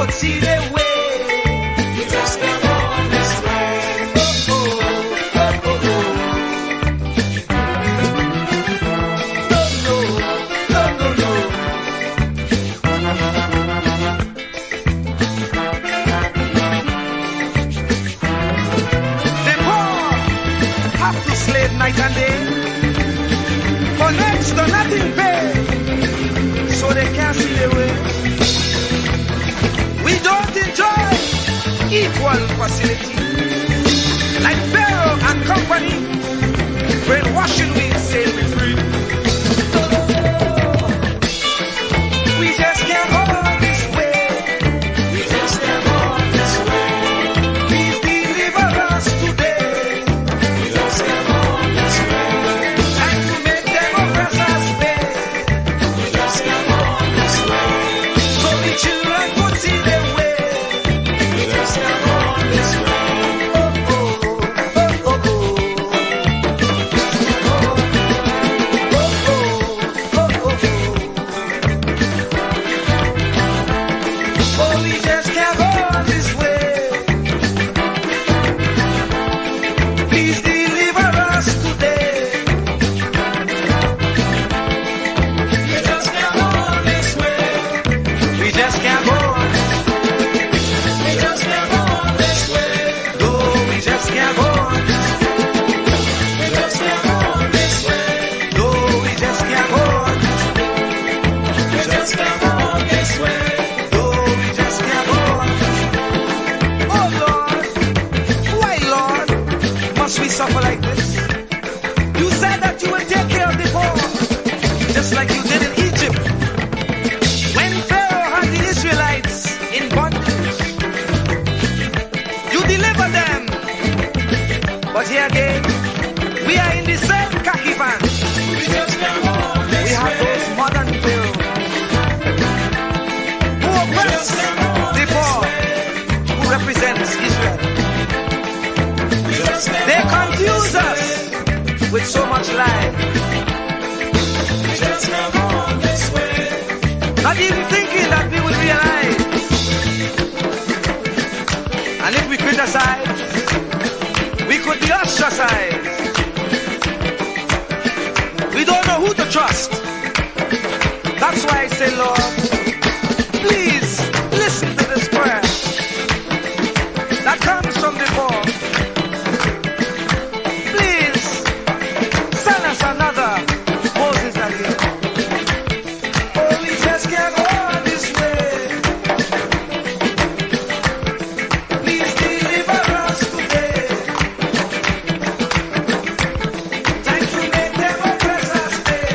could see the way. We just can't go this way. Night and day, for next to nothing pay, so they can't see the way. We don't enjoy equal facility, like Pharaoh and company, brainwashing we say we free. We just can't hold this way. We just can't hold this way. Please deliver us today. We just can't hold. We suffer like this. You said that you would take care of the poor, just like you did in Egypt. When Pharaoh had the Israelites in bondage, you delivered them. But here again, we are in the same khaki pants. We have those modern Pharaohs who oppress the poor, who represents Israel. They confuse us with so much lies. Not even thinking that we would realize. And if we criticize, we could be ostracized. We don't know who to trust. That's why I say, Lord, please listen to this prayer that comes from the poor. Another Moses again. Oh, we just can't go this way. Please deliver us today. Time to make them oppress us pay.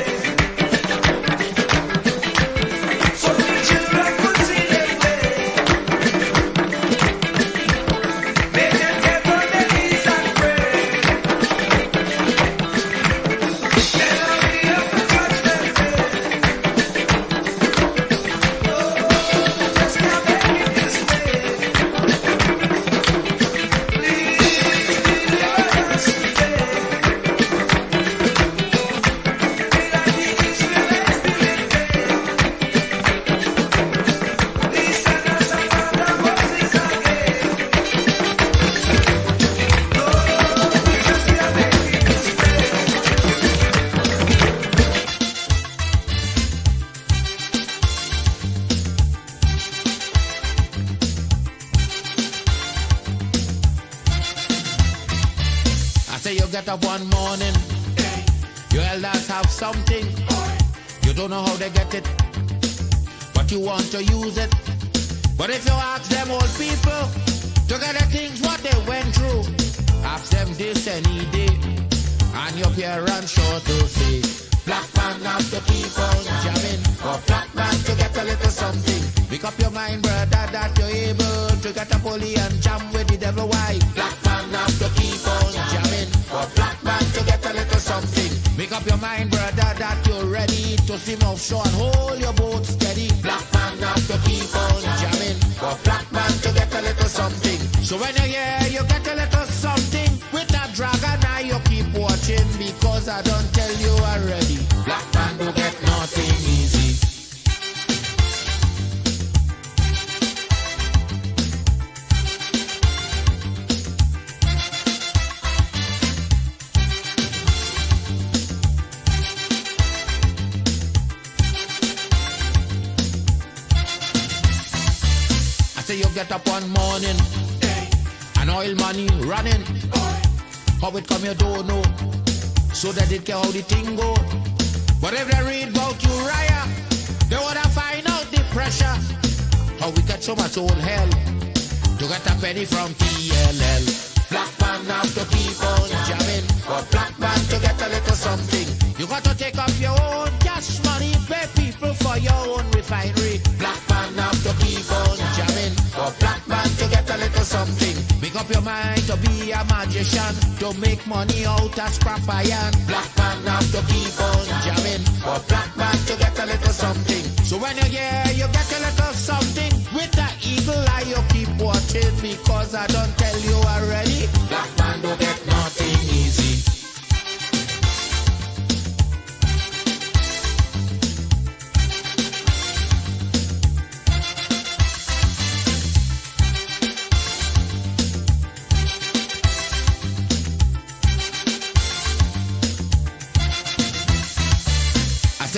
So the children could see their way. Make them get on their knees and pray. Get up one morning, your elders have something. You don't know how they get it, but you want to use it. But if you ask them old people to get the things what they went through, ask them this any day, and your parents sure to say, black man have to keep on jamming, for black man to get a little something. Make up your mind, brother, that you're able to get a pulley and jam with the devil. Why? Black man have to keep on jamming, for black man to get a little something. Make up your mind, brother, that you're ready to swim offshore and hold your boat steady. Black man have to keep on jamming, for black man to get a little something. So when you hear you get a little something with that dragon, now you keep watching, because I don't tell you already. Black man do get nothing easy. you get up one morning, and oil money running. How it come you don't know, so that it care how the thing go. But if they read about Uriah, they wanna find out the pressure. How we get so much old hell to get a penny from TLL. Black man have to keep on jamming, but black man to get a little something. You got to take up your own cash money, pay people for your own refinery. Black man have to keep on jamming, but black man to get a little something. Make up your mind to be a magician, to make money out of scrap iron. Black man have to keep on jamming, but black man to get a little something. So when you hear you get a little something, with that eagle eye you keep watching, because I don't tell you already, black man don't get nothing easy.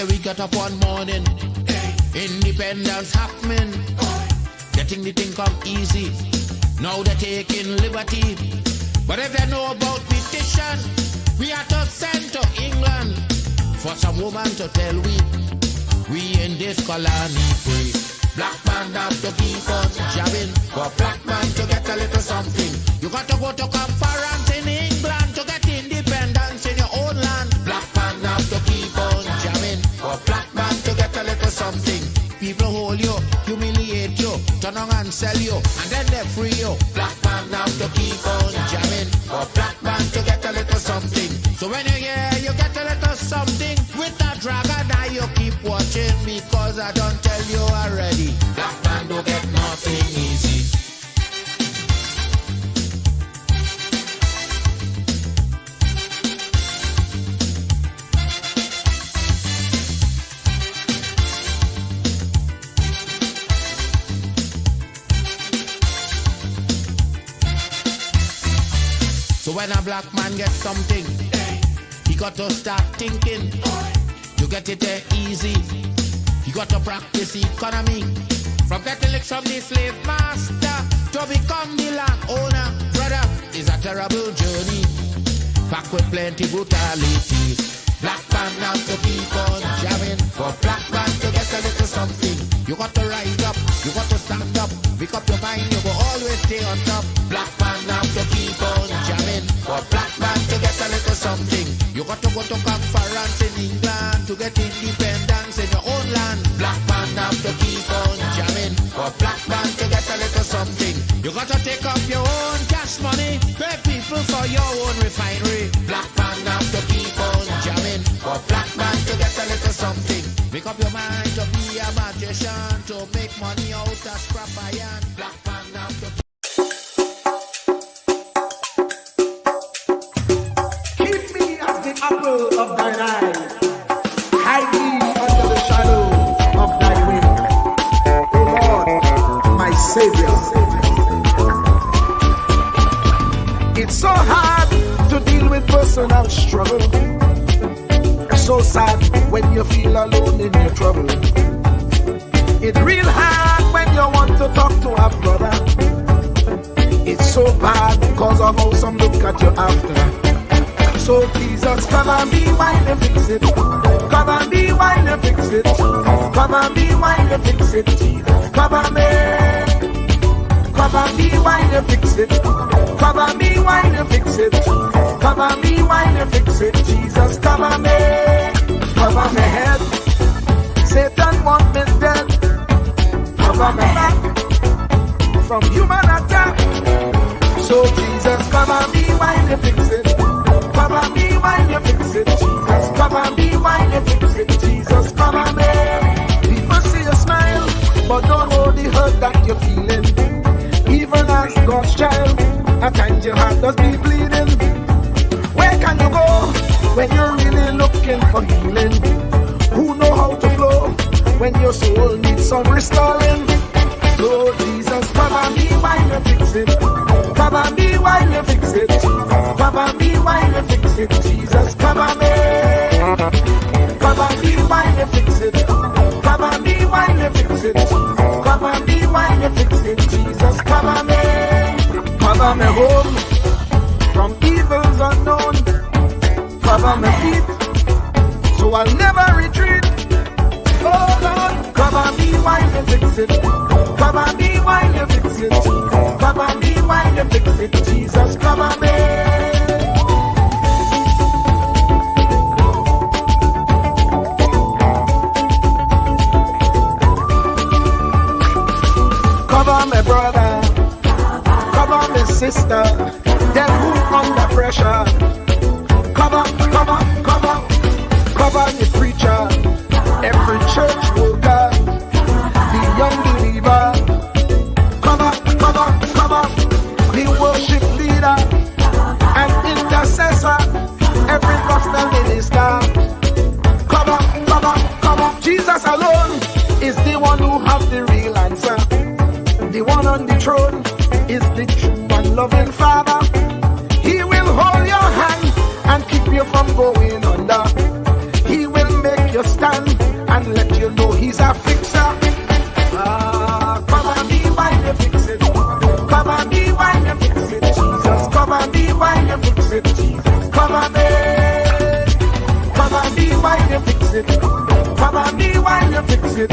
We got up one morning, independence happening, getting the thing come easy. Now they're taking liberty, but if they know about petition, we are to send to England for some woman to tell we in this colony free. Black man have to keep on jabbing, but black man to get a little something. You got to go to conference in England to get independence in your own land. Black man have to keep on jamming, but black man to get a little something. People hold you, humiliate you, turn on and sell you, and then they free you. Black man have to keep on jamming, but black man to get a little something. So when you hear you get a little something, with that dragon eye you keep watching, because I don't tell you already, black man don't get nothing easy. So when a black man gets something, he got to start thinking to get it there easy. He got to practice economy, from getting licks from the slave master to become the land owner. Brother, it's a terrible journey, packed with plenty brutality. Black man have to keep on jamming, for black man to get a little something. You got to rise up, you got to stand up, pick up your mind, you will always stay on top. Black man have to keep on jamming, for black man to get a little something. You got to go to conference in England to get independence in your own land. Black man have to keep on jamming, for black man to get a little something. You got to take up your own cash money, pay people for your own refinery. Black man have to keep on jamming, for black man to get a little something. Make up your mind to be a magician, to make money out of scrap iron. Black man have to keep me as the apple of thine eye. Hide me under the shadow of thy wing. O Lord, my Savior. It's so hard to deal with personal struggle. So sad when you feel alone in your trouble. It's real hard when you want to talk to a brother. It's so bad because of how some look at you after. So Jesus, come and be while you fix it. Come and be while you fix it. Come and be while you fix it. Jesus, cover me. Come and be while you fix it. Come and be while you fix it. Come and be while you fix it. Jesus, cover me. Cover my head. Satan want me dead. Cover my back from human attack. So Jesus, cover me while you fix it. Cover me while you fix it. Jesus, cover me while you fix it. Jesus, cover me. People see you smile, but don't know the hurt that you're feeling. Even as God's child, at times your heart does be bleeding. Where can you go when you're really looking for healing? Who know how to flow when your soul needs some restoring? So Jesus, cover me while you fix it. Cover me while you fix it. Cover me while you fix it. Jesus, cover me. Cover me while you fix it. Cover me while you fix it. Cover me while you fix it. Jesus. cover me. Cover me home from evils unknown. Cover me feet so I'll never retreat. Oh Lord, cover me while you fix it. Cover me while you fix it. Cover me while you fix it. Jesus, cover me. Cover me brother, cover me sister, them who under pressure. Cover, cover, cover, cover the preacher, every church worker, the young believer. Cover, cover, cover, the worship leader and intercessor, every gospel minister. Cover, cover, cover. Jesus alone is the one who has the real answer. The one on the throne is the true and loving Father. He will hold your hand and keep you from going under. He will make you stand and let you know he's a fixer. Cover me while you fix it. Cover me while you fix it. Jesus, cover me while you fix it. Jesus, cover me. Cover me while you fix it. Cover me while you fix it.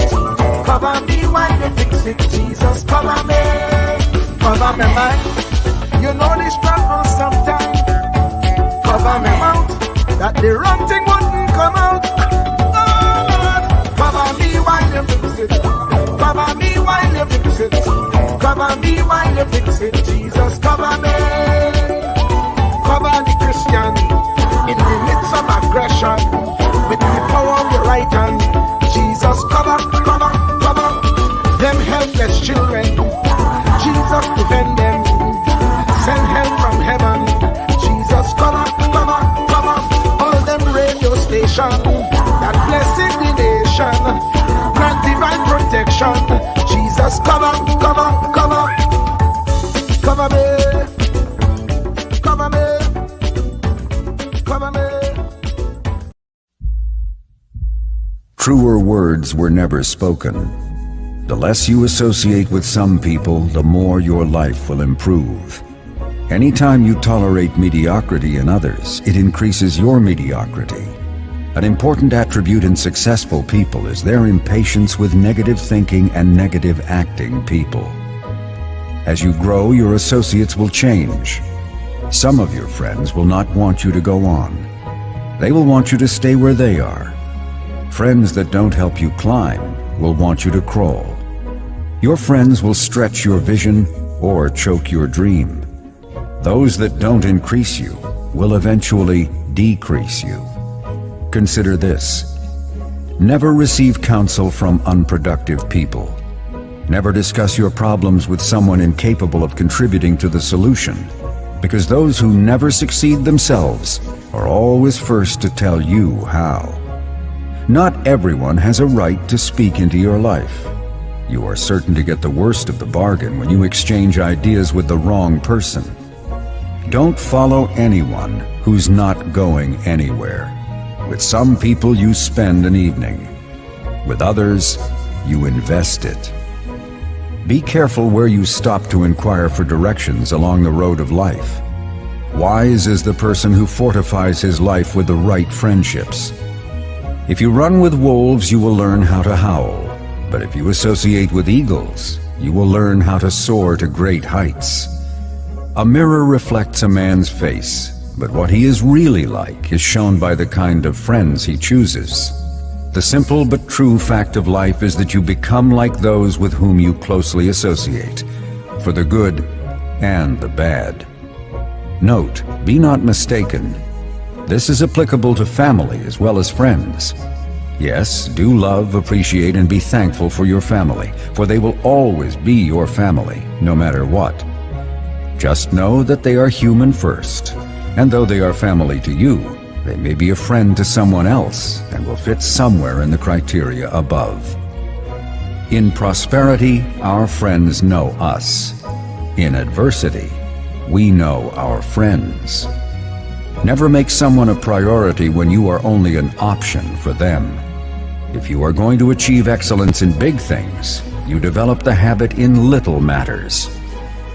Cover me while you fix it. Jesus, cover me. Cover me mind. You know the struggle sometimes. Cover me mouth, that the wrong thing wouldn't come out. Oh Lord, cover me while you fix it. Cover me while you fix it. Cover me while you fix it. Jesus, cover me. Cover the Christian in the midst of aggression with the power of your right hand. Jesus, cover, cover, cover them helpless children. Jesus, defend them. Send help from heaven. Jesus, cover, cover, cover all them radio stations that blessing the nation. Grant divine protection. Jesus, cover, cover, cover. Cover me. Cover me. Cover me. Truer words were never spoken. The less you associate with some people, the more your life will improve. Anytime you tolerate mediocrity in others, it increases your mediocrity. An important attribute in successful people is their impatience with negative thinking and negative acting people. As you grow, your associates will change. Some of your friends will not want you to go on. They will want you to stay where they are. Friends that don't help you climb will want you to crawl. Your friends will stretch your vision or choke your dream. Those that don't increase you will eventually decrease you. Consider this. Never receive counsel from unproductive people. Never discuss your problems with someone incapable of contributing to the solution, because those who never succeed themselves are always first to tell you how. Not everyone has a right to speak into your life. You are certain to get the worst of the bargain when you exchange ideas with the wrong person. Don't follow anyone who's not going anywhere. With some people you spend an evening. With others, you invest it. Be careful where you stop to inquire for directions along the road of life. Wise is the person who fortifies his life with the right friendships. If you run with wolves, you will learn how to howl. But if you associate with eagles, you will learn how to soar to great heights. A mirror reflects a man's face, but what he is really like is shown by the kind of friends he chooses. The simple but true fact of life is that you become like those with whom you closely associate, for the good and the bad. Note, be not mistaken. This is applicable to family as well as friends. Yes, do love, appreciate, and be thankful for your family, for they will always be your family, no matter what. Just know that they are human first, and though they are family to you, they may be a friend to someone else and will fit somewhere in the criteria above. In prosperity, our friends know us. In adversity, we know our friends. Never make someone a priority when you are only an option for them. If you are going to achieve excellence in big things, you develop the habit in little matters.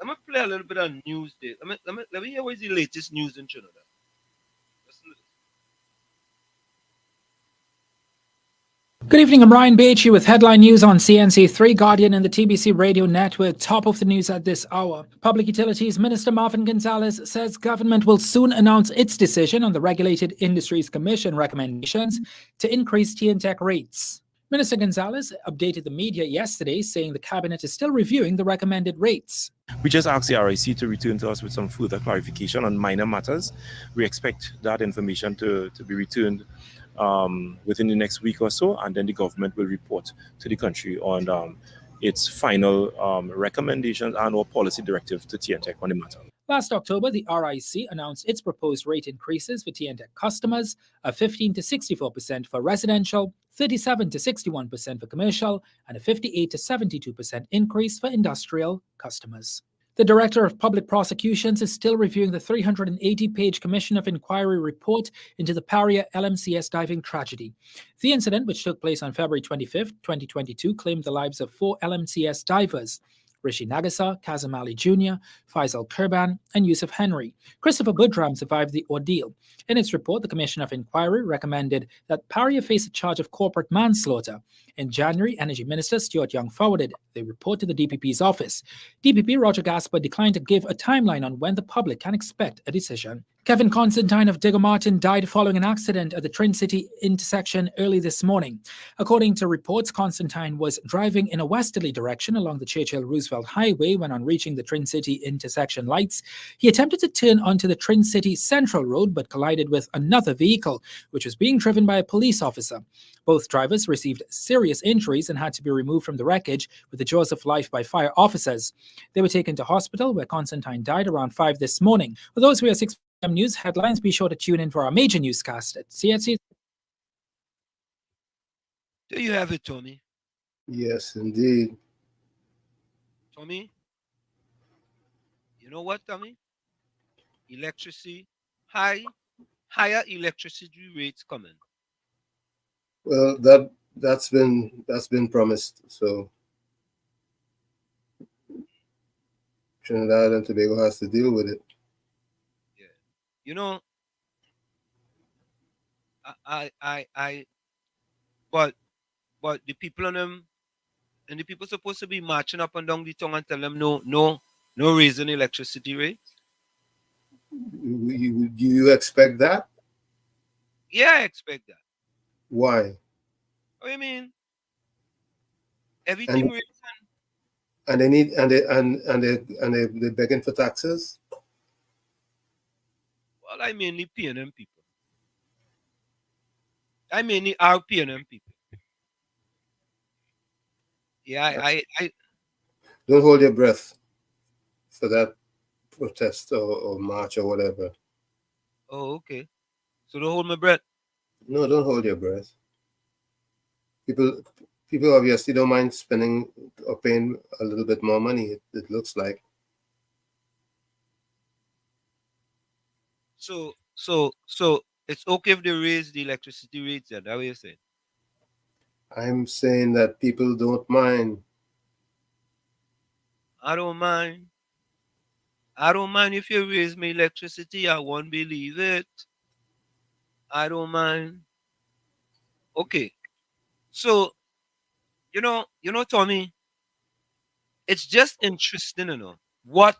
Let me play a little bit of news there. Let me hear what is the latest news in Trinidad. Listen to this. Good evening, I'm Ryan Beachy with headline news on CNC3, Guardian, and the TBC radio network. Top of the news at this hour. Public Utilities Minister Marvin Gonzalez says government will soon announce its decision on the Regulated Industries Commission recommendations to increase TNTech rates. Minister Gonzalez updated the media yesterday, saying the cabinet is still reviewing the recommended rates. We just asked the RIC to return to us with some further clarification on minor matters. We expect that information to be returned within the next week or so, and then the government will report to the country on its final recommendations and or policy directive to TNTech on the matter. Last October, the RIC announced its proposed rate increases for TNTech customers of 15 to 64% for residential, 37 to 61% for commercial, and a 58 to 72% increase for industrial customers. The Director of Public Prosecutions is still reviewing the 380-page Commission of Inquiry report into the Paria LMCS diving tragedy. The incident, which took place on February 25, 2022, claimed the lives of 4 LMCS divers: Rishi Nagasa, Kazim Ali Jr., Faisal Kurban, and Yusuf Henry. Christopher Budram survived the ordeal. In its report, the Commission of Inquiry recommended that Paria face a charge of corporate manslaughter. In January, Energy Minister Stuart Young forwarded the report to the DPP's office. DPP Roger Gasper declined to give a timeline on when the public can expect a decision. Kevin Constantine of Digger Martin died following an accident at the Trin City intersection early this morning. According to reports, Constantine was driving in a westerly direction along the Churchill-Roosevelt Highway when, on reaching the Trin City intersection lights, he attempted to turn onto the Trin City Central Road but collided with another vehicle, which was being driven by a police officer. Both drivers received serious injuries and had to be removed from the wreckage with the jaws of life by fire officers. They were taken to hospital, where Constantine died around 5 this morning. For those who are 6 p.m. news headlines, be sure to tune in for our major newscast at CNC. There you have it, Tommy. Yes, indeed. Tommy, you know what, Tommy? Electricity, higher electricity rates coming. Well, that's been promised. So Trinidad and Tobago has to deal with it. Yeah, you know, but the people on them, and the people supposed to be marching up and down the tongue and tell them no raising electricity rates. Do you expect that? Yeah, I expect that. Why? What do you mean? Everything raising. And they need they're begging for taxes. Well, I mainly P&M people. I mainly are P&M people. Yeah, I don't hold your breath for that protest or march or whatever. Oh, okay. So don't hold my breath. No, don't hold your breath. People obviously don't mind spending or paying a little bit more money, it looks like. So it's okay if they raise the electricity rates, yeah, that what you're saying? I'm saying that people don't mind. I don't mind. I don't mind if you raise my electricity, I won't believe it. I don't mind. Okay. So, you know, Tommy, it's just interesting, what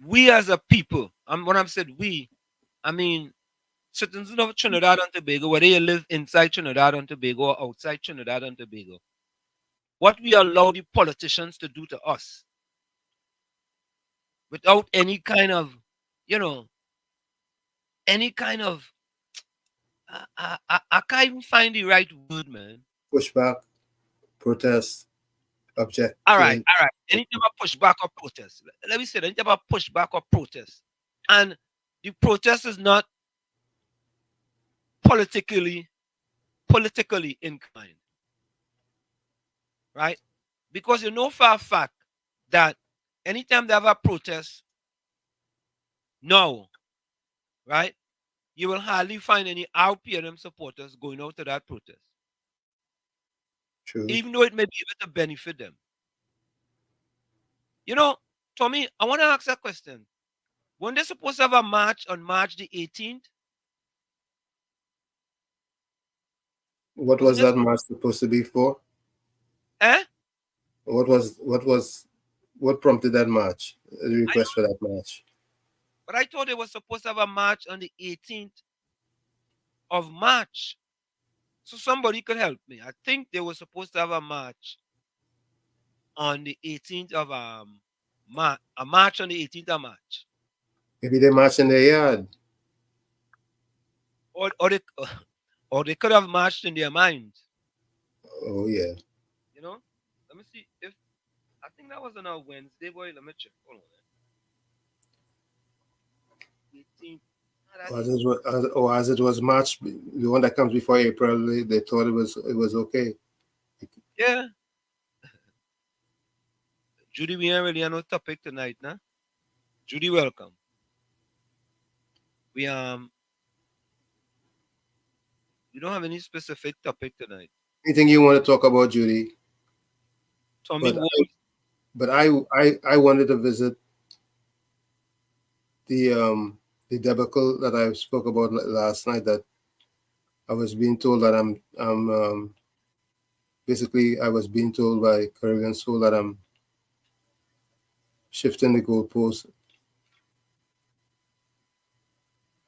we as a people, when I'm said we, I mean citizens of Trinidad and Tobago, whether you live inside Trinidad and Tobago or outside Trinidad and Tobago, what we allow the politicians to do to us without any kind of, I can't even find the right word, man. Pushback, protest, object. All right. Anything about pushback or protest. Let me say that. Anything about pushback or protest. And the protest is not politically inclined. Right? Because you know for a fact that anytime they have a protest, no, right? You will hardly find any RPNM supporters going out to that protest. True. Even though it may be able to benefit them. You know, Tommy, I want to ask a question. When they supposed to have a march on March the 18th? What was that march supposed to be for? Eh? What prompted that march? The request for that march? But I thought they were supposed to have a march on the 18th of March. So somebody could help me. I think they were supposed to have a march on the 18th of March. A march on the 18th of March. Maybe they march in their yard. Or they could have marched in their minds. Oh yeah. You know? Let me see if I think that was on a Wednesday, boy. Let me check. Hold on. 18th. As it was March, the one that comes before April, they thought it was okay. Yeah. Judy, we ain't really on no topic tonight, nah? Judy, welcome. We don't have any specific topic tonight. Anything you want to talk about, Judy? Tommy, but I wanted to visit the debacle that I spoke about last night. That I was being told that I'm basically I was being told by Caribbean Soul that I'm shifting the goalpost.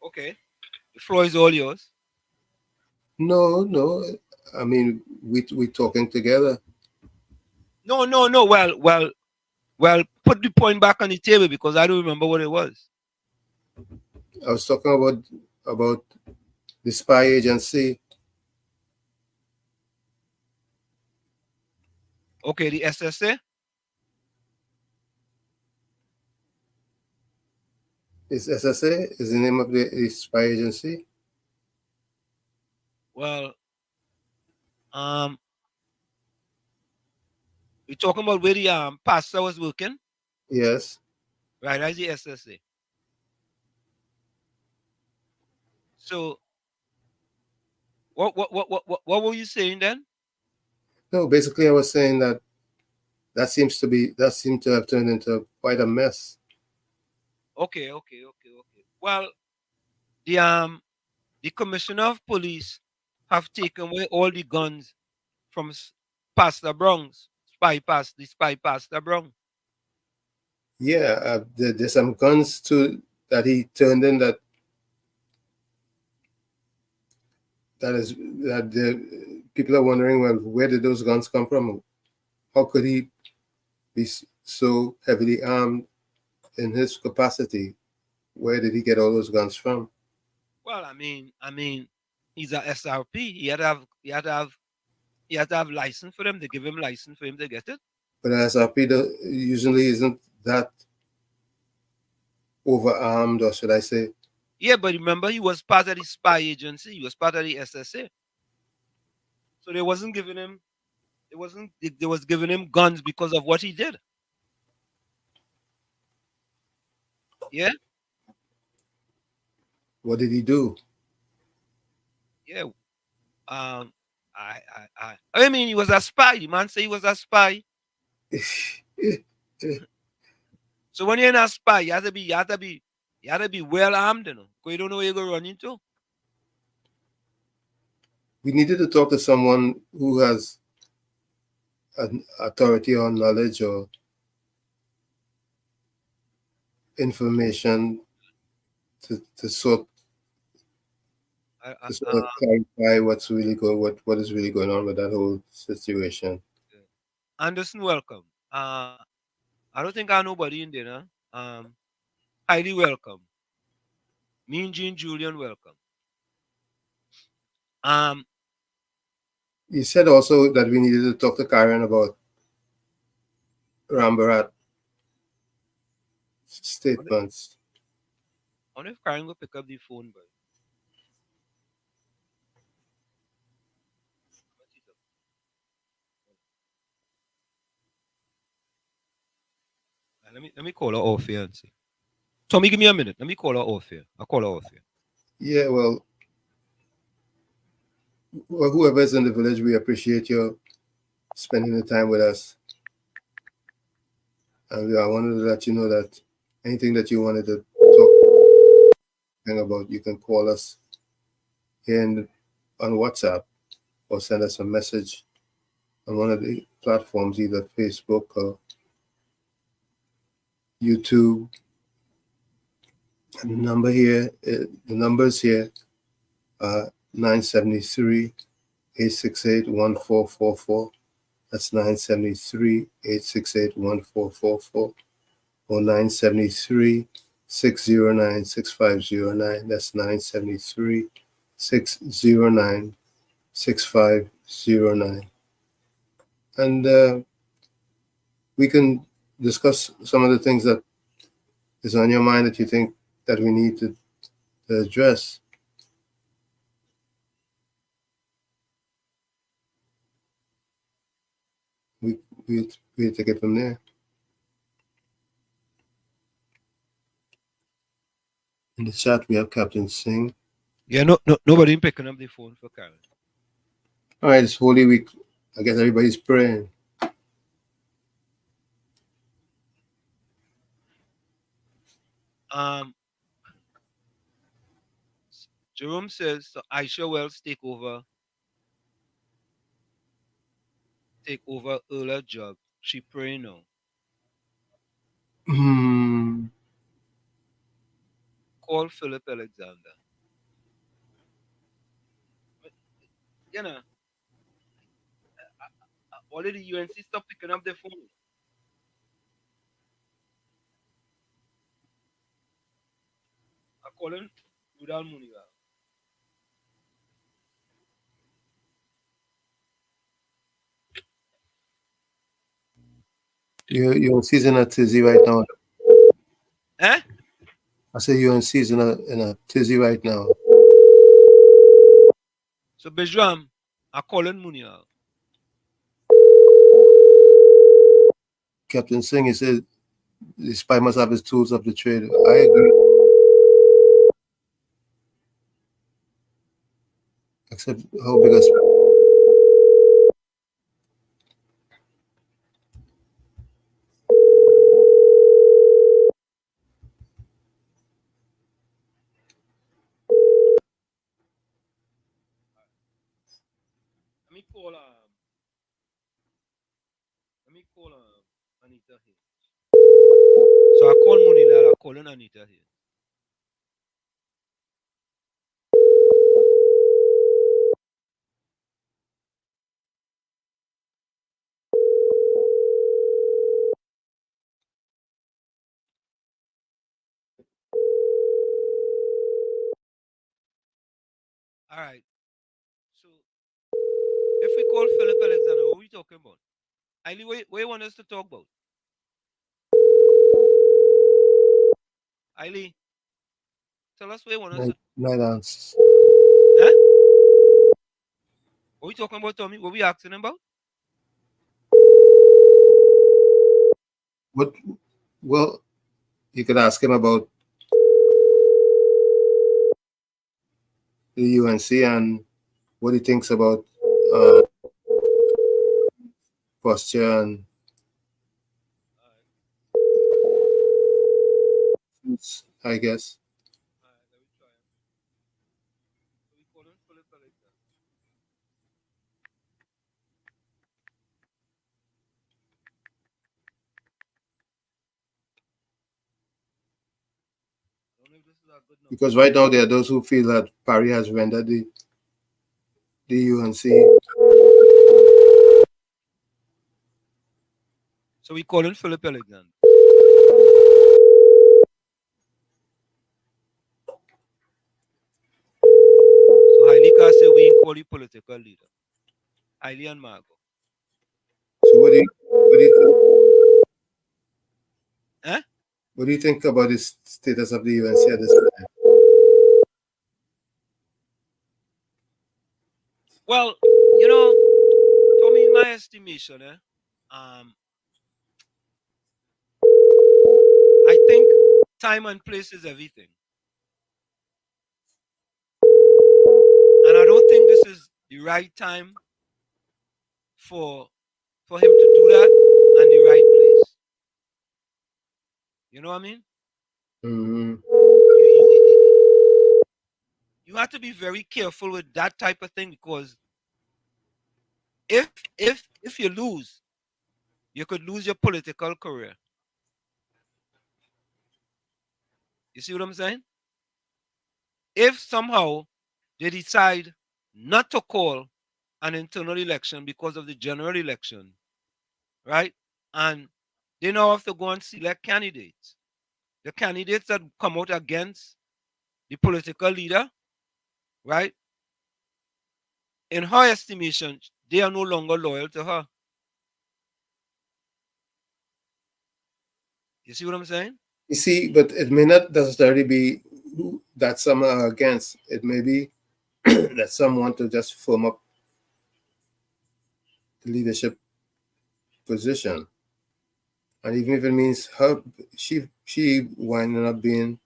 Okay, the floor is all yours. No. I mean, we talking together. No. Well. Put the point back on the table because I don't remember what it was. I was talking about the spy agency. Okay, the SSA. Is SSA is the name of the spy agency? Well, we're talking about where the pastor was working. Yes. Right, that's the SSA. So, what were you saying then? No, basically, I was saying that seemed to have turned into quite a mess. Okay. Well, the commissioner of police have taken away all the guns from Pastor Brown's spy Pastor Brown. Yeah, there's some guns too that he turned in that the people are wondering, well, where did those guns come from? How could he be so heavily armed in his capacity? Where did he get all those guns from? Well, I mean, he's a SRP. He had to have license for them. They give him license for him to get it. But SRP usually isn't that overarmed, or should I say? Yeah, but remember, he was part of the spy agency. He was part of the SSA. So they wasn't giving him. They was giving him guns because of what he did. Yeah. What did he do? Yeah. I mean, he was a spy. The man say he was a spy. So when you're a spy, you have to be well armed, you know. Because you don't know where you're going to run into. We needed to talk to someone who has an authority or knowledge or information to sort of clarify what is really going on with that whole situation. Anderson, welcome. I don't think I know nobody in there. Highly welcome. Mean Jean Julian, welcome. You said also that we needed to talk to Karen about Rambarat statements. I wonder if Karen will pick up the phone, but let me call her off here and see. Tommy, give me a minute. Let me call her off here. I'll call her off here. Yeah, well, whoever's in the village, we appreciate you spending the time with us. And I wanted to let you know that anything that you wanted to talk about, you can call us here on WhatsApp or send us a message on one of the platforms, either Facebook or YouTube. And the numbers here are 973-868-1444. That's 973-868-1444 or 973-609-6509. That's 973-609-6509. And we can discuss some of the things that is on your mind that you think that we need to address. We take it from there. In the chat, we have Captain Singh. Yeah, nobody picking up the phone for Karen. All right, it's Holy Week. I guess everybody's praying. Jerome says, so Aisha Wells take over earlier job. She praying now. Call Philip Alexander. You know, already UNC stop picking up the phone. I call him Udal Muniga. You're in season at Tizzy right now. Eh? I say you're in season in a Tizzy right now. So Bejram, I call him Muniga. Captain Singh, he said the spy must have his tools of the trade. I agree. Except how big a spy. Let me call Anita here. So I call Munila, I call Anita here. All right. So if we call Philip Alexander, what are we talking about? Eileen, what you want us to talk about? Eileen, tell us what you want us to. Night answers. Huh? What are we talking about, Tommy? What are we asking about? What? Well, you could ask him about the UNC and what he thinks about posture and I guess. Because right now there are those who feel that Paris has rendered the UNC. So we call him Philip Alexander. So Hailey can say we ain't call you political leader. Hailey and Margot. So what do you think? Huh? What do you think about the status of the UNC at this time? Well, Tommy, in my estimation, I think time and place is everything. And I don't think this is the right time for him to do that and the right place. You know what I mean? Mm-hmm. You have to be very careful with that type of thing, because if you lose, you could lose your political career. You see what I'm saying? If somehow they decide not to call an internal election because of the general election, right? And they now have to go and select candidates. The candidates that come out against the political leader, right? In her estimation, they are no longer loyal to her. You see what I'm saying? You see, but it may not necessarily be that some are against. It may be that some want to just firm up the leadership position. And even if it means her, she winding up being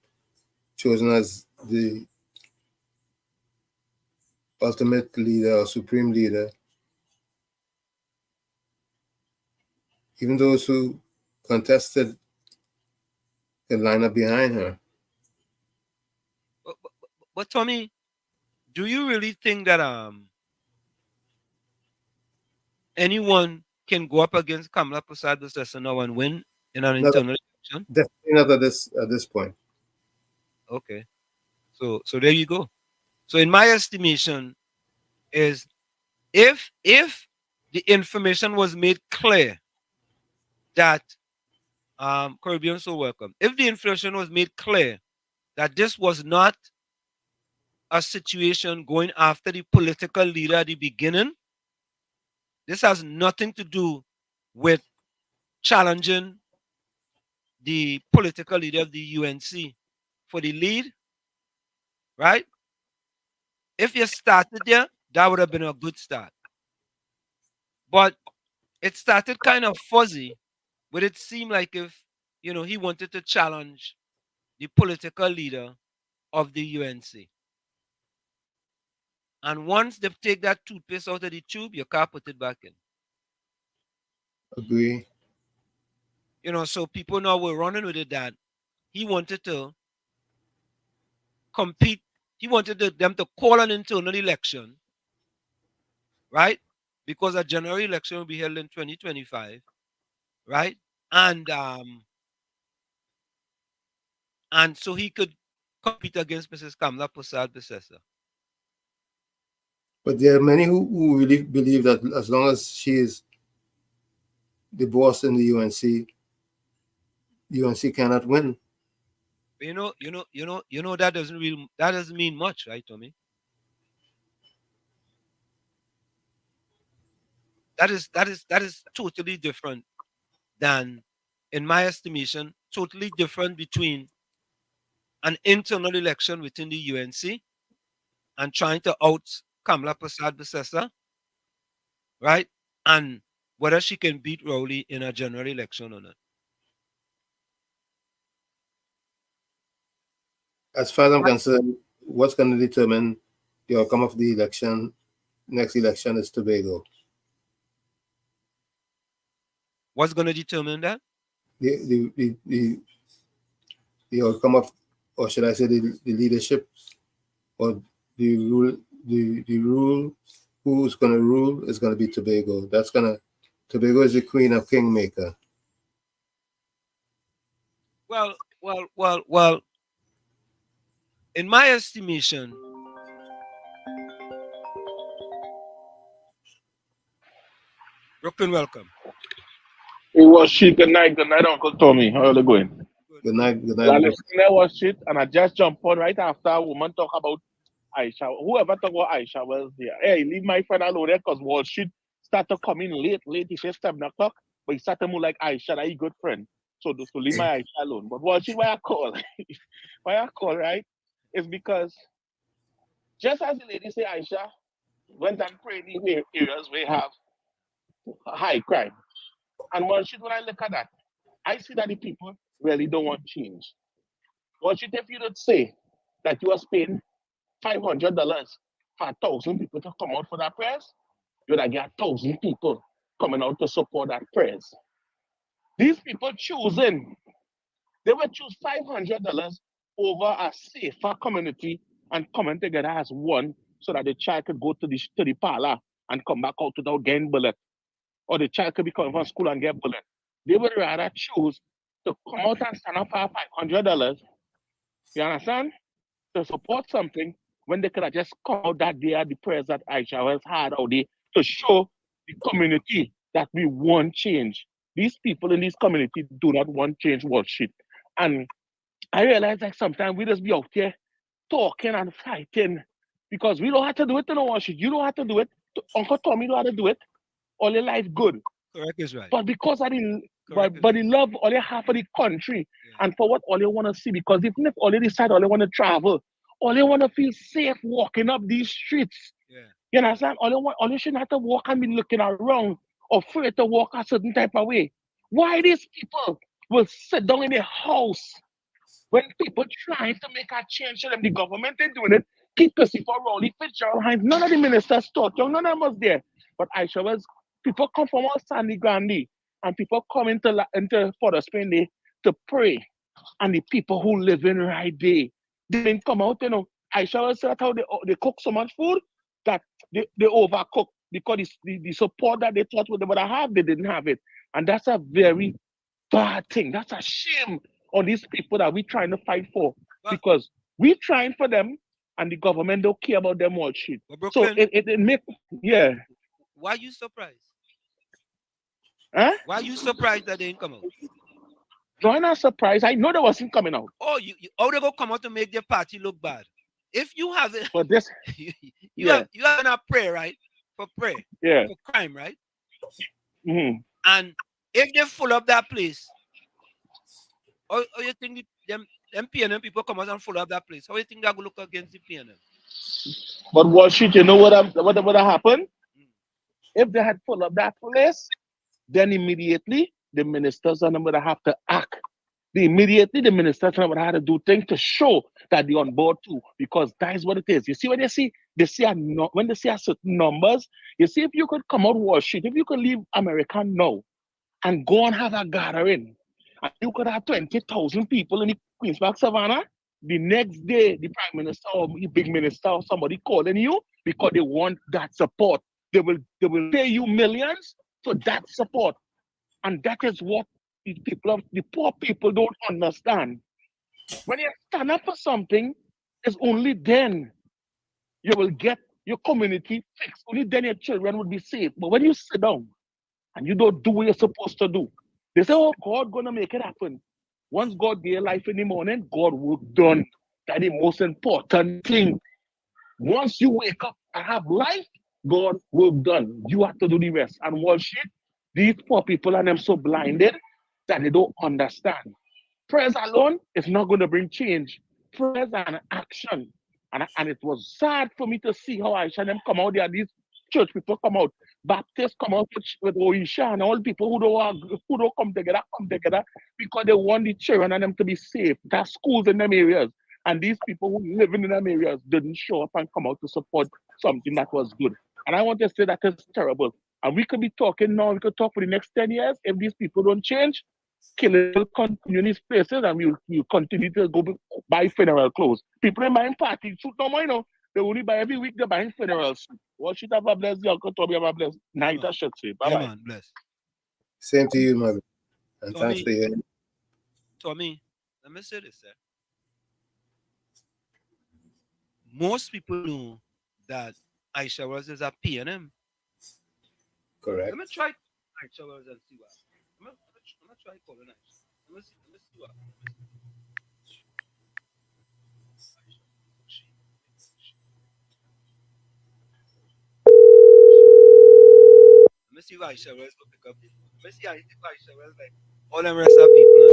chosen as the ultimate leader or supreme leader, even those who contested can line up behind her. But Tommy, do you really think that anyone can go up against Kamala Prasad now and win in an Not, internal election? definitely not at this point. Okay. So there you go. So in my estimation is, if the information was made clear that Caribbean so welcome. If the information was made clear that this was not a situation going after the political leader at the beginning, this has nothing to do with challenging the political leader of the UNC for the lead, right? If you started there, that would have been a good start. But it started kind of fuzzy, but it seemed like if, he wanted to challenge the political leader of the UNC. And once they take that toothpaste out of the tube, you can't put it back in. Agree. So people now were running with it that he wanted to compete. He wanted them to call an internal election, right? Because a general election will be held in 2025, right? And so he could compete against Mrs. Kamala Prasad Besessa. But there are many who really believe that as long as she is the boss in the UNC cannot win. That doesn't mean much, right, Tommy? That is totally different than, in my estimation, totally different between an internal election within the UNC and trying to out Kamala Prasad Besessa, right? And whether she can beat Rowley in a general election or not. As far as I'm concerned, what's going to determine the outcome of the next election is Tobago. What's going to determine that? The outcome of, or should I say, the leadership, or the rule, who's going to rule is going to be Tobago. Tobago is the queen of kingmaker. Well. In my estimation, Brooklyn, welcome. It was shit. Good night, Uncle Tommy. How are you going? Good night. I listening there was shit, and I just jumped on right after a woman talk about Aisha. Whoever talk about Aisha was there. Hey, leave my friend alone there, because Wall Street started coming late. He said 7 o'clock, but he started more like Aisha, that he good friend. So leave my Aisha alone. But Wall Street, why I call? Why I call, right? It's because just as the lady say Aisha went and prayed in areas where have high crime. And Wall Street, when I look at that, I see that the people really don't want change. Wall Street, if you don't say that you are paying $500 for 1,000 people to come out for that prayers, you're gonna get 1,000 people coming out to support that prayers. These people choosing They would choose $500 over a safer community and coming together as one so that the child could go to the parlor and come back out without getting bullet. Or the child could be coming from school and get bullet. They would rather choose to come out and stand up for $500, you understand, to support something when they could have just come out that day at the prayers that Aisha was had out there to show the community that we want change. These people in this community do not want change worship. And I realize like sometimes we just be out there talking and fighting because we don't have to do it in the worship. You don't have to do it. Uncle Tommy don't have to do it. All your life good. Correct is right. But because I didn't, but he love all half of the country and for what all you want to see, because even if all they decide all they want to travel, all they want to feel safe walking up these streets. Yeah. You understand? All you shouldn't have to walk and be looking around, afraid to walk a certain type of way. Why these people will sit down in their house when people trying to make a change to them? The government is doing it. Keep pussy for Rowley, Fitzgerald, Hines. None of the ministers taught you. None of them was there. But Aisha was, people come from all Sandy Grande and people come into Fort Spain Day to pray. And the people who live in right there, they didn't come out, you know. Aisha was said how they cook so much food that they overcook because the support that they thought they would have, they didn't have it. And that's a very bad thing. That's a shame on these people that we're trying to fight for. Because we're trying for them and the government don't care about them all shit. So it makes, yeah. Why are you surprised? Huh? Why are you surprised that they didn't come out? No, I'm not surprised. I know they wasn't coming out. Oh, how they go come out to make their party look bad? If you have it, but this, you have a prayer, right? For prayer, for crime, right? Mm-hmm. And if they full up that place, how you think them PNM people come out and full up that place? How you think they're gonna look against the PNM? But what shit, you know what would have happened? If they had full up that place, then immediately the ministers and them would have to act. Immediately the ministers would have to do things to show that they're on board too, because that is what it is. You see when they see when they see a certain numbers, you see if you could come out Wall Street, if you could leave America now and go and have a gathering, and you could have 20,000 people in the Queen's Park Savannah, the next day the Prime Minister or the big minister or somebody calling you because they want that support. They will pay you millions for that support. And that is what the poor people don't understand. When you stand up for something, it's only then you will get your community fixed. Only then your children will be safe. But when you sit down and you don't do what you're supposed to do, they say, oh, God gonna make it happen. Once God gave life in the morning, God work done. That's the most important thing. Once you wake up and have life, God work done. You have to do the rest. And what shit, these poor people are them so blinded that they don't understand. Prayers alone is not going to bring change. Prayers and action. And it was sad for me to see how Aisha them come out there. These church people come out. Baptists come out with Oisha and all people who don't come together because they want the children and them to be safe. There's schools in them areas. And these people who live in them areas didn't show up and come out to support something that was good. And I want to say that is terrible. And we could be talking now, we could talk for the next 10 years. If these people don't change, killing will continue in these places and we'll continue to go buy funeral clothes. People ain't buying party suit no more, you know. They only buy every week, they're buying funeral suit. What should have a blessed Uncle Tommy have a blessed night, I should say. Bye-bye. Yeah, man, bless. Same to you, man. And Tommy, thanks for your... Tommy, let me say this, sir. Most people know that Aisha Wells is a PNM. Correct. Let me try Aisha Wells and see what. I'm gonna try calling Aisha. Let me see what. Let me see why Aisha Wells will pick up. Let me see how Aisha Wells like all them rest of people.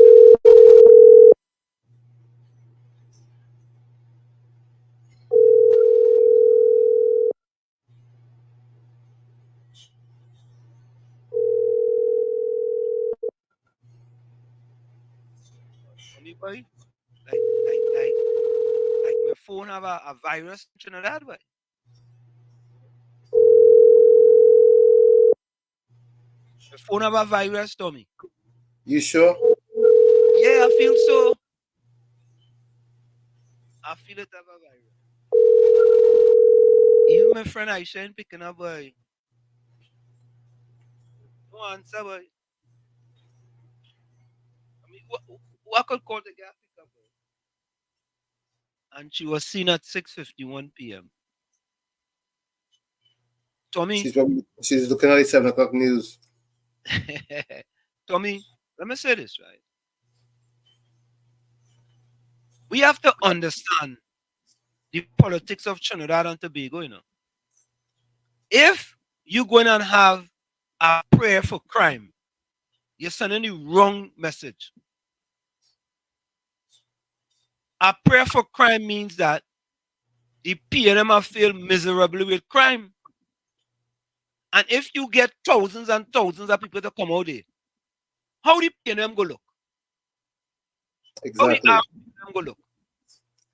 Anybody? Like my phone have a virus in that way. My phone have a virus, Tommy. You sure? Yeah, I feel so. I feel it have a virus. Even my friend Aisha ain't picking up, boy. No answer, boy. I mean, what could call the girl pick up, boy? And she was seen at 6:51 p.m. Tommy, She's looking at the 7 o'clock news. Tommy, let me say this, right? We have to understand the politics of Trinidad and Tobago, you know. If you're going to have a prayer for crime, you're sending the wrong message. A prayer for crime means that the PNM have failed miserably with crime. And if you get thousands and thousands of people to come out there, how the PNM go look? Exactly. How the PNM go look?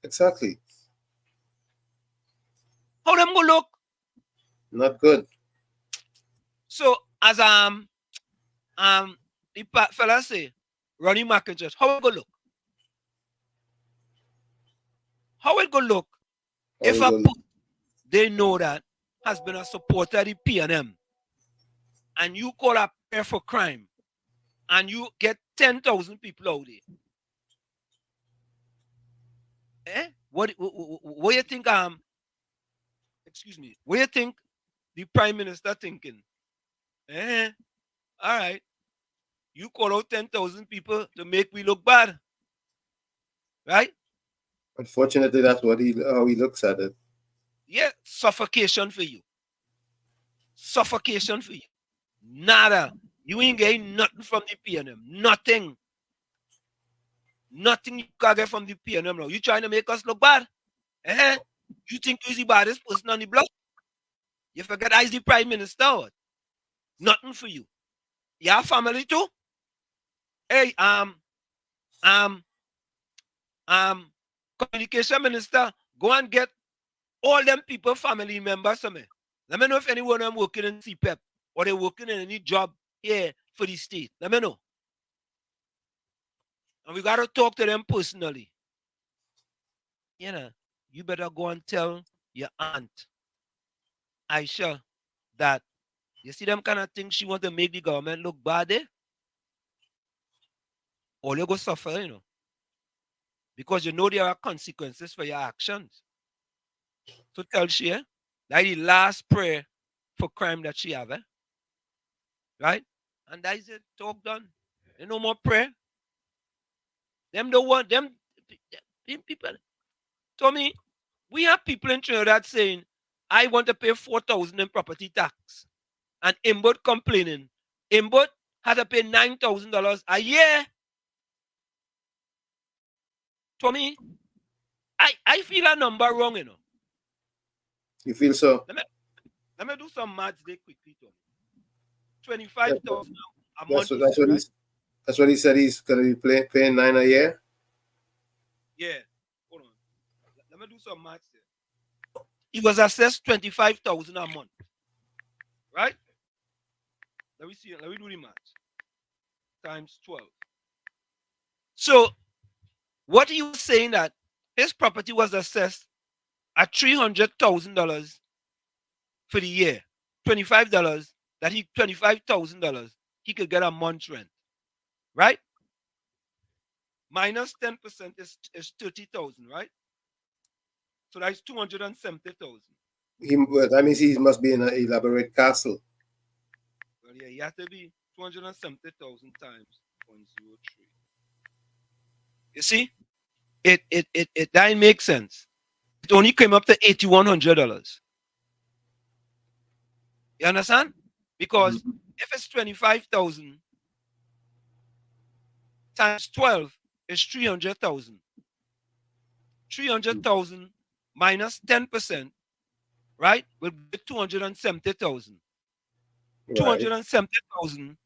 Exactly. How them go look? Not good. So as the fella say, Ronnie McIntosh, how it go look? How it go look if they know that has been a supporter of the PNM and you call a prayer for crime and you get 10,000 people out there? What you think excuse me, what you think the Prime Minister thinking? All right. You call out 10,000 people to make me look bad. Right? Unfortunately, that's how he looks at it. Yeah, suffocation for you. Suffocation for you. Nada. You ain't getting nothing from the PNM. Nothing. Nothing you can get from the PNM now. You trying to make us look bad? You think you're the baddest person on the block? You forget I is the Prime Minister. Nothing for you. Your family too? Hey, communication minister, go and get all them people, family members, me. Let me know if anyone of them working in CPEP or they working in any job here for the state. Let me know. And we got to talk to them personally. You know, you better go and tell your aunt, Aisha, that you see them kind of things she want to make the government look bad, eh? Or you go suffer, you know. Because you know there are consequences for your actions. So tell she, that is the last prayer for crime that she have, right? And that is it, talk done. There's no more prayer. Them don't want them people. Tommy, we have people in Trinidad saying, I want to pay 4,000 in property tax. And Imbot complaining. Imbot had to pay $9,000 a year. Tommy, I feel a number wrong, you know. You feel so? Let me do some maths there quickly, Tommy. 25,000 a month. That's what he said he's going to be paying 9 a year? Yeah. Hold on. Let me do some maths there. He was assessed 25,000 a month. Right? Let me see. Let me do the math. Times 12. So, what he was saying that his property was assessed at $300,000 for the year. $25 $25,000 he could get a month's rent. Right? Minus 10% is 30,000, right? So that's 270,000. That means he must be in an elaborate castle. Well, yeah, he has to be 270,000 times 0.03. You see, it that makes sense. It only came up to $8,100. You understand? Because if it's 25,000 times 12 is 300,000. 300,000 minus 10%, right? Will be 270,000. Right. 270,000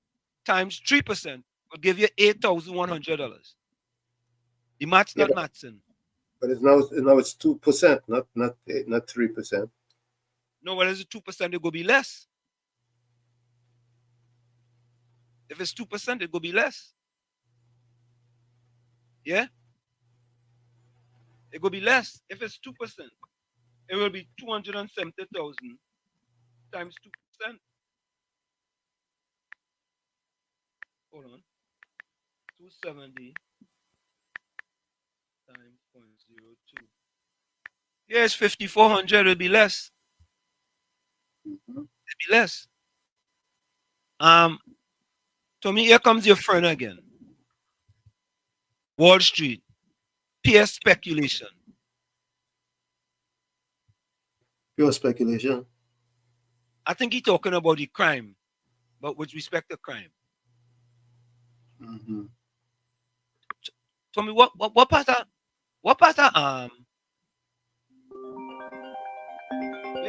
times 3% will give you $8,100. The math's not matching. But it's now it's 2%, not 3%. No, well, is it 2%? It will be less. If it's 2%, it will be less. Yeah. It will be less. If it's 2%, it will be 270,000 times 2%. Hold on. 270 times 0.02. Yes, 5,400 will be less. It'll be less. Tommy, here comes your friend again. Wall Street. Pure speculation. Pure speculation. I think he's talking about the crime, but with respect to crime. Mm-hmm. Tommy, what part of where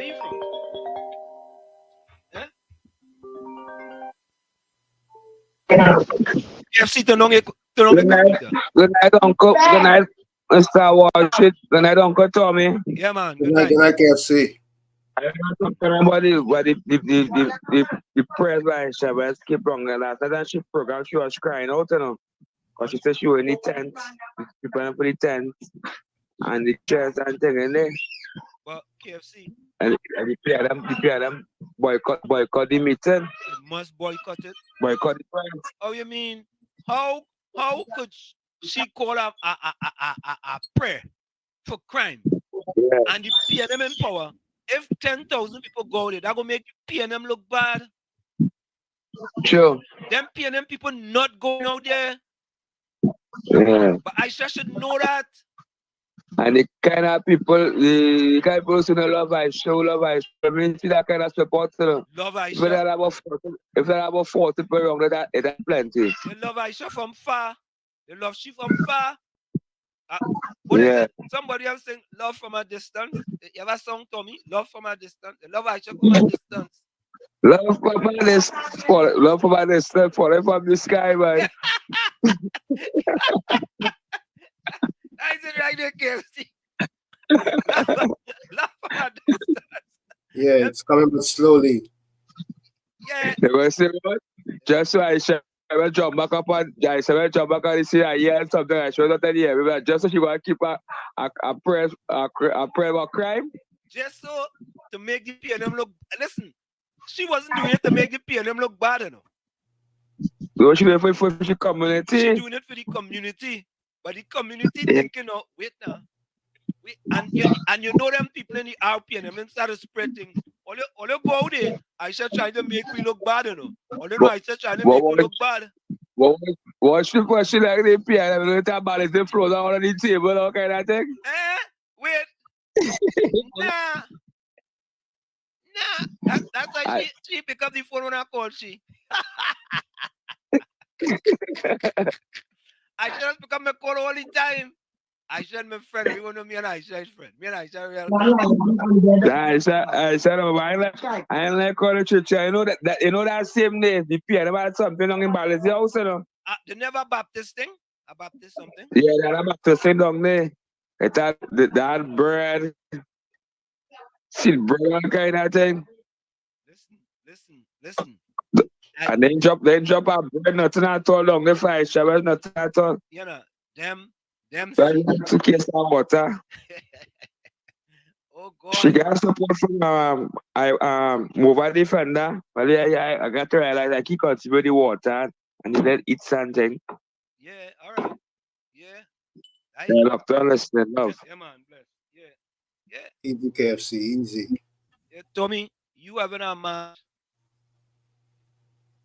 you from? KFC turn on your computer. Good night, Uncle. Good night, Mr. Wall Street. Good night, Uncle Tommy. Yeah, man. Good night, KFC. I don't know something about the press line she was keep wrong. And after that, she program, she was crying out, you know. Because she said she was in the tent, preparing for the tent, and the chairs and thing in there. Well, KFC. And the PRM boycott the meeting. You must boycott it. Boycott the press. Oh, you mean how could she call a prayer for crime? Yeah. And the PNM in power? If 10,000 people go there, that gonna make PNM look bad. Sure. Them PNM people not going out there. Yeah. But Aisha should know that. And the kind of people, the kind of people who love Aisha, I mean, see that kind of support. Love Aisha. If there are about 40 people wrong, that's plenty. They love Aisha from far. They love she from far. What is it? Somebody else saying love from a distance. You ever song, Tommy? Love from a distance. They love Aisha from a distance. Love from a distance, falling from the sky, man. I said right there, KFC. Love from a distance. Yeah, it's coming but slowly. Yeah. They will say what? Just so Aisha will jump back up on the CIA and something like she was not here. Just so she will keep a prayer about crime. Just so to make the PNM look. Listen, she wasn't doing it to make the PNM look bad enough. So she doing it for the community. She doing it for the community. But the community thinking, oh, wait now. And you know them people in the RPNM and started spreading. All you go out there, Aisha trying to make me look bad, you know. All you know, Aisha trying to make me look bad. What's the question like the PNM? You talk about it, they float out on the table, all kind of thing? Wait. Nah. That's why she pick up the phone when I call she. I just become a call all the time. I said my friend, everyone know me and Aisha is friend. Me and Aisha real. I ain't like calling church. You know that same day, the PNM had something on in Bally's house, you know. They never Baptist thing? A Baptist something? Yeah, they had a Baptist thing down there. It had bread, seed bread kind of thing. Listen. And then drop a bread, nothing at all down the fire shower, nothing at all. You know, them. To case of water. Oh God. She got support from mobile defender. But yeah, I got to realize I keep contribute the water and he let eat something. Yeah, all right. Yeah. I love to understand love. Yeah, man, bless. Yeah. Easy KFC, easy. Yeah, Tommy, you having a match.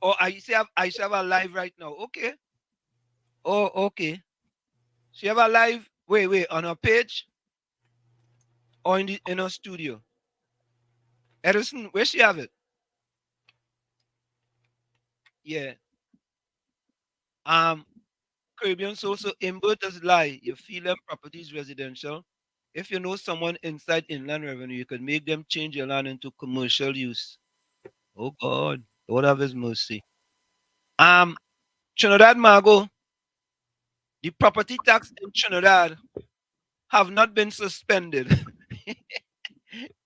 Oh, I should have a live right now. Okay. Oh, okay. She have a live. Wait, on her page or in her studio. Edison, where she have it? Yeah. Caribbean social inverters lie. You feel them properties residential. If you know someone inside inland revenue, you could make them change your land into commercial use. Oh God, Lord have His mercy. Trinidad Margot, the property tax in Trinidad have not been suspended.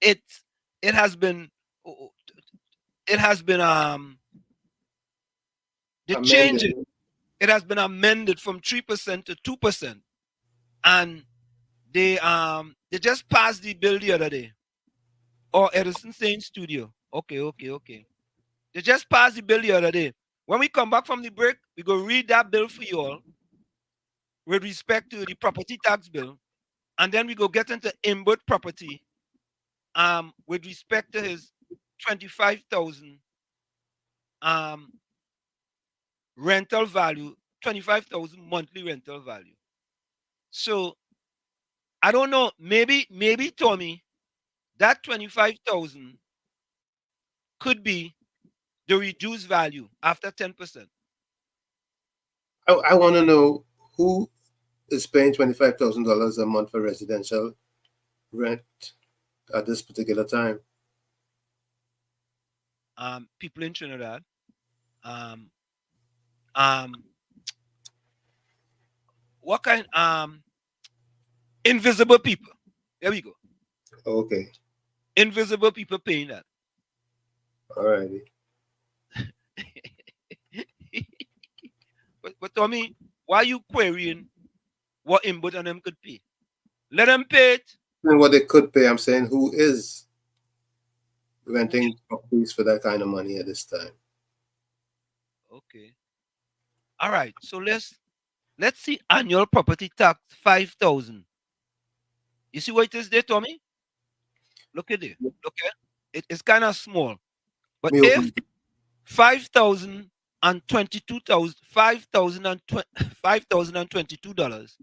it has been the changes. It has been amended from 3% to 2%, and They just passed the bill the other day. Or Edison saying studio. Okay. They just passed the bill the other day. When we come back from the break, we go read that bill for you all with respect to the property tax bill. And then we go get into inward property with respect to his 25,000 rental value, 25,000 monthly rental value. So I don't know, maybe Tommy, that 25,000 could be the reduced value after 10%. I want to know who is paying $25,000 a month for residential rent at this particular time. People in Trinidad. What kind? Invisible people. There we go. Okay. Invisible people paying that. All righty. But Tommy, why are you querying what input on them could pay? Let them pay it. And what they could pay, I'm saying who is renting properties for that kind of money at this time. Okay. All right. So let's see annual property tax 5,000. You see what it is there, Tommy? Look at it. Okay. It's kind of small. But if 5,000 and $5,022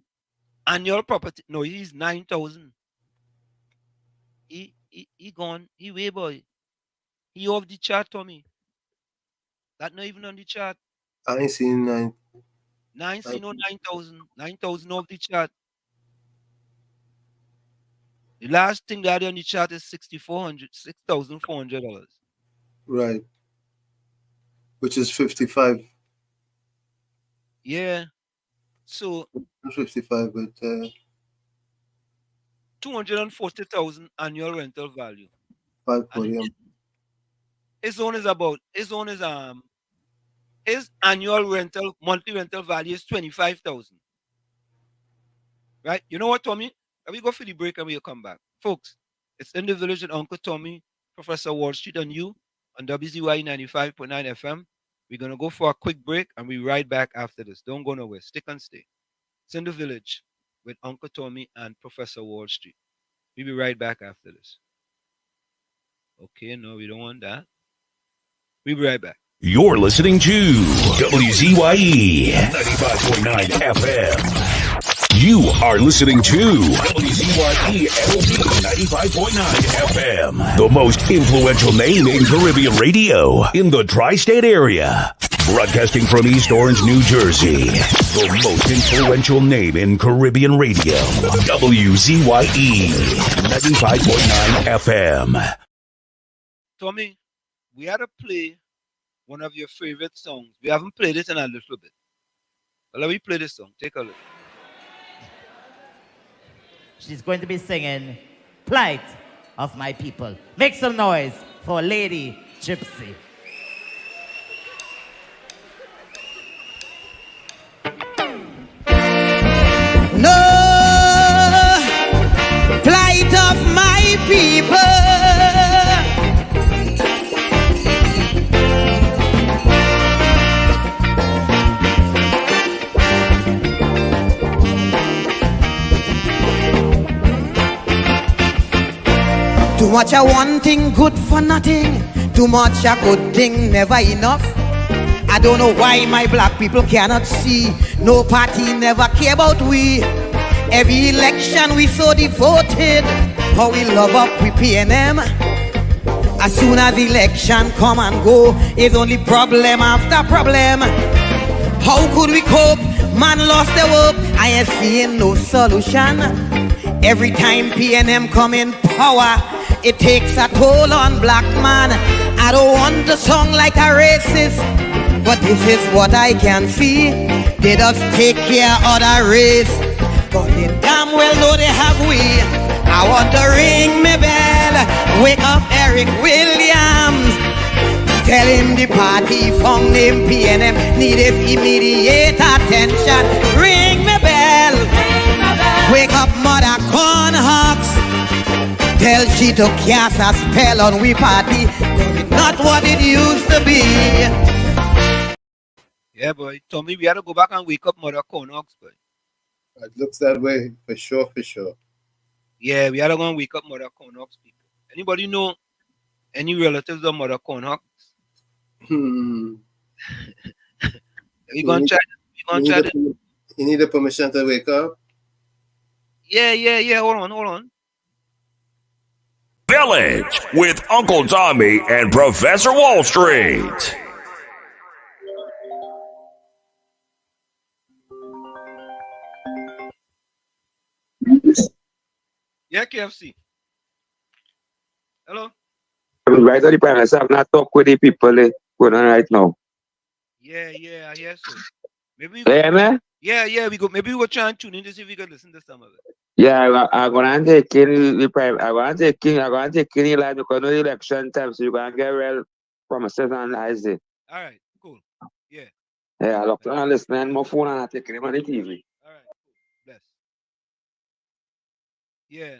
annual property, no, he's 9,000. He gone. He way boy. He off the chart, Tommy. That not even on the chart. I ain't seen 9,000. 9,000 off the chart. The last thing that on the chart is $6,400. Right. Which is 55. Yeah. So 55, but 240,000 annual rental value. 5 per year. His annual rental, monthly rental value is 25,000. Right? You know what, Tommy? Let me go for the break and we'll come back. Folks, it's in the village with Uncle Tommy, Professor Wall Street, and you on WZYE 95.9 FM. We're going to go for a quick break and we'll be right back after this. Don't go nowhere. Stick and stay. It's in the village with Uncle Tommy and Professor Wall Street. We'll be right back after this. Okay, no, we don't want that. We'll be right back. You're listening to WZYE 95.9 FM. You are listening to WZYE LP 95.9 FM, the most influential name in Caribbean radio in the tri-state area. Broadcasting from East Orange, New Jersey, the most influential name in Caribbean radio. WZYE 95.9 FM. Tommy, we had to play one of your favorite songs. We haven't played it in a little bit. But let me play this song. Take a look. She's going to be singing Plight of My People. Make some noise for Lady Gypsy. No plight of my people. Too much of one thing good for nothing. Too much a good thing never enough. I don't know why my black people cannot see. No party never care about we. Every election we so devoted. How we love up we PNM. As soon as election come and go, it's only problem after problem. How could we cope? Man lost their hope. I ain't seeing no solution. Every time PNM come in power, it takes a toll on black man. I don't want to sound like a racist, but this is what I can see. They just take care of the race, but they damn well know they have we. I want to ring me bell, wake up Eric Williams, tell him the party found him PNM needed immediate attention. Ring me bell, wake up Mother. she to cast a spell on we party. It's not what it used to be. Yeah, boy. Tommy, we had to go back and wake up Mother Connox, boy. It looks that way for sure, for sure. Yeah, we had to go and wake up Mother Connox people. Anybody know any relatives of Mother Connox? We gonna try. We gonna try to. You need the permission to wake up? Yeah. Hold on. Village with Uncle Tommy and Professor Wall Street. Yeah, KFC. Hello? Right on the premise, I've not talked with the people going on right now. Yeah, I hear so. Maybe Yeah, man? Yeah, we go. Maybe we'll try and tune in to see if we can listen to some of it. Yeah, I'm gonna take in the prime. I'm gonna take in the line because no election time, so you're gonna get real promises and lies there. All right, cool. Yeah. Yeah, I look to listen on my phone and I take him on the TV. All right, cool. Bless. Yeah.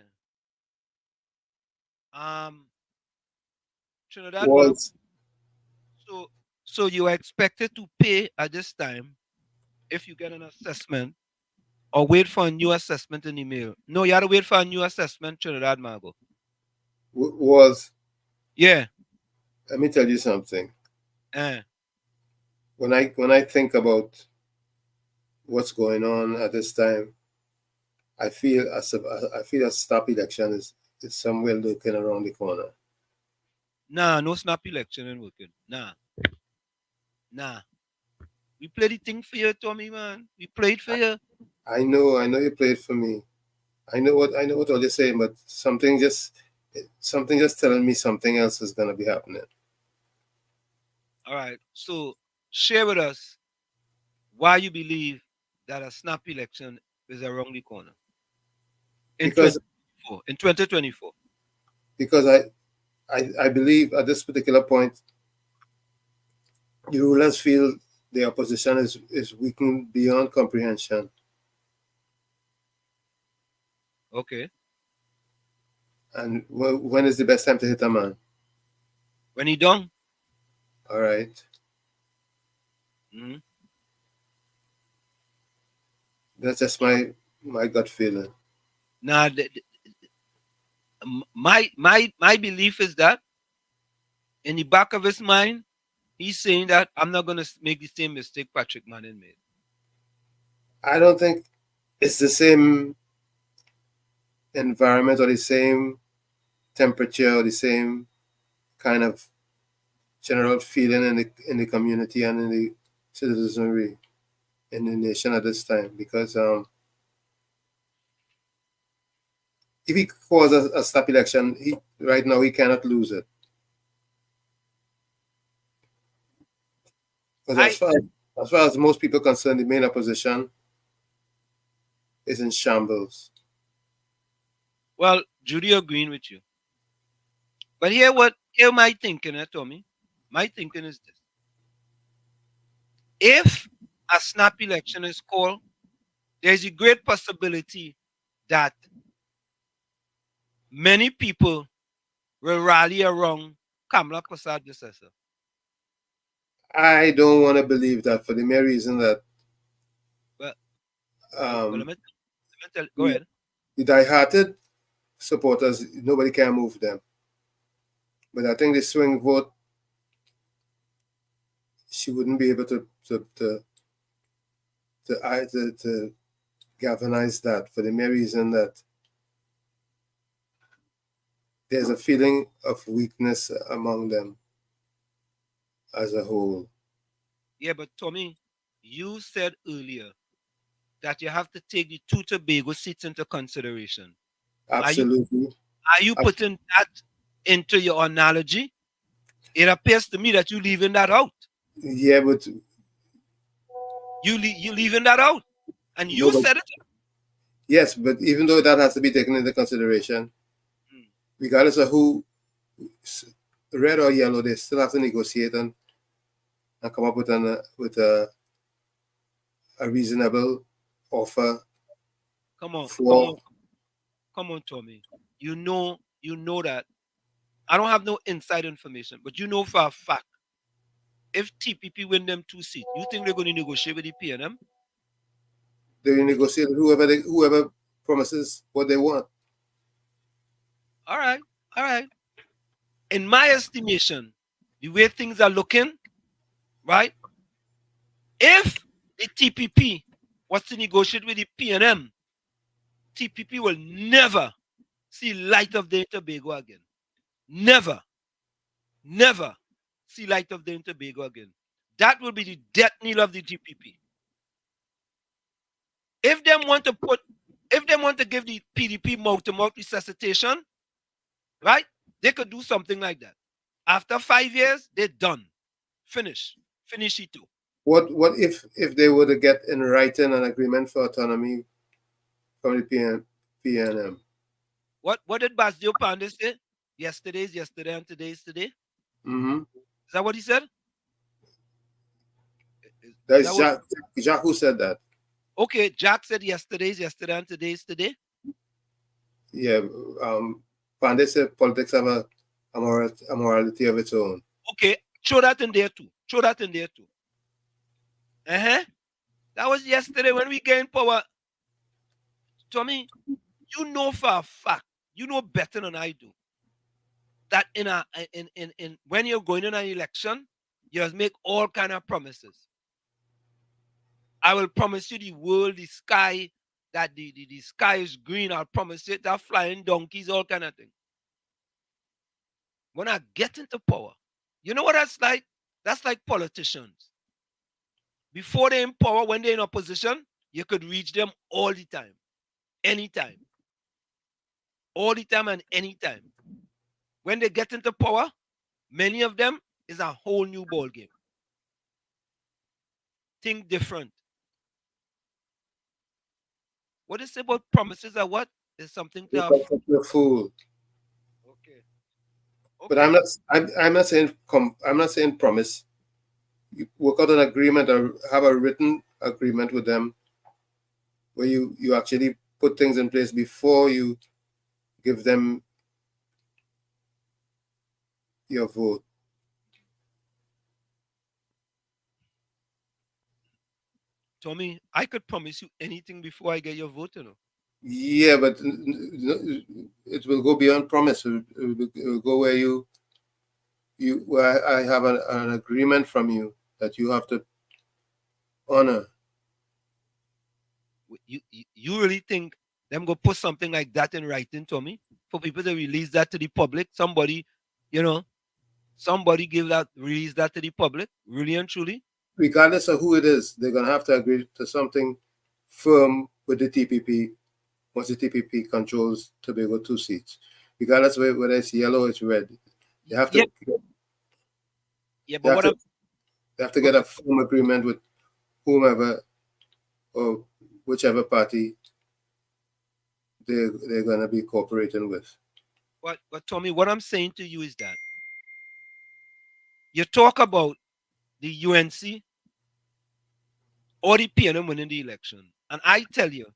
Trinidad. So you are expected to pay at this time if you get an assessment, or wait for a new assessment in the mail. No, you have to wait for a new assessment, Trinidad Margo. Yeah. Let me tell you something. When I think about what's going on at this time, I feel a snap election is somewhere looking around the corner. Nah, no snap election ain't working. Nah. We played the thing for you, Tommy, man. We played for you. I know you played for me. I know what all you're saying, but something just telling me something else is gonna be happening. All right. So share with us why you believe that a snap election is around the corner. In 2024. Because I believe at this particular point, the rulers feel the opposition is weakened beyond comprehension. Okay. And when is the best time to hit a man? When he done. All right. Mm-hmm. That's just my gut feeling. Now, my belief is that in the back of his mind, he's saying that I'm not going to make the same mistake Patrick Manning made. I don't think it's the same environment or the same temperature or the same kind of general feeling in the community and in the citizenry in the nation at this time, because if he calls a snap election, right now he cannot lose it. Because as far as most people concerned, the main opposition is in shambles. Well, Judy agreeing with you. But here my thinking, Tommy. My thinking is this. If a snap election is called, there's a great possibility that many people will rally around Kamala Prasad successor. I don't want to believe that, for the mere reason that let me tell you, go ahead. The die-hearted supporters, nobody can move them. But I think the swing vote, she wouldn't be able to galvanize that, for the mere reason that there's a feeling of weakness among them as a whole. Yeah, but Tommy, you said earlier that you have to take the two Tobago seats into consideration. Absolutely. Are you putting that into your analogy? It appears to me that you're leaving that out. Yeah, but you leaving that out, and you said it. Yes, but even though that has to be taken into consideration, regardless of who, red or yellow, they still have to negotiate and come up with a reasonable offer. Come on, Tommy. You know you know that. I don't have no inside information, but you know for a fact, if TPP win them 2 seats, you think they're going to negotiate with the PNM? They negotiate whoever promises what they want. All right, all right. In my estimation, the way things are looking, right? If the TPP was to negotiate with the PNM, TPP will never see light of day in Tobago again. Never, never see light of day in Tobago again. That will be the death knell of the TPP. If they want to give the PDP mouth-to-mouth resuscitation, right? They could do something like that. After 5 years, they're done. Finish it too. What if they were to get in writing an agreement for autonomy from the PNM? What did Basdio Pandey say? Yesterday is yesterday and today is today. Mm-hmm. Is that what he said? That's Jacques who said that. Okay, Jack said yesterday is yesterday and today is today. Yeah, Pandey said politics have a morality of its own. Okay, throw that in there too. That was yesterday when we gained power. Tommy, you know for a fact, you know better than I do, that in when you're going in an election, you just make all kind of promises. I will promise you the world, the sky, that the sky is green. I'll promise you that flying donkeys, all kind of thing. When I get into power, you know what that's like? That's like politicians. Before they're in power, when they're in opposition, you could reach them all the time, anytime. All the time and anytime. When they get into power, many of them is a whole new ball game. Think different. What is it about promises or what? Is something to have. You're a fool. Okay. But I'm not saying promise. You work out an agreement or have a written agreement with them where you actually put things in place before you give them your vote. Tommy, I could promise you anything before I get your vote, you know. Yeah, but it will go beyond promise. It will go where I have an agreement from you that you have to honor. You really think them go put something like that in writing, Tommy, for people to release that to the public? Somebody release that to the public, really and truly? Regardless of who it is, they're going to have to agree to something firm with the TPP once the TPP controls Tobago 2 seats. Regardless of whether it's yellow or it's red. They have to, they have to get a firm agreement with whomever or whichever party they're going to be cooperating with. But Tommy, what I'm saying to you is that you talk about the UNC or the PNM winning the election. And I tell you,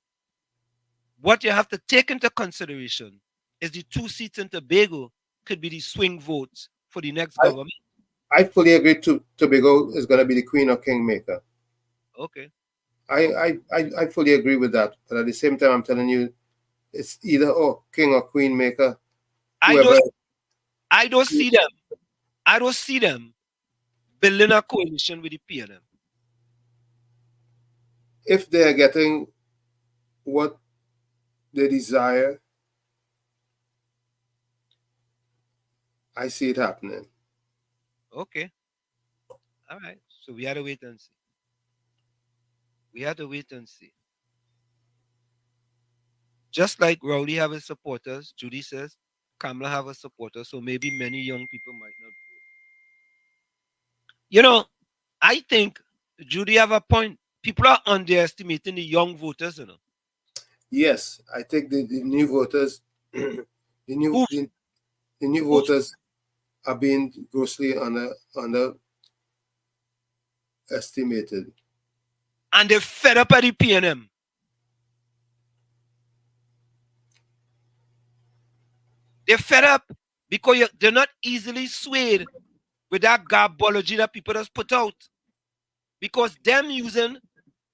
what you have to take into consideration is the 2 seats in Tobago could be the swing votes for the next government. I fully agree Tobago is going to be the queen or kingmaker. Okay. I fully agree with that. But at the same time, I'm telling you, it's either king or queen maker. I don't see them building a coalition with the PNM. If they're getting what they desire, I see it happening. Okay. All right. So we have to wait and see. Just like Rowley have his supporters, Judy says, Kamala have a supporter, so maybe many young people might not vote. You know, I think Judy have a point. People are underestimating the young voters, you know. Yes, I think the new voters, the new voters are being grossly underestimated. And they're fed up at the PNM. They're fed up because they're not easily swayed with that garbology that people just put out. Because them using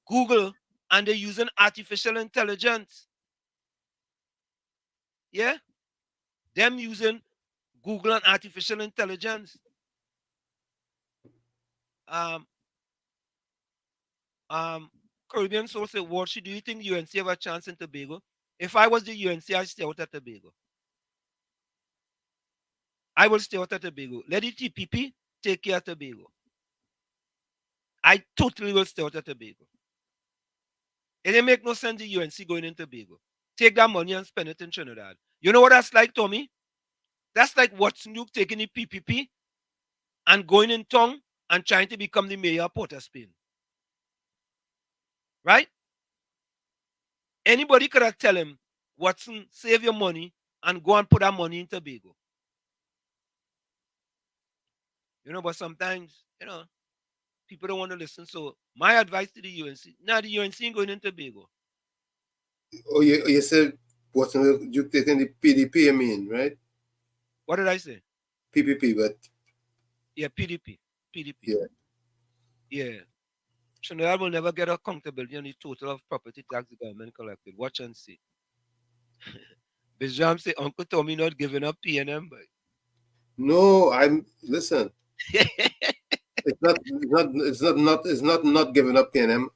Google and they're using artificial intelligence. Yeah? Them using Google and artificial intelligence. Caribbean Soul said, Walshy, do you think UNC have a chance in Tobago? If I was the UNC, I'd stay out at Tobago. I will stay out at Tobago. Let the TPP take care of Tobago. I totally will stay out at Tobago. It didn't make no sense the UNC going in Tobago. Take that money and spend it in Trinidad. You know what that's like, Tommy? That's like Watson Duke taking the PPP and going in town and trying to become the mayor of Port of Spain. Right? Anybody could have tell him, Watson, save your money and go and put that money in Tobago. You know, but sometimes, you know, people don't want to listen. So my advice to the UNC, now the UNC ain't going in Tobago. Oh, you said Watson Duke taking the PDP, I mean, right? What did I say? PPP, but... Yeah, PDP. Yeah. Yeah. Trinidad will never get accountability on the total of property tax the government collected. Watch and see. Bijam say Uncle Tommy not giving up PNM, but No, listen. It's not giving up PNM.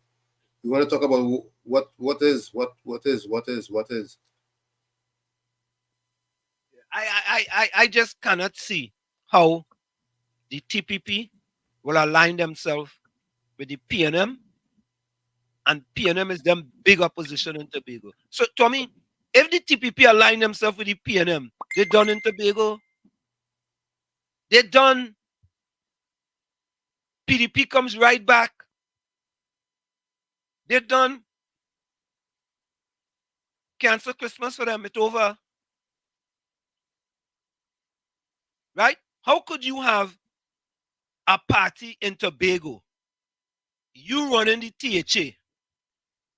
We want to talk about what is. I just cannot see how the TPP will align themselves with the PNM, and PNM is them big opposition in Tobago. So, Tommy, if the TPP align themselves with the PNM, they done in Tobago. They done. PDP comes right back. They're done. Cancel Christmas for them. It's over. Right? How could you have a party in Tobago? You running the THA.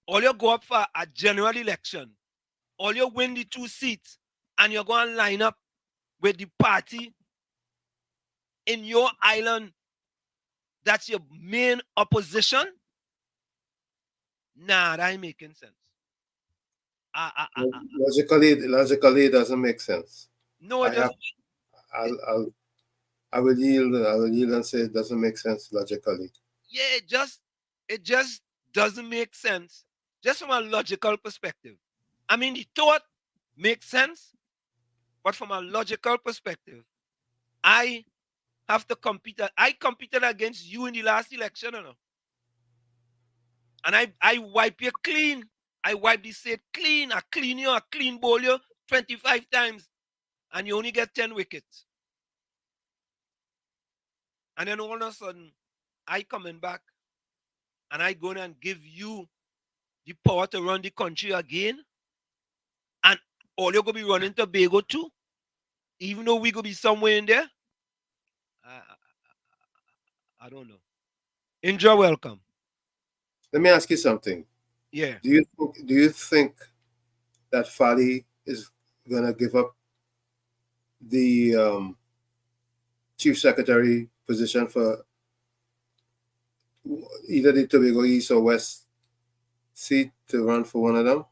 All you go up for a general election. All you win the 2 seats. And you're going to line up with the party in your island. That's your main opposition? Nah, that ain't making sense. Logically, it doesn't make sense. No, it doesn't. I will yield and say it doesn't make sense logically. Yeah, it just doesn't make sense. Just from a logical perspective. I mean, the thought makes sense, but from a logical perspective, I have to compete. I competed against you in the last election, you know? And I wipe you clean. I wipe the state clean. I clean you, I clean bowl you 25 times. And you only get 10 wickets. And then all of a sudden, I coming back and I go and give you the power to run the country again. And all you're going to be running Tobago too. Even though we going to be somewhere in there. I don't know. Indra, welcome. Let me ask you something. Yeah. Do you think that Fali is gonna give up the chief secretary position for either the Tobago East or West seat to run for one of them?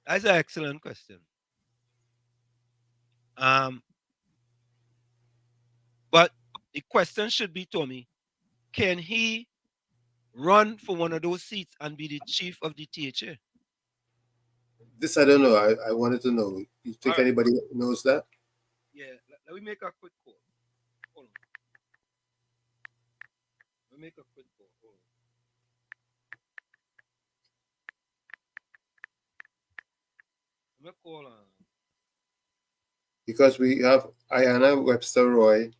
That's an excellent question. But the question should be, Tommy, can he run for one of those seats and be the chief of the THA? This I don't know. I wanted to know. You think anybody knows that? Yeah, let me make a quick call. Hold on. Let me make a quick call. Hold on. Let me call Because we have Ayana Webster Roy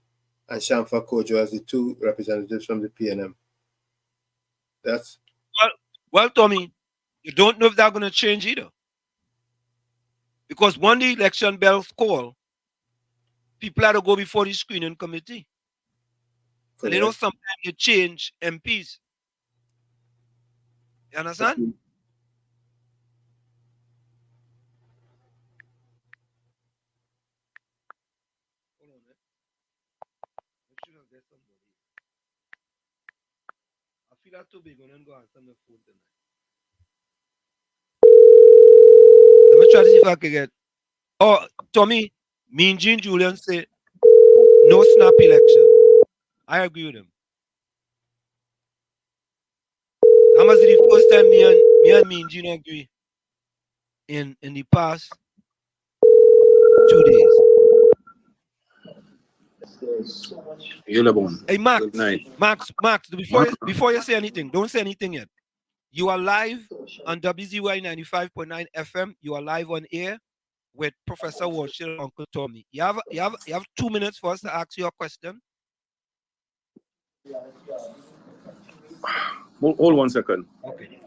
and Shamfa Kojo as the 2 representatives from the PNM. That's well, Tommy, you don't know if they're going to change either. Because when the election bells call, people have to go before the screening committee. Correct. And you know sometimes you change MPs. You understand? feel that Tobago and go answer the phone tonight. Let me try to see if I can get. Oh, Tommy, me and Jean Julian say no snap election. I agree with him. That must be the first time me and Jean agree in the past 2 days. Hey Max, Good night. Max, before you say anything, don't say anything yet. You are live on WZYE 95.9 FM. You are live on air with Professor Walshill and Uncle Tommy. You have 2 minutes for us to ask you a question. Hold 1 second. Okay.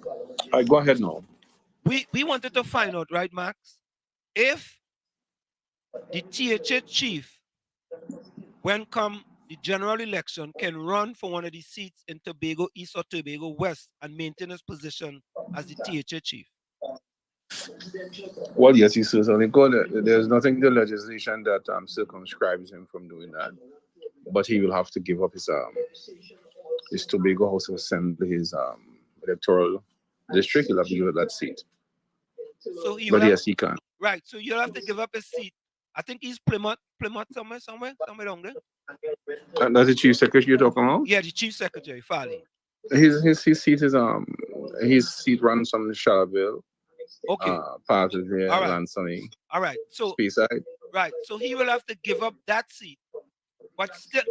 All right, go ahead now. We wanted to find out, right, Max, if the THA chief, when come the general election, can run for one of the seats in Tobago East or Tobago West and maintain his position as the THA chief. Well, yes, he certainly could. There's nothing in the legislation that circumscribes him from doing that. But he will have to give up his Tobago House of Assembly, his electoral district. He'll have to give up that seat. So but yes, he can. Right. So you'll have to give up his seat. I think he's Plymouth somewhere down there. That's the chief secretary you're talking about? Yeah, the chief secretary, Farley. His seat is his seat runs from Charlottesville. Okay. Part of the All right. Lansing. All right. So Speyside. Right. So he will have to give up that seat. But still,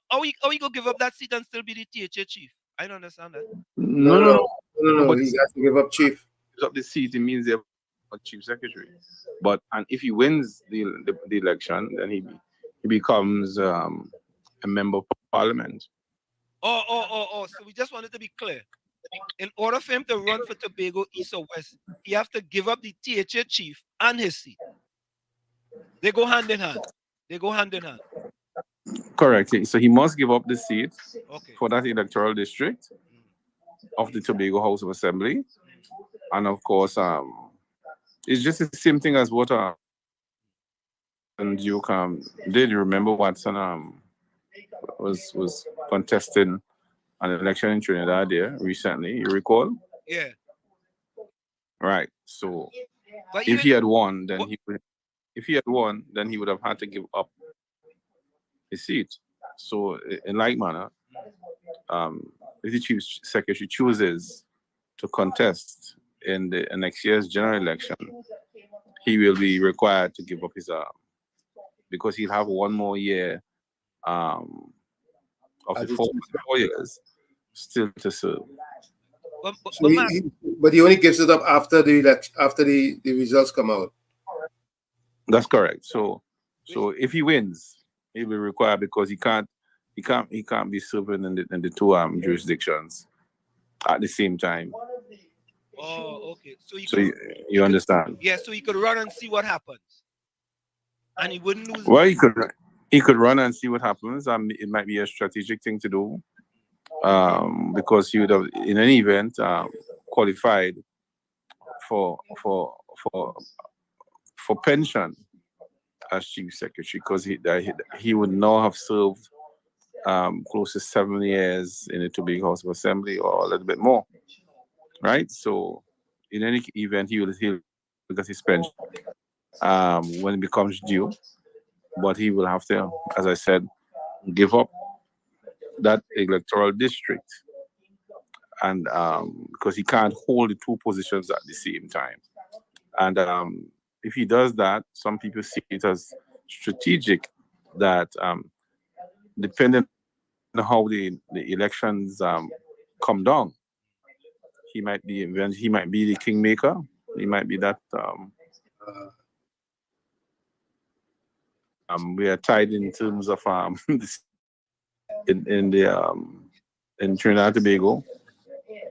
how he gonna give up that seat and still be the THA chief? I don't understand that. No. But he has to give up chief. Gives up the seat. It means they're a chief secretary. And if he wins the election, then he becomes a member of parliament. Oh. So we just wanted to be clear. In order for him to run for Tobago East or West, he have to give up the THA chief and his seat. They go hand in hand. Correctly. So he must give up the seat Okay. for that electoral district of the Tobago House of Assembly. And of course, it's just the same thing as what and Duke did. You remember Watson was contesting an election in Trinidad there recently, you recall? Yeah. Right. So if he had won, then he would have had to give up his seat. So in like manner, if the chief secretary chooses to contest in the next year's general election, he will be required to give up his because he'll have 1 more year of the 4 years still to serve. But he only gives it up after the election, after the results come out. That's correct. So if he wins, he'll be required because he can't be serving in the 2 jurisdictions at the same time. Oh, okay. So you understand? Yeah. So he could run and see what happens, and he wouldn't lose. Well, he could run and see what happens. It might be a strategic thing to do, because he would have, in any event, qualified for pension as chief secretary, because he would now have served close to 7 years in the Tobago House of Assembly, or a little bit more, right? So in any event, he'll get his pension when it becomes due, but he will have to, as I said, give up that electoral district, and because he can't hold the 2 positions at the same time. And if he does that, some people see it as strategic, that depending on how the elections come down, he might be the kingmaker. He might be that. We are tied in terms of in Trinidad and Tobago,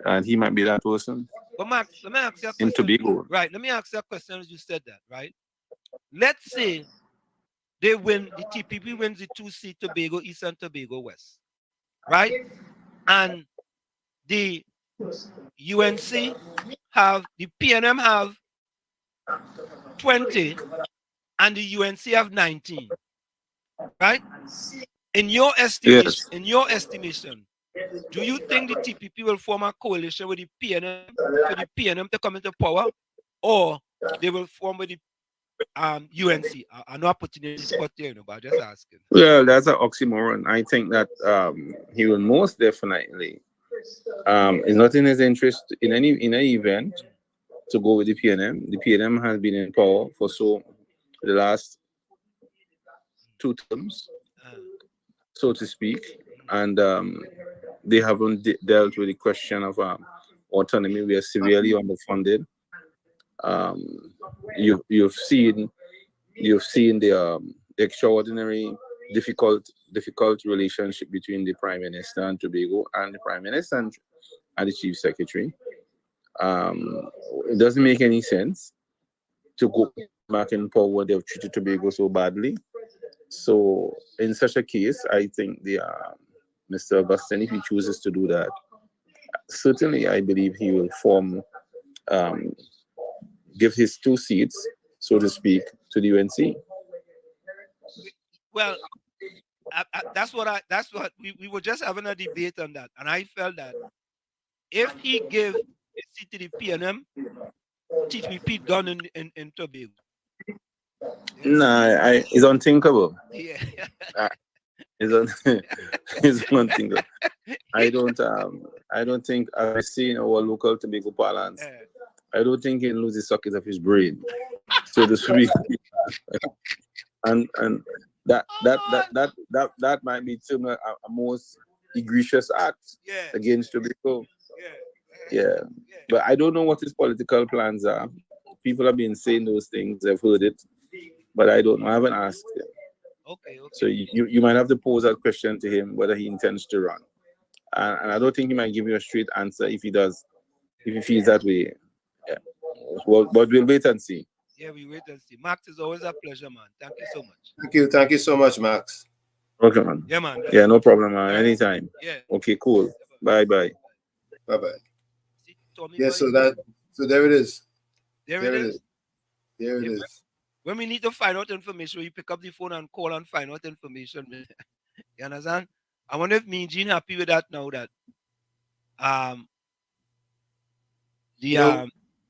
and he might be that person. But Max, let me ask you a question. In Tobago. Right. Let me ask you a question as you said that, right? Let's say they win, the TPP wins the 2 seat Tobago East and Tobago West, right? And the UNC the PNM have 20 and the UNC have 19, right? In your estimation, do you think the TPP will form a coalition with the PNM for the PNM to come into power, or they will form with the UNC? I'm not putting in the spot there, but I'm just asking. Well, that's an oxymoron. I think that he will most definitely. It's not in his interest in any event to go with the PNM. The PNM has been in power for the last 2 terms, so to speak, and they haven't dealt with the question of autonomy. We are severely underfunded. You've seen the extraordinary difficult relationship between the Prime Minister and Tobago and the Prime Minister and the Chief Secretary. It doesn't make any sense to go back in power where they've treated Tobago so badly. So in such a case, I think Mr. Augustine, if he chooses to do that, certainly I believe he will give his 2 seats, so to speak, to the UNC. Well, that's what we were just having a debate on that, and I felt that if he give a seat to the PNM, TPP done in Tobago. Nah, it's unthinkable. Yeah. It's unthinkable. I don't think, as we see in our local Tobago parlance, I don't think he can lose the socket of his brain, so to speak. and that might be a most egregious act against Tobago. Yeah. But I don't know what his political plans are. People have been saying those things. I've heard it, but I don't know. I haven't asked him. Okay. So you might have to pose that question to him, whether he intends to run. And I don't think he might give you a straight answer if he does, if he feels that way. Yeah. But we'll wait and see. Yeah, we wait and see. Max, it's always a pleasure, man. Thank you so much. Thank you so much, Max. Okay, man. Yeah, man. Yeah, no problem, man. Anytime. Yeah. Okay, cool. Bye. Bye. Yeah, so there it is. There it is. There it is. When we need to find out information, you pick up the phone and call and find out information. You understand? I wonder if me and Gene happy with that now that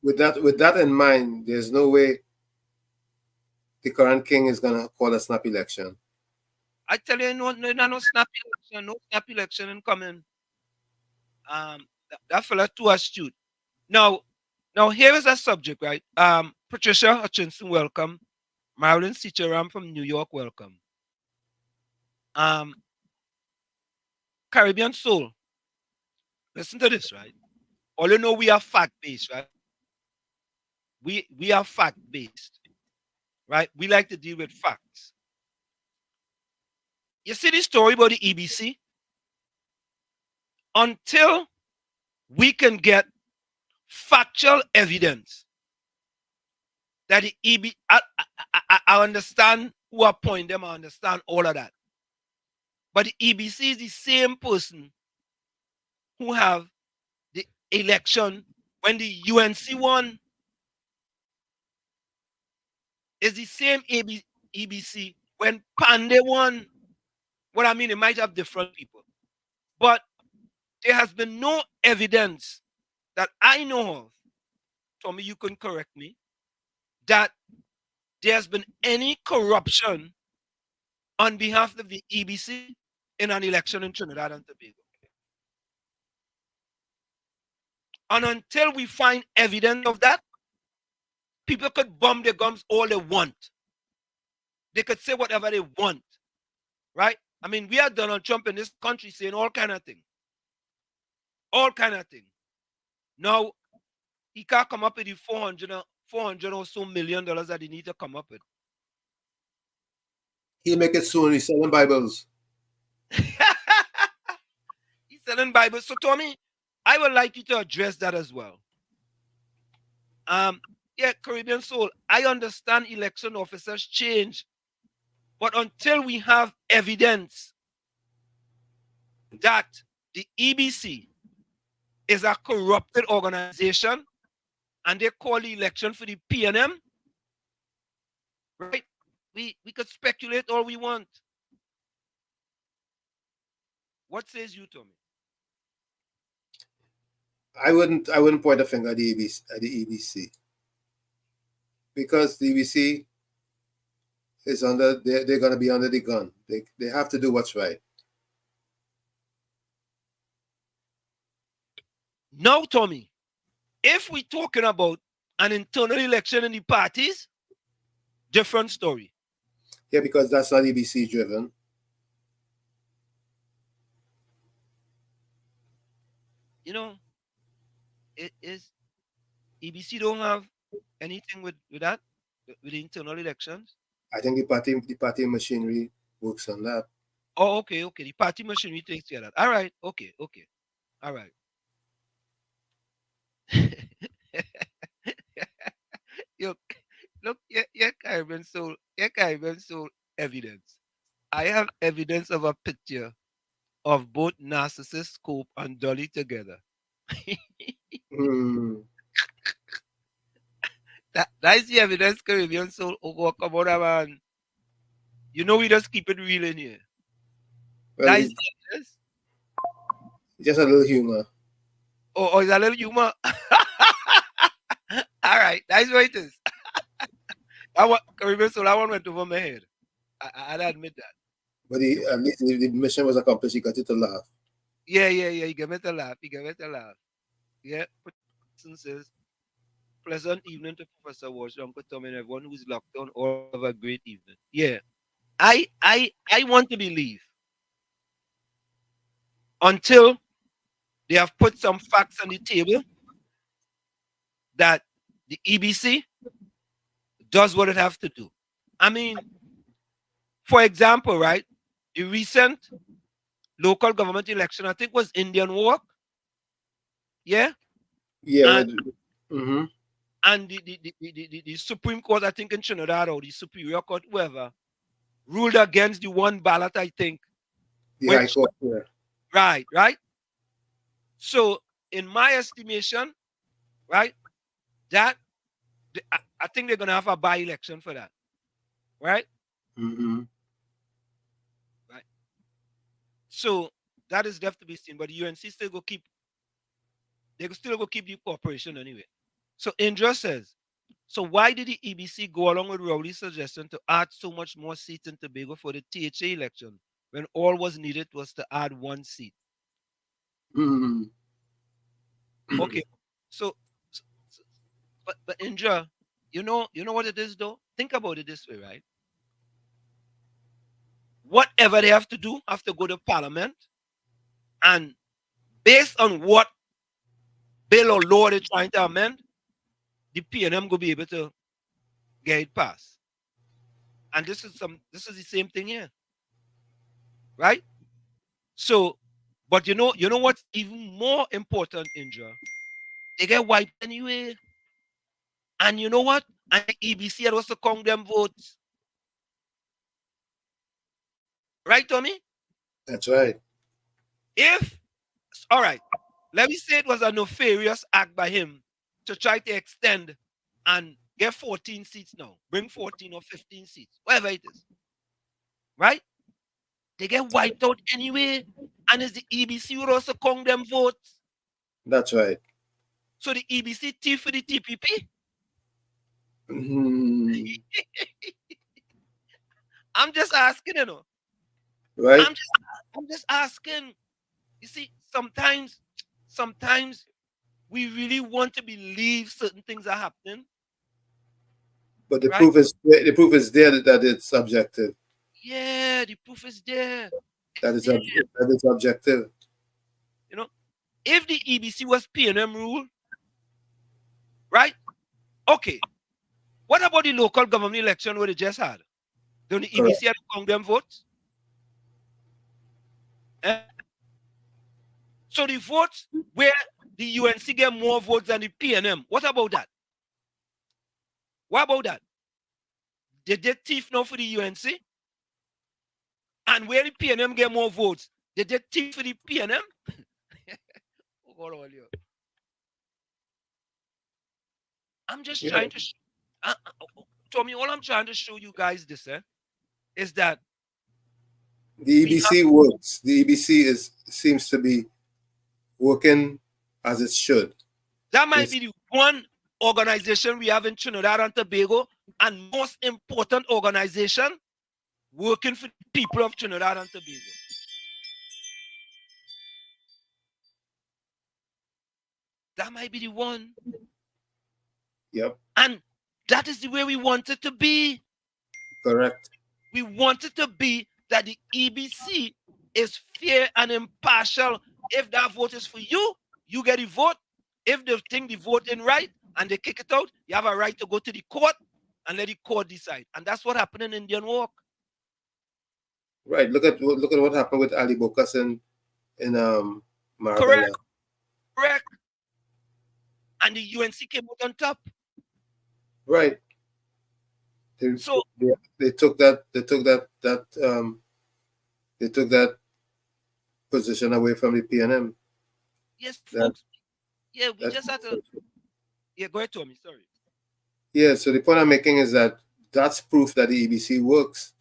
with that in mind, there's no way the current king is gonna call a snap election. I tell you, no snap election, no snap election incoming. That fella too astute. Now here is a subject, right? Patricia Hutchinson, welcome. Marilyn Sitcharam from New York, welcome. Caribbean Soul. Listen to this, right? All you know, we are fact-based, right? We are fact-based, right? We like to deal with facts. You see this story about the EBC? Until we can get factual evidence that the EBC, I understand who appoint them, I understand all of that. But the EBC is the same person who have the election when the UNC won. It's the same EBC when Pandey won. What I mean, it might have different people. But there has been no evidence that I know of, Tommy, you can correct me, that there's been any corruption on behalf of the EBC in an election in Trinidad and Tobago. And until we find evidence of that, people could bomb their gums all they want. They could say whatever they want, right? I mean, we have Donald Trump in this country saying all kind of things. All kind of things. Now, he can't come up with the 400 or so million dollars that he need to come up with. He'll make it soon. He's selling Bibles. He's selling Bibles. So, Tommy, I would like you to address that as well. Yeah, Caribbean Soul, I understand election officers change, but until we have evidence that the EBC is a corrupted organization and they call the election for the PNM, right? We could speculate all we want. What says you, Tommy? I wouldn't point a finger at the EBC because the EBC is under. They're going to be under the gun. They have to do what's right. No, Tommy. If we're talking about an internal election in the parties, different story. Yeah, because that's not EBC driven. You know, it is EBC don't have anything with that, with the internal elections. I think the party machinery works on that. Oh, okay. The party machinery takes care of that. All right. Okay. All right. Look, you can't even so evidence. I have evidence of a picture of both Narcissus, Scope, and Dolly together. That is the evidence, Caribbean Soul. Oh, come on, man. You know we just keep it real in here. Well, That is the evidence. Just a little humor. Oh, it's a little humor. All right, that's what it is. Caribbean Soul, that one went over my head. I'd admit that. But at least the mission was accomplished. He got it to laugh. Yeah. You get me to laugh. Yeah. Says, pleasant evening to Professor Walsh, Uncle Tom, and everyone who's locked on. All have a great evening. Yeah. I want to believe until they have put some facts on the table that the EBC does what it has to do. I mean, for example, right, the recent local government election, I think was Indian Walk. Yeah? Yeah. And the Supreme Court, I think in Trinidad, or the Superior Court, whoever, ruled against the one ballot, I think. The High Court, yeah. Right. So, in my estimation, right, that I think they're gonna have a by-election for that, right? Mm-hmm. Right. So that is left to be seen. But the UNC still go keep. They still go keep the cooperation anyway. So Indra says, so why did the EBC go along with Rowley's suggestion to add so much more seats in Tobago for the THA election when all was needed was to add one seat? Mm-hmm. Okay, so but Indra, you know what it is though? Think about it this way, right? Whatever they have to do, have to go to Parliament, and based on what bill or law they're trying to amend, the PNM will be able to get it passed. And this is the same thing here, right? So, but you know what's even more important, Indra? They get wiped anyway. And you know what? And the EBC had also count them votes. Right, Tommy? That's right. All right, let me say it was a nefarious act by him to try to extend and get 14 seats now. Bring 14 or 15 seats, whatever it is. Right? They get wiped out anyway. And it's the EBC would also count them votes. That's right. So the EBC thief for the TPP? Mm-hmm. I'm just asking, you know. Right. I'm just asking. You see, sometimes we really want to believe certain things are happening. But the proof is there that it's subjective. Yeah, the proof is there. That is objective. You know, if the EBC was PNM rule, right? Okay. What about the local government election where they just had? Don't the EBC have to count them votes? So the votes where the UNC get more votes than the PNM, what about that? What about that? They did thief now for the UNC? And where the PNM get more votes, they did thief for the PNM? I'm just trying to Tommy, all I'm trying to show you guys this is that The EBC works. The EBC seems to be working as it should. That might be the one organization we have in Trinidad and Tobago, and most important organization working for the people of Trinidad and Tobago. That might be the one. Yep. And that is the way we want it to be. Correct. We want it to be that the EBC is fair and impartial. If that vote is for you, you get a vote. If they think the vote ain't right and they kick it out, you have a right to go to the court and let the court decide. And that's what happened in Indian Walk. Right. Look at what happened with Ali Bokas in Marabella. Correct. And the UNC came out on top. Right. They took that position away from the PNM. Yes, folks. Yeah, we just had to. Yeah, go ahead, Tommy. Sorry. Yeah. So the point I'm making is that that's proof that the EBC works.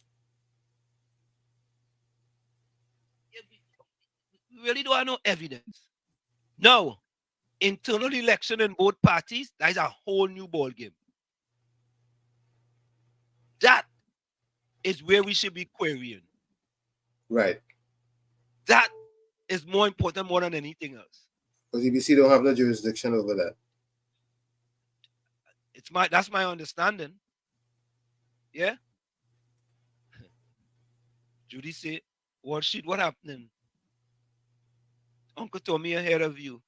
We really don't have no evidence. No. Internal election in both parties, that is a whole new ball game. That is where we should be querying. Right. That is more important more than anything else. Because EBC don't have no jurisdiction over that. That's my understanding. Yeah. Judy say, what happening? Uncle Tommy ahead of you.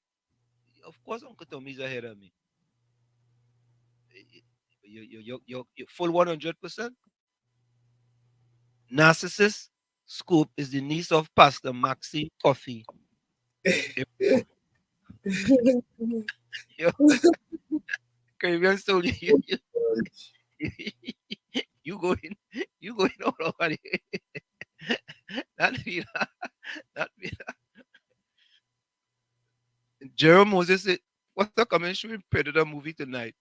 Of course, Uncle Tommy's ahead of me. You're full 100%. Narcissist Scoop is the niece of Pastor Maxi Coffee. Caribbean told you, you go in all over the that be Jerome Moses said, what's the comment showing Predator movie tonight?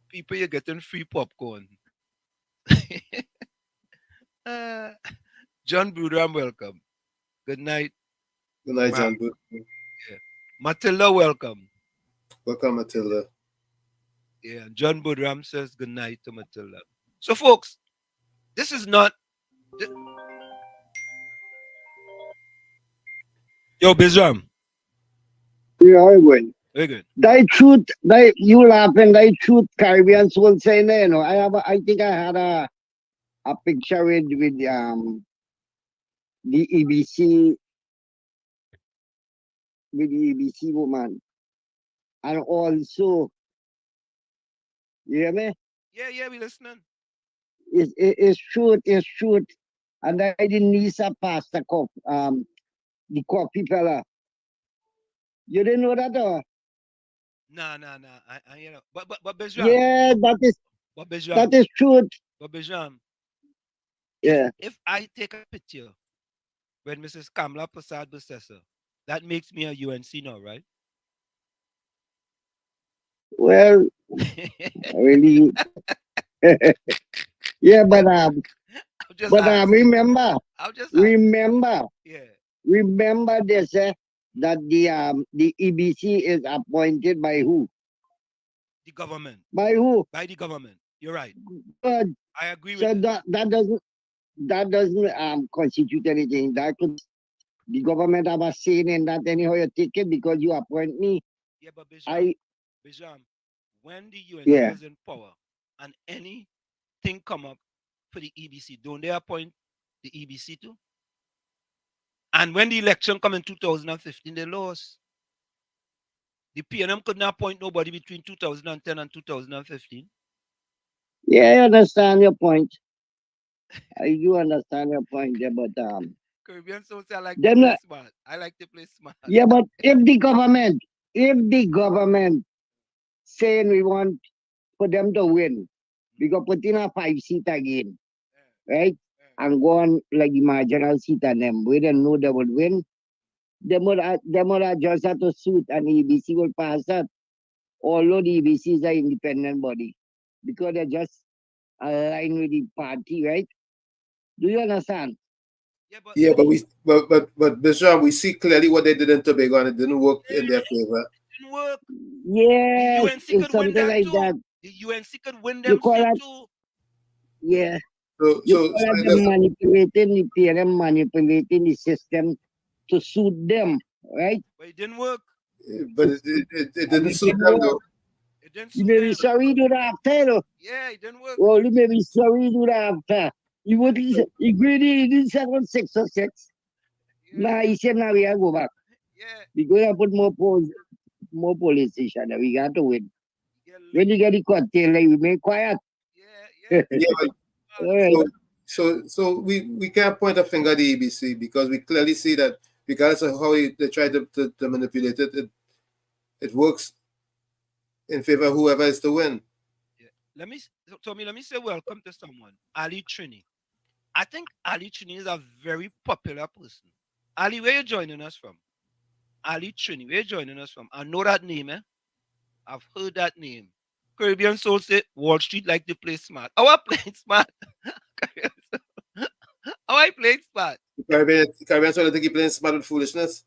People, you're getting free popcorn. John Budram, welcome. Good night. Good night, John Budram. Yeah. Matilda, welcome. Welcome, Matilda. Yeah, John Budram says good night to Matilda. So, folks, this is not. Yo, Bizram. Yeah, I will. Very good. You laughing, that truth Caribbean soul saying, you know, I think I had a picture with the EBC woman. And also, you hear me? Yeah, we listening. It's truth. And I didn't need a pastor the coffee fella. You didn't know that, or? Nah. I you know. But Bizram. Yeah, that is truth. But Bizram. Yeah. If I take a picture when Mrs. Kamla Prasad Bussessa, that makes me a UNC now, right? Well, really. Yeah, but remember. Yeah. Remember they said that the EBC is appointed by who? The government. By who? By the government. You're right. But I agree with so that. That doesn't constitute anything. That could the government have a say in that anyhow you take it because you appoint me. Yeah, but Bijam, when the UNC is in power and anything come up for the EBC, don't they appoint the EBC too? And when the election come in 2015, they lost. The PNM could not appoint nobody between 2010 and 2015. Yeah, I understand your point. I do understand your point there, but Caribbean so I like to play smart. I like to play smart. Yeah, but if the government saying we want for them to win, we go put in a 5-seat again, right? And go on like the marginal seat and them. We didn't know they would win. They would just have to suit and the EBC will pass that. Although the EBC is an independent body. Because they're just aligned with the party, right? Do you understand? Yeah, but Bishop, we see clearly what they did in Tobago, and it didn't work in their favor. It didn't work. Yes, The UNC it's could win something that like too. that. The UNC could win You them call seat that, too. yeah. So, You so, call so that it them does- manipulating the parent, manipulating the system to suit them, right? But it didn't work. but it And didn't it suit didn't them work. though. It didn't You suit may be them. sorry you do that after, you know. Yeah, it didn't work. Well, you may be sorry you do that after. You would agree he didn't second 6 or 6. Nah, he said now we gotta go back. Yeah. We're gonna put more police station and we got to win. When you get the cocktail, like, we make quiet. Yeah, but All right. so we can't point a finger at the EBC because we clearly see that regardless of how they try to manipulate it, it works in favor of whoever is to win. Let me say welcome to someone, Ali Trini. I think Ali Trini is a very popular person. Ali, where you joining us from? Ali Trini, where you joining us from? I know that name, eh? I've heard that name. Caribbean Soul say Wall Street like to play smart. How I playing smart? How I playing smart? Caribbean trying to keep playing smart with foolishness.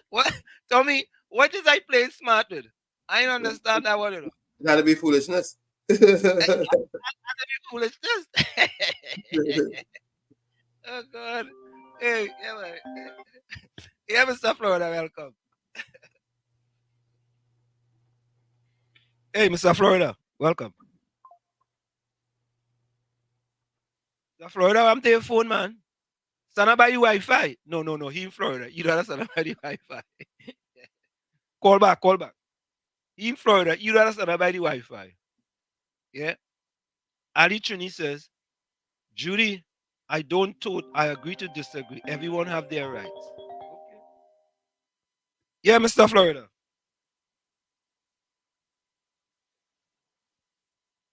What? Tell me, what is I playing smart with? I don't understand that one. That'll be foolishness. Foolishness. Oh God. Hey, yeah, man. Yeah, Mr. Florida, welcome. Hey, Mr. Florida, welcome. Mr. Florida, I'm to your phone, man. Stand by your Wi-Fi. No, he in Florida. You don't stand by the Wi-Fi. Call back. He in Florida. You don't stand by the Wi-Fi. Yeah. Ali Trini says, Judy, I agree to disagree. Everyone have their rights. Okay. Yeah, Mr. Florida.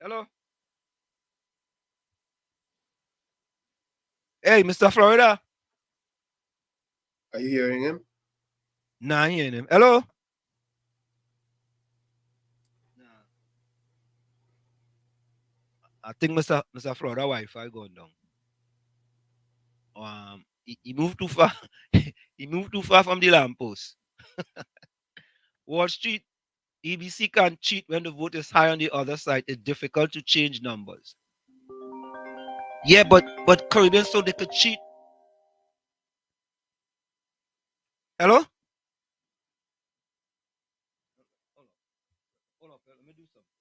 Hello. Hey, Mr. Florida. Are you hearing him? Nah, I hearing him. Hello. I think Mr. Florida Wi-Fi going down. He moved too far. He moved too far from the lamppost. Wall Street, EBC can't cheat when the vote is high on the other side. It's difficult to change numbers. Yeah, but Caribbean so they could cheat. Hello? Hold on. Let me do something.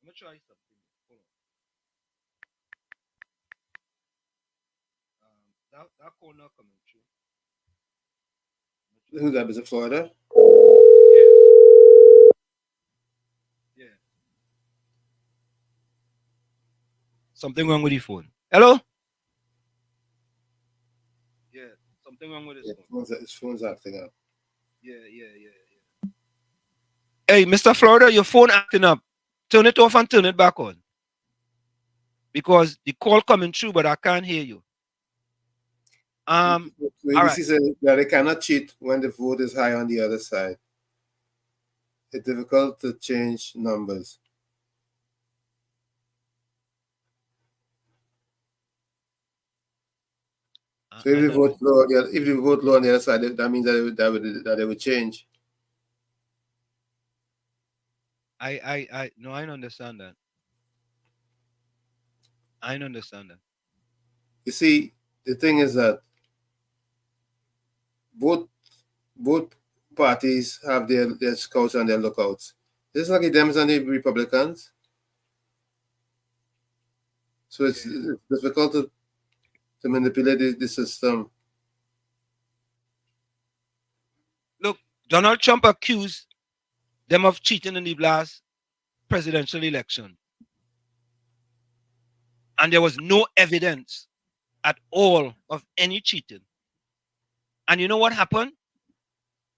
Let me try something. Hold on. That call not coming through. Who's that? Is it Florida? Yeah. Something wrong with the phone. Hello? Yeah, something wrong with his phone. His phone's acting up. Yeah. Hey, Mr. Florida, your phone acting up. Turn it off and turn it back on. Because the call coming through, but I can't hear you. So ABC said that they cannot cheat when the vote is high on the other side. It's difficult to change numbers. So if the vote low, if the vote low on the other side, that means that it would change. I don't understand that. I don't understand that. You see, the thing is that both parties have their scouts and their lookouts. Just like the Dems and the Republicans. So it's difficult to manipulate the system. Look, Donald Trump accused them of cheating in the last presidential election. And there was no evidence at all of any cheating. And you know what happened?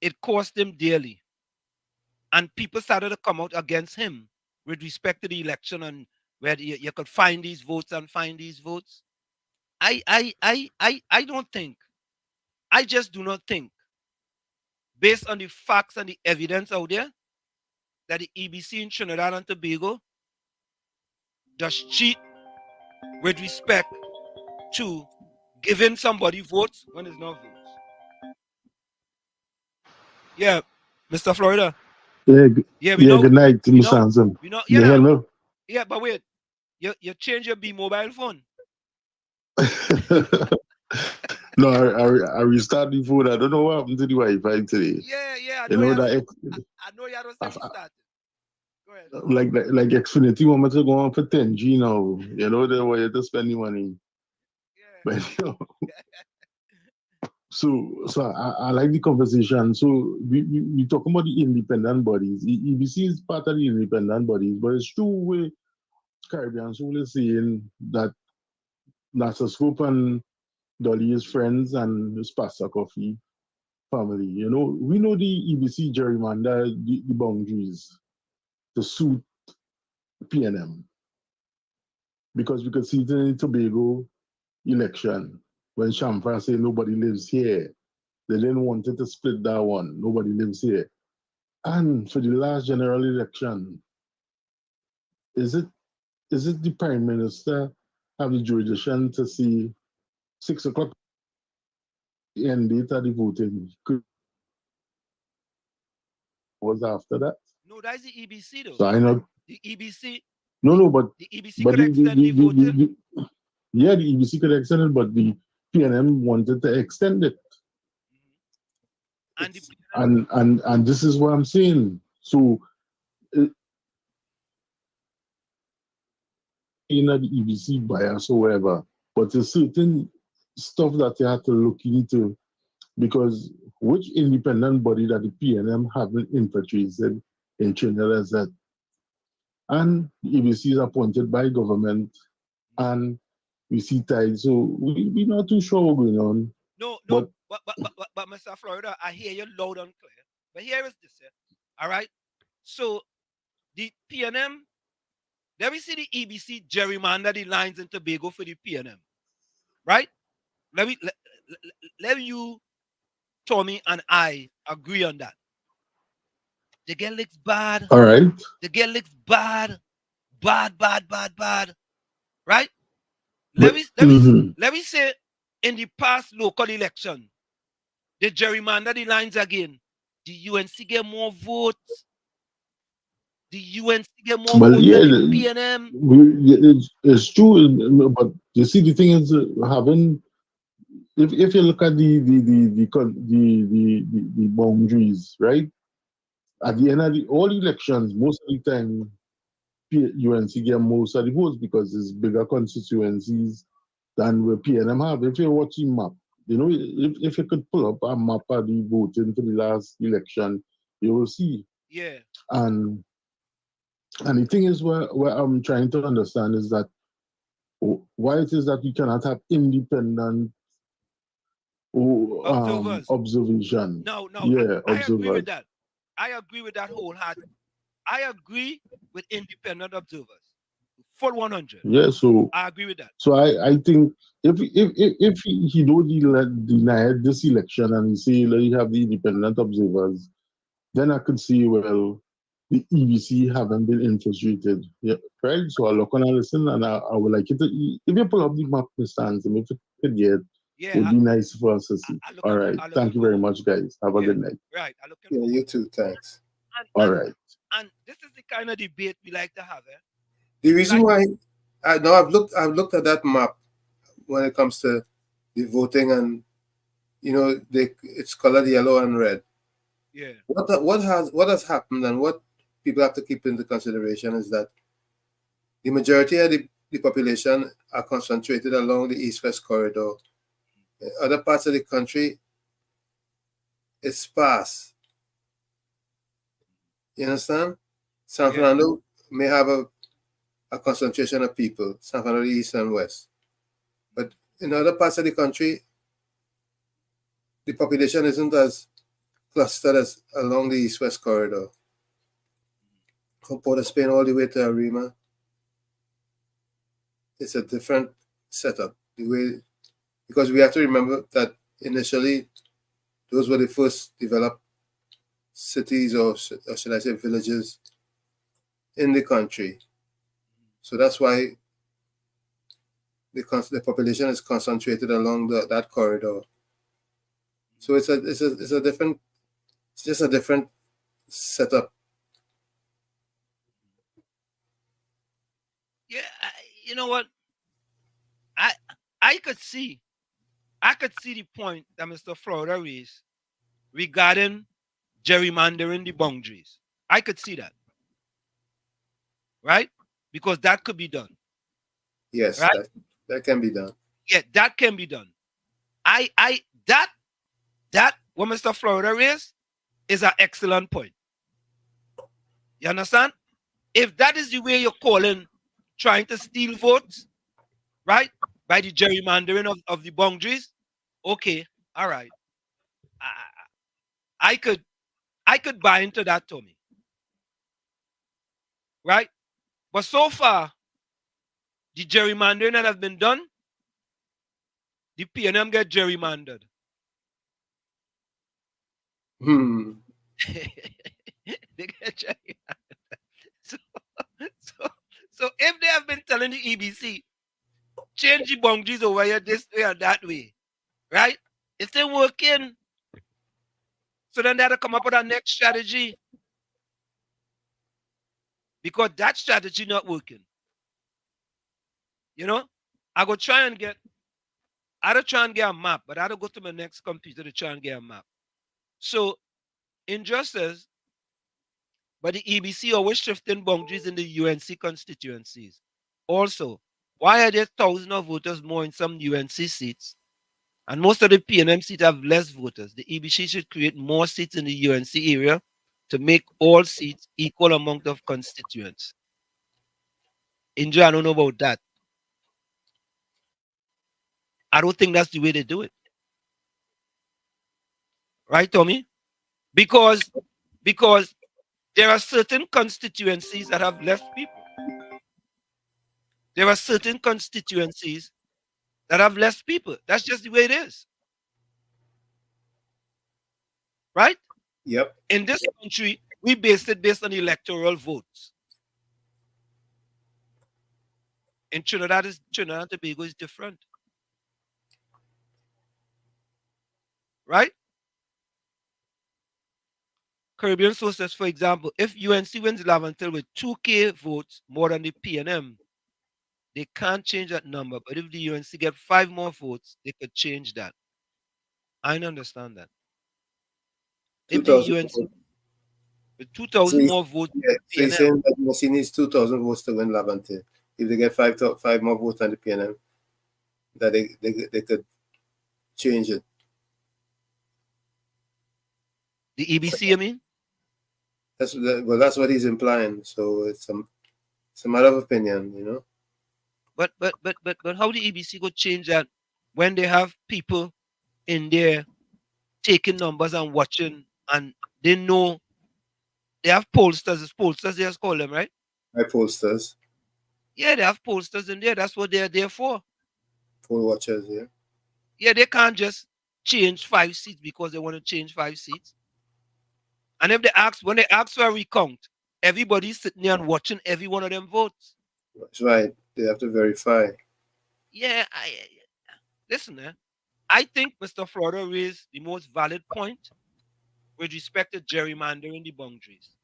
It cost him dearly. And people started to come out against him with respect to the election and where you could find these votes and find these votes. I don't think, I just do not think, based on the facts and the evidence out there, that the EBC in Trinidad and Tobago just cheat with respect to giving somebody votes when it's not votes. Yeah, Mr. Florida. Yeah, Yeah, we yeah. know. Good night, We Mr. know. Hanson. We know. You Yeah. hear me? Yeah, but wait. You change your B mobile phone. No, I restarted the phone. I don't know what happened to the Wi-Fi today. Yeah. I You know know you that I know you don't say restart. Go ahead. like Xfinity want me to go on for 10G now. You know the way to spend the money. But you know, so I like the conversation. So we talk about the independent bodies. EBC is part of the independent bodies, but it's true where Caribbean Soul is saying that Nasa Scope and Dolly is friends and it's Pastor Coffee family. You know, we know the EBC gerrymander the boundaries to suit PNM because we could see it in the Tobago election when Shamfa said nobody lives here. They didn't want it to split that one. Nobody lives here. And for the last general election, is it the Prime Minister have the jurisdiction to see 6 o'clock end date of the voting? Was after that? No, that's the EBC though. So I know. The EBC. No, but the EBC could the, extend the voting. yeah, the EBC could extend it, but the PNM wanted to extend it. And this is what I'm saying. So in the EBC bias or whatever, but there's certain stuff that you have to look into because which independent body that the PNM haven't infiltrated in Trinidad is that? And the EBC is appointed by government and we see ties. So we're not too sure what's going on. No, but Mr. Florida, I hear you loud and clear. But here is this, all right? So the PNM, let me see the EBC gerrymander the lines in Tobago for the PNM, right? Let you, Tommy, and I agree on that. The girl looks bad. All right. The girl looks bad, right? Let me say in the past local election, the gerrymander the lines again. The UNC get more votes. The UNC get more votes than the PNM. It's true, but you see, the thing is having. If you look at the boundaries, right? At the end of all elections, most of the time, UNC get most of the votes because it's bigger constituencies than where PNM have. If you're watching map, you know, if you could pull up a map of the voting for the last election, you will see. Yeah. And the thing is, where I'm trying to understand is that why it is that we cannot have independent observation. No, yeah, I agree with that. I agree with that wholeheartedly. I agree with independent observers. Full 100. Yeah, so I agree with that. So I think if he don't deny this election and he say let you have the independent observers, then I could see well the EBC haven't been infiltrated. Yeah, right. So I'll look and I'll listen and I would like it to, if you pull up the map stance and if it could get it would be nice for us to see. All right. Thank you very much, guys. Have a good night. Right. Yeah, you too. Thanks. All right. And this is the kind of debate we like to have. The reason why I've looked at that map when it comes to the voting and it's colored yellow and red. Yeah. What has happened and what people have to keep into consideration is that the majority of the population are concentrated along the east-west corridor. In other parts of the country, it's sparse. You understand? San Fernando may have a concentration of people, San Fernando East and West. But in other parts of the country, the population isn't as clustered as along the east-west corridor. From Port of Spain all the way to Arima, it's a different setup. Because we have to remember that initially, those were the first developed cities or should I say villages in the country. So that's why the population is concentrated along that corridor. So it's a different, it's just a different setup. Yeah, you know what? I could see the point that Mr. Florida raised regarding gerrymandering the boundaries. I could see that, right? Because that could be done. Yes, right? that can be done. Yeah, that can be done. That what Mr. Florida raised is an excellent point. You understand? If that is the way you're calling trying to steal votes, right? By the gerrymandering of the boundaries, okay, all right. I could buy into that, Tommy. Right? But so far, the gerrymandering that has been done, the PNM get gerrymandered. They get gerrymandered. So if they have been telling the EBC, change the boundaries over here this way or that way, right? If they're working, so then they have to come up with a next strategy. Because that strategy not working. You know? I go try and get a map, but I don't go to my next computer to try and get a map. So injustice, but the EBC always shifting boundaries in the UNC constituencies. Also, why are there thousands of voters more in some UNC seats? And most of the PNM seats have less voters. The EBC should create more seats in the UNC area to make all seats equal amount of constituents. India, I don't know about that. I don't think that's the way they do it. Right, Tommy? Because there are certain constituencies that have less people. There are certain constituencies that have less people. That's just the way it is. Right? Yep. In this country, we base it based on electoral votes. In Trinidad and Tobago is different. Right? Caribbean sources, for example, if UNC wins Laventille with 2K votes more than the PNM, they can't change that number. But if the UNC get 5 more votes, they could change that. I don't understand that. If the UNC with 2,000 more votes, yeah, so you're saying that UNC needs 2,000 votes to win Laventille. If they get 5 more votes on the PNM, that they could change it. The EBC, I mean? That's what he's implying. So it's a matter of opinion, you know. But how the EBC go change that when they have people in there taking numbers and watching, and they know they have pollsters. It's pollsters they just call them, right? By pollsters. Yeah, they have pollsters in there. That's what they're there for. Poll watchers, yeah. Yeah, they can't just change 5 seats because they want to change 5 seats. And if when they ask for a recount, everybody's sitting there and watching every one of them votes. That's right. They have to verify. Yeah, listen, I think Mr. Florida raised the most valid point with respect to gerrymandering the boundaries.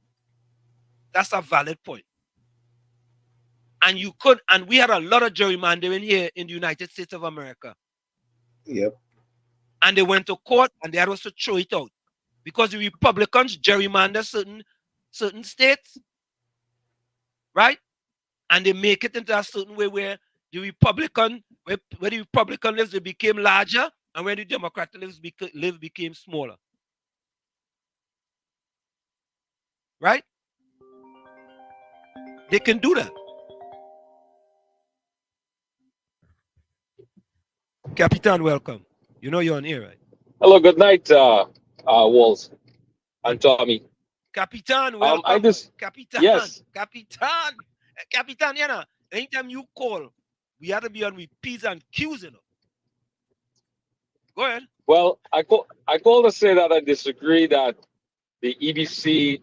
That's a valid point. And we had a lot of gerrymandering here in the United States of America. Yep. And they went to court and they had also throw it out. Because the Republicans gerrymander certain states, right? And they make it into a certain way where the Republican lives, they became larger, and where the Democrat lives became smaller. Right? They can do that. Capitan, welcome. You know you're on air, right? Hello, good night, Walls and Tommy. Capitan, welcome. Capitan, yes. Capitan, you know, anytime you call, we have to be on with P's and Q's, you know. Go ahead. Well, I call to say that I disagree that the EBC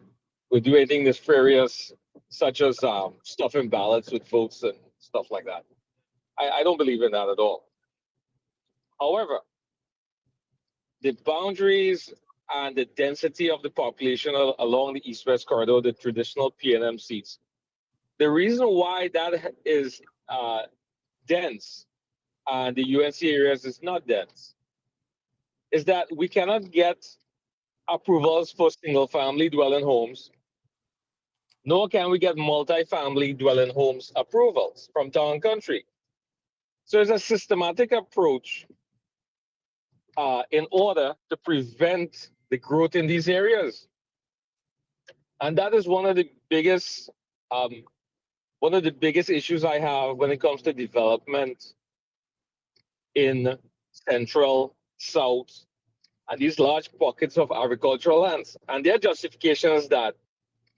would do anything nefarious such as stuffing ballots with votes and stuff like that. I don't believe in that at all. However, the boundaries and the density of the population along the east-west corridor, the traditional PNM seats, the reason why that is dense and the UNC areas is not dense is that we cannot get approvals for single-family dwelling homes, nor can we get multi-family dwelling homes approvals from town and country. So it's a systematic approach in order to prevent the growth in these areas. And that is one of the biggest issues I have when it comes to development in Central, South, and these large pockets of agricultural lands. And their justification is that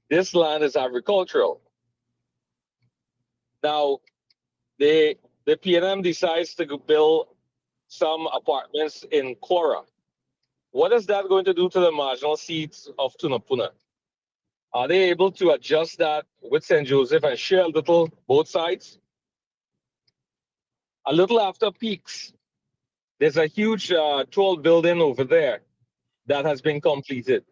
this land is agricultural. Now, the PNM decides to build some apartments in Cora. What is that going to do to the marginal seats of Tunapuna? Are they able to adjust that with St. Joseph and share a little both sides? A little after peaks, there's a huge tall building over there that has been completed.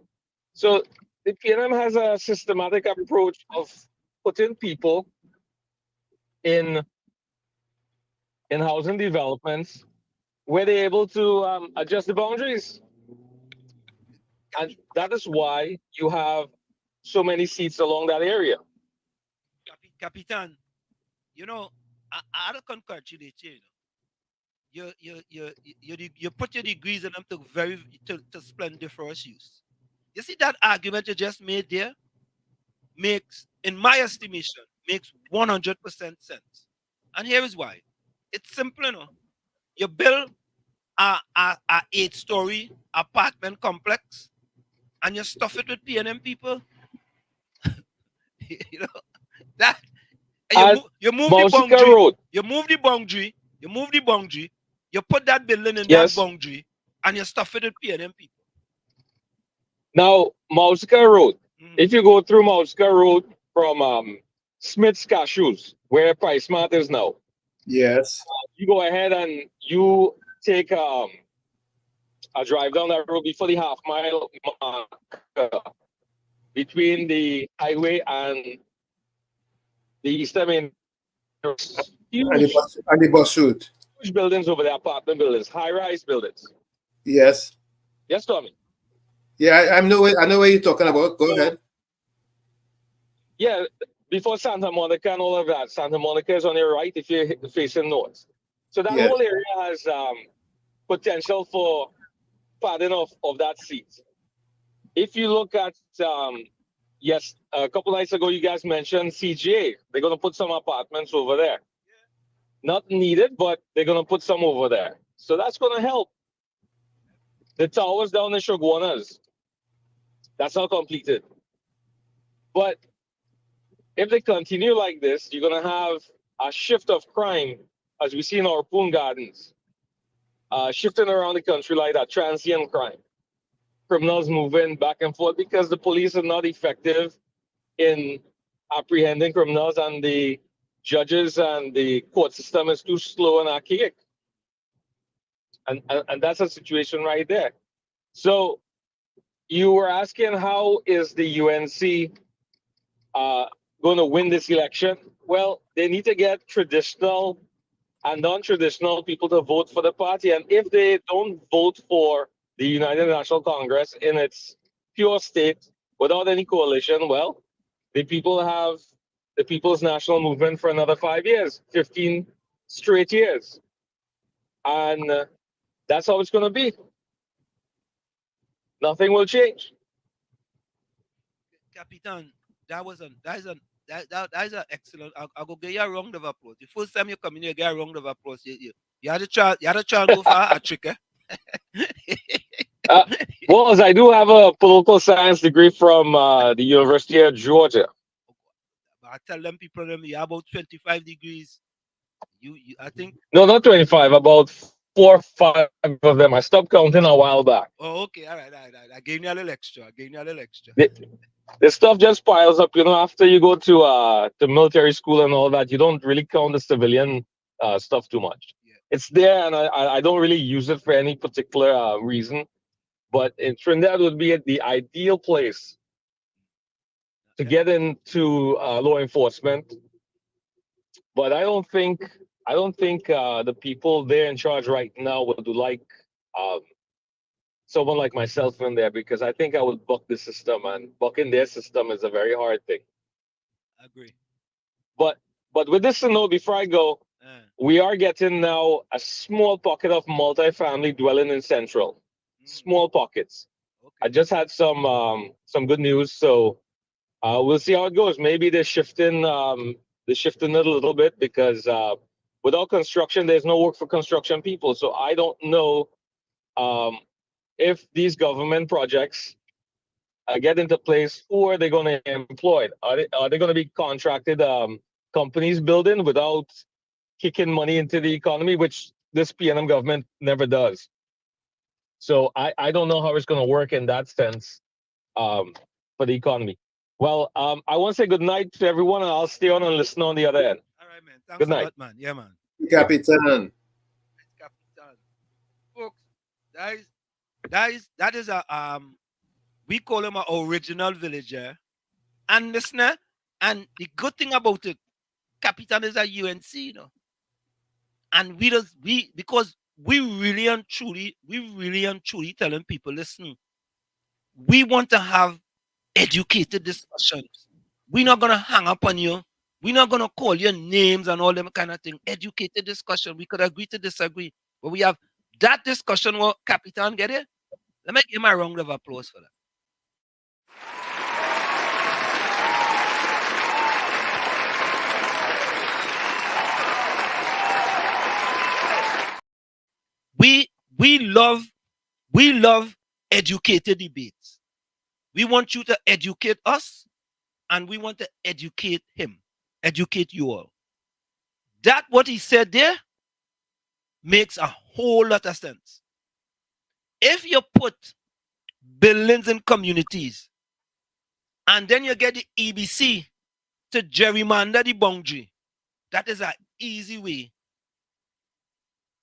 So the PNM has a systematic approach of putting people in housing developments where they're able to adjust the boundaries. And that is why you have so many seats along that area. Capitan, you know, I don't congratulate you. You put your degrees in them to splendiferous use. You see that argument you just made there makes, in my estimation, makes 100% sense. And here is why. It's simple enough. You build a 8-story apartment complex and you stuff it with PNM people. You know that you move the boundary. Road. You move the boundary. You move the boundary. You put that building in that boundary, and you stuff it with PNM people. Now, Mausica Road. If you go through Mausica Road from Smith's Cashews, where Price Mart is now. Yes. You go ahead and you take a drive down that road before the half-mile mark between the highway and the Eastern Main. And the bus route. Huge buildings over there, apartment buildings, high-rise buildings. Yes. Yes, Tommy. Yeah, I know what you're talking about. Go ahead. Yeah, before Santa Monica and all of that. Santa Monica is on your right if you're facing north. So that whole area has potential for padding of that seat. If you look at, yes, a couple nights ago, you guys mentioned CGA. They're going to put some apartments over there. Not needed, but they're going to put some over there. So that's going to help. The towers down in Shoguanas, that's not completed. But if they continue like this, you're going to have a shift of crime, as we see in our Poon Gardens, shifting around the country like that, transient crime. Criminals moving back and forth because the police are not effective in apprehending criminals, and the judges and the court system is too slow and archaic. And that's a situation right there. So you were asking, how is the UNC going to win this election? Well, they need to get traditional and non-traditional people to vote for the party. And if they don't vote for the United National Congress in its pure state without any coalition, well, the people have the People's National Movement for another 5 years, 15 straight years. And that's how it's going to be. Nothing will change. Capitan, that is an excellent. I'll go get you a round of applause. The first time you come in, you get a round of applause. You had a chance. You had a chance to go for a trick, eh? Well, as I do have a political science degree from the University of Georgia. But I tell them people you have about 25 degrees. I think. No, not 25. About 4 or 5 of them. I stopped counting a while back. Oh, okay. All right. I gave you a little extra. this stuff just piles up. After you go to military school and all that, you don't really count the civilian stuff too much. It's there, and I don't really use it for any particular reason. But in Trinidad would be the ideal place to get into law enforcement. But I don't think the people there in charge right now would like um, someone like myself in there, because I think I would buck the system, and bucking their system is a very hard thing. I agree. But with this to know, before I go, we are getting now a small pocket of multifamily dwelling in Central. Small pockets. I just had some good news, so we'll see how it goes. Maybe they're shifting it a little bit, because without construction, there's no work for construction people. So I don't know if these government projects get into place, who are they going to employ? Are they going to be contracted companies building without kicking money into the economy, which this PNM government never does? So I don't know how it's going to work in that sense for the economy. Well, I want to say good night to everyone, and I'll stay on and listen on the other end. All right, man. Thanks Good a night. lot, man. Yeah, man. Capitan. Folks, that is a we call him an original villager. And listener, and the good thing about it, Capitan is a UNC, And because we really and truly telling people, listen, we want to have educated discussions. We're not gonna hang up on you. We're not gonna call your names and all them kind of thing. Educated discussion. We could agree to disagree, but we have that discussion. What Capitan get it? Let me give my round of applause for that. We love educated debates. We want you to educate us, and we want to educate him, educate you all. That what he said there makes a whole lot of sense. If you put buildings in communities, and then you get the EBC to gerrymander the boundary, that is an easy way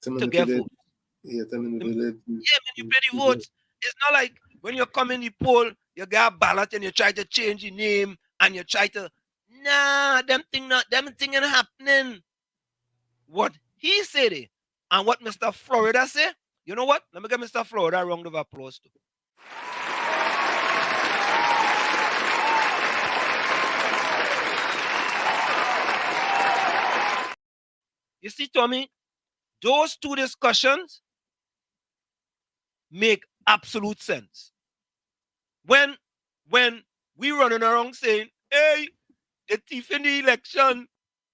to get votes. Yeah, manipulate the votes. It's not like when you come in the poll, you get a ballot and you try to change the name and you try to, them thing ain't happening. What he said it, and what Mr. Florida said, you know what? Let me give Mr. Florida a round of applause too. You see, Tommy, those two discussions make absolute sense. When we running around saying, hey, the thief in the election,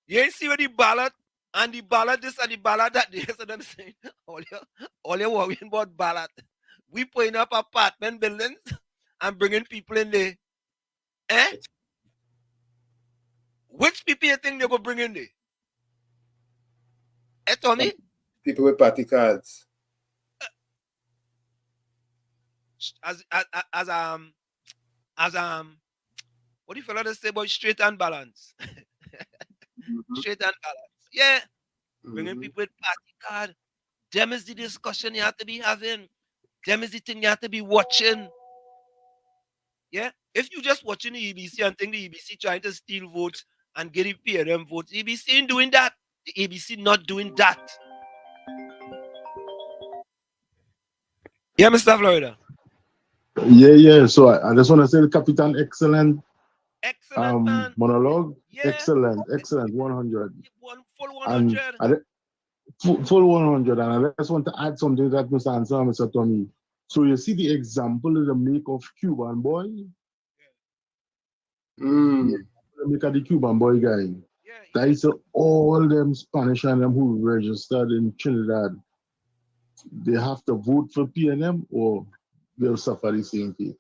you ain't see where the ballot and the ballot this and the ballot that. So them saying, all you worrying about ballot. We putting up apartment buildings and bringing people in there. Which people you think they go bring in there? Tommy? People with party cards. As what do you fella say about straight and balance? Straight and balance. Yeah. Bringing people with party card. Them is the discussion you have to be having. Them is the thing you have to be watching. Yeah. If you just watching the EBC and think the EBC trying to steal votes and get the PNM votes, the EBC ain't doing that. The EBC not doing that. Yeah, Mr. Florida. Yeah. So I just want to say, the Capitan, excellent man. monologue. Yeah. Excellent. 100. Full 100. Full 100. And I just want to add something that Mr. Answer, Mr. Tommy. So you see the example of the make of Cuban boy? The make of the Cuban boy guy. That is all them Spanish and them who registered in Trinidad. They have to vote for PNM or they'll suffer the same fate.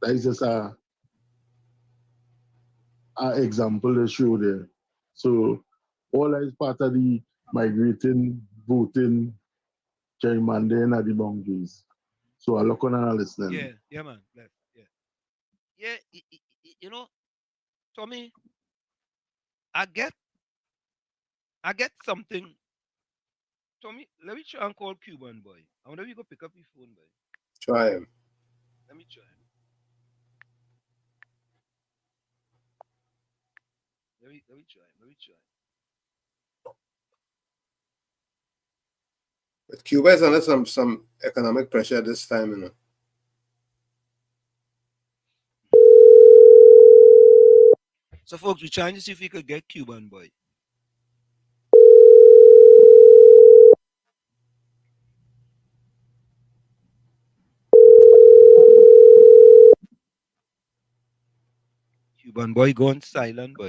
That is just a example to show there. So all that is part of the migrating, voting, gerrymandering at the boundaries. So I look on and listen. Yeah, man. Yeah. Yeah, you know, Tommy, I get something. Tommy, let me try and call Cuban boy. I wonder if you go pick up your phone, boy. Try him. Let me try. Let me try. Let me try. But Cuba is under some economic pressure this time, you know. So, folks, we're trying to see if we could get Cuban boy. Cuban boy going silent, boy.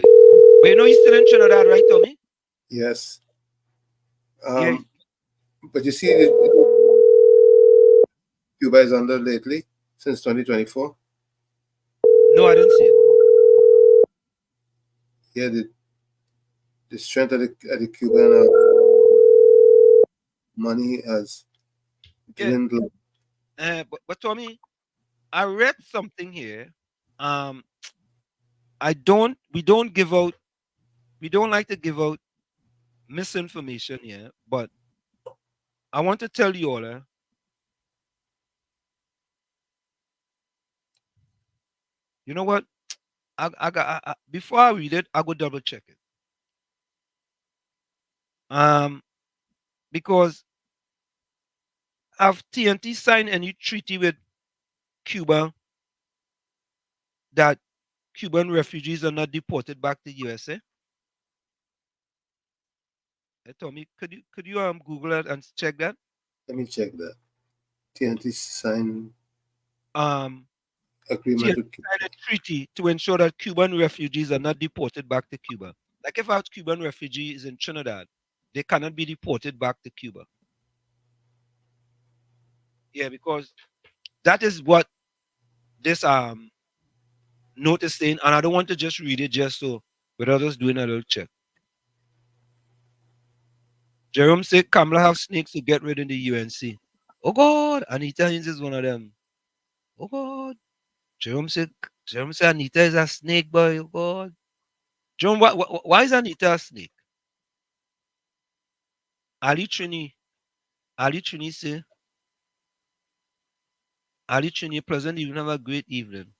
But you know he's still in Trinidad, right, Tommy? Yes. Yeah. But you see, Cuba is under lately since 2024. No, I didn't see it. Yeah, the strength of the Cuban money has dwindled. But Tommy, I read something here. We don't like to give out misinformation here, but I want to tell you all, you know what? Before I read it, I go double check it. Because have TNT signed any treaty with Cuba that Cuban refugees are not deported back to USA? Hey, Tommy, could you Google it and check that? Let me check that. TNT signed TNT agreement with Cuba. signed a treaty to ensure that Cuban refugees are not deported back to Cuba. Like if our Cuban refugee is in Trinidad, they cannot be deported back to Cuba. Yeah, because that is what this note is saying, and I don't want to just read it just so without us doing a little check. Jerome said Kamala have snakes to get rid of the UNC. Oh God, Anita is one of them. Oh God. Jerome said Anita is a snake, boy. Oh God. Jerome, why is Anita a snake? Ali Trini say, Ali Trini, pleasant evening, have a great evening.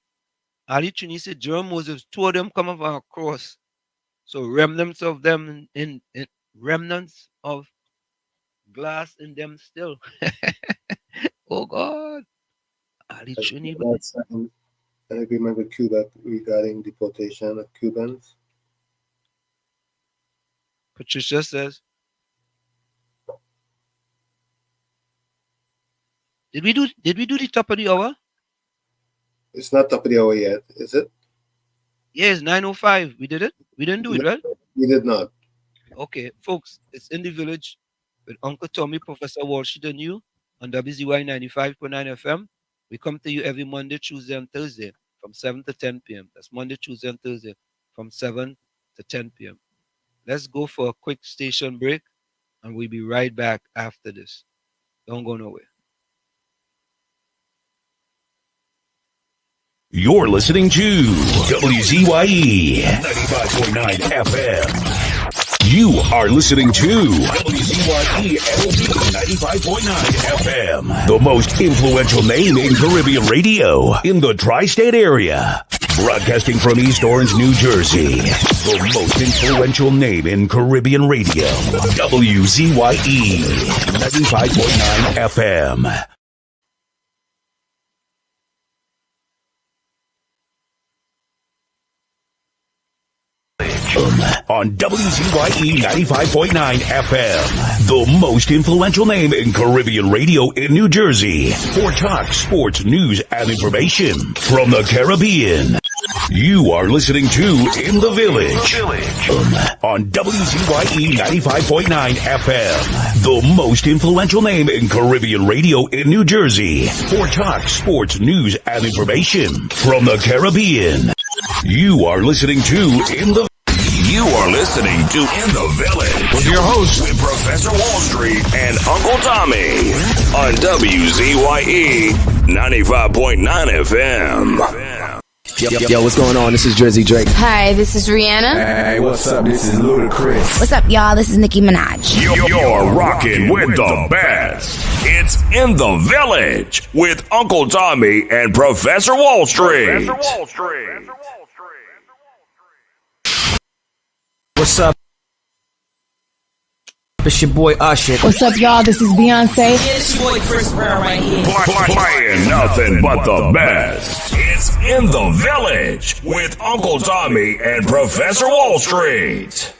Ali Trini said, Jerome Moses, two of them come off a cross. So remnants of them in remnants of glass in them still. Oh God. Ali Trini. An agreement with Cuba regarding deportation of Cubans. Patricia says, Did we do the top of the hour? It's not top of the hour yet, is it? Yes, 9:05. We did it. We didn't do it, right? We did not. Okay, folks, it's In the Village with Uncle Tommy, Professor Walsh, and you on WZYE 95.9 FM. We come to you every Monday, Tuesday, and Thursday from 7 to 10 p.m. That's Monday, Tuesday, and Thursday from 7 to 10 p.m. Let's go for a quick station break, and we'll be right back after this. Don't go nowhere. You're listening to WZYE 95.9 FM. You are listening to WZYE 95.9 FM, the most influential name in Caribbean radio in the tri-state area. Broadcasting from East Orange, New Jersey, the most influential name in Caribbean radio. WZYE 95.9 FM. On WZYE 95.9 FM, the most influential name in Caribbean radio in New Jersey, for talk, sports, news, and information from the Caribbean. You are listening to In the Village on WZYE 95.9 FM, the most influential name in Caribbean radio in New Jersey, for talk, sports, news, and information from the Caribbean. You are listening to In the You are listening to In the Village with your host, with Professor Wall Street and Uncle Tommy on WZYE 95.9 FM. Yo, what's going on? This is Jersey Drake. Hi, this is Rihanna. Hey, what's up? This is Ludacris. What's up, y'all? This is Nicki Minaj. You're rocking with the best. It's In the Village with Uncle Tommy and Professor Wall Street. What's up? It's your boy Usher. What's up, y'all? This is Beyonce. It's your boy Chris Brown right here. Playing nothing but the best. It's In the Village with Uncle Tommy and Professor Wall Street.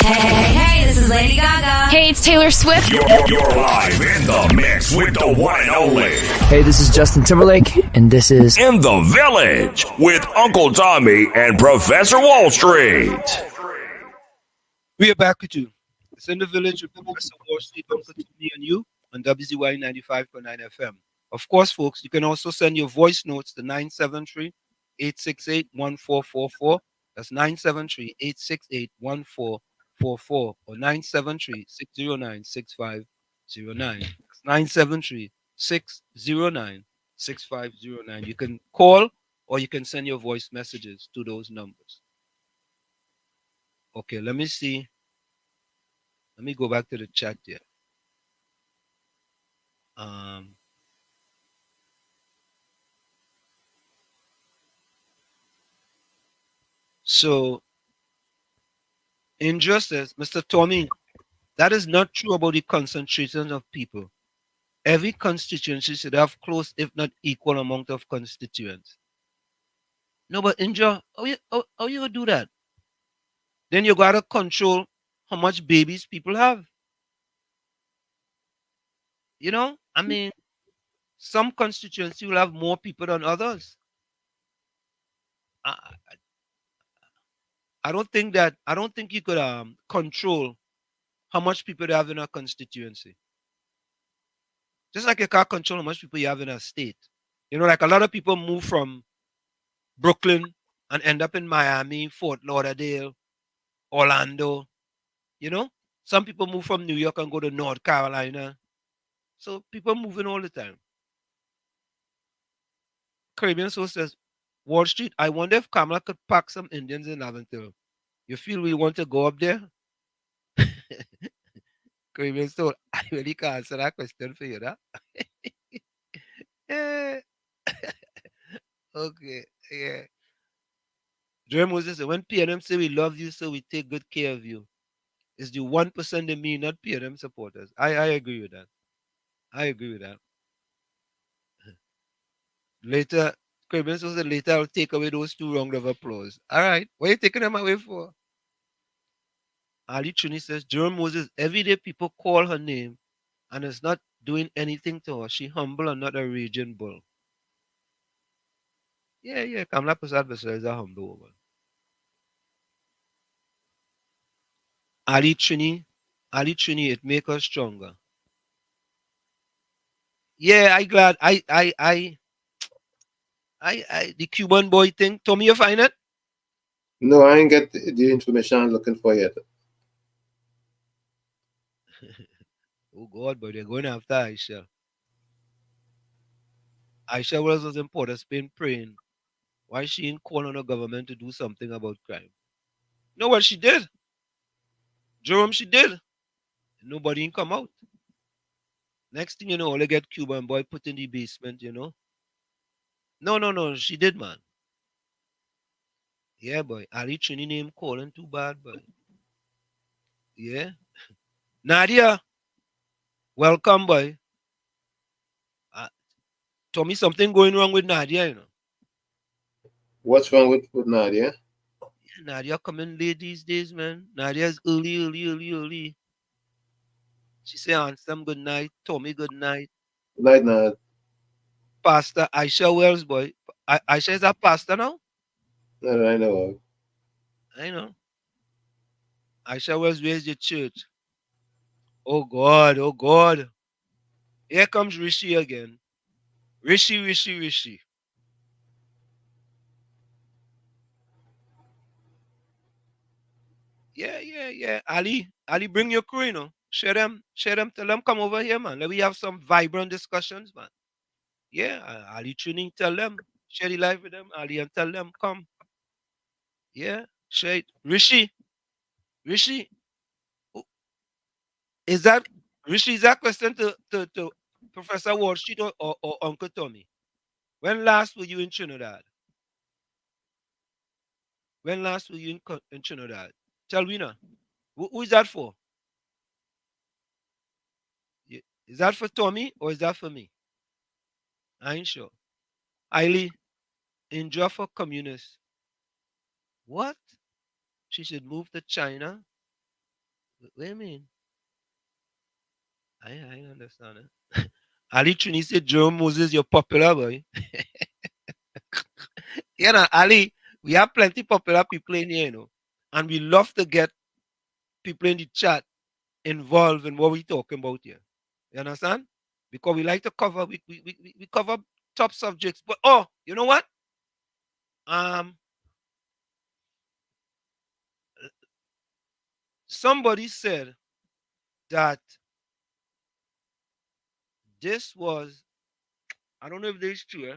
Hey, this is Lady Gaga. Hey, it's Taylor Swift. You're live in the mix with the one and only. Hey, this is Justin Timberlake, and this is In the Village with Uncle Tommy and Professor Wall Street. We are back with you. It's In the Village with Professor Wall Street, Uncle Tommy and you on WZYE 95.9 FM. Of course, folks, you can also send your voice notes to 973-868-1444. That's 973-868-1444 or 973-609-6509. That's 973-609-6509. You can call or you can send your voice messages to those numbers. Okay, let me see. Let me go back to the chat here. So, injustice, Mr. Tommy, that is not true about the concentration of people. Every constituency should have close, if not equal, amount of constituents. No, but how you gonna do that? Then you gotta control how much babies people have. You know, I mean, some constituency will have more people than others. I don't think you could control how much people they have in a constituency. Just like you can't control how much people you have in a state. You know, like a lot of people move from Brooklyn and end up in Miami, Fort Lauderdale, Orlando. You know, some people move from New York and go to North Carolina. So people moving all the time. Caribbean Soul says, Wall Street, I wonder if Kamala could pack some Indians in Laventille. You feel we want to go up there? Caribbean Soul, I really can't answer that question for you, huh? Okay, yeah. Dre Moses said, when PNM say we love you, so we take good care of you. It's the 1% in me, not PNM supporters. I agree with that. I agree with that. Later, Caribbean Soul said, later I'll take away those 2 rounds of applause. All right. What are you taking them away for? Ali Trini says, Jerome Moses, every day people call her name and it's not doing anything to her. She humble and not a raging bull. Yeah. Kamala Prasad is a humble woman. Ali Trini, it make us stronger. Yeah, I glad. The Cuban boy thing. Tommy, you find it? No, I ain't get the information I'm looking for yet. Oh God, but they're going after Aisha. Aisha was in Port of Spain praying. Why she ain't calling on the government to do something about crime? You know what she did? Jerome, she did. Nobody ain't come out. Next thing you know, all they get Cuban boy put in the basement, you know. No, she did, man. Yeah, boy. Ali Trini name calling too bad, boy. Yeah. Nadia, welcome, boy. Tommy, something going wrong with Nadia, you know. What's wrong with Nadia? Yeah, Nadia coming late these days, man. Nadia's early. She say, Ansem, good night. Tommy, good night. Good night. Pastor Aisha Wells, boy. Aisha is a pastor now? No, I know. I know. Aisha Wells, where's your church? Oh, God. Here comes Rishi again. Rishi. Yeah. Ali, bring your crew, you know. Share them, tell them come over here, man. Let me have some vibrant discussions, man. Yeah, Ali Tuning, tell them. Share the live with them, Ali, and tell them, come. Yeah, share it. Rishi, is that question to Professor Wall Street or Uncle Tommy? When last were you in Trinidad? When last were you in Trinidad? Tell me now. Who is that for? Is that for Tommy or is that for me? I ain't sure. Eiley, enjoy for communists. What? She should move to China? What do you mean? I understand it. Ali Trini said, Jerome Moses, you're popular, boy. You know, Ali, we have plenty popular people in here, you know, and we love to get people in the chat involved in what we're talking about here. You understand? Because we like to cover, we cover top subjects. But oh, you know what? Somebody said that this was, I don't know if this is true.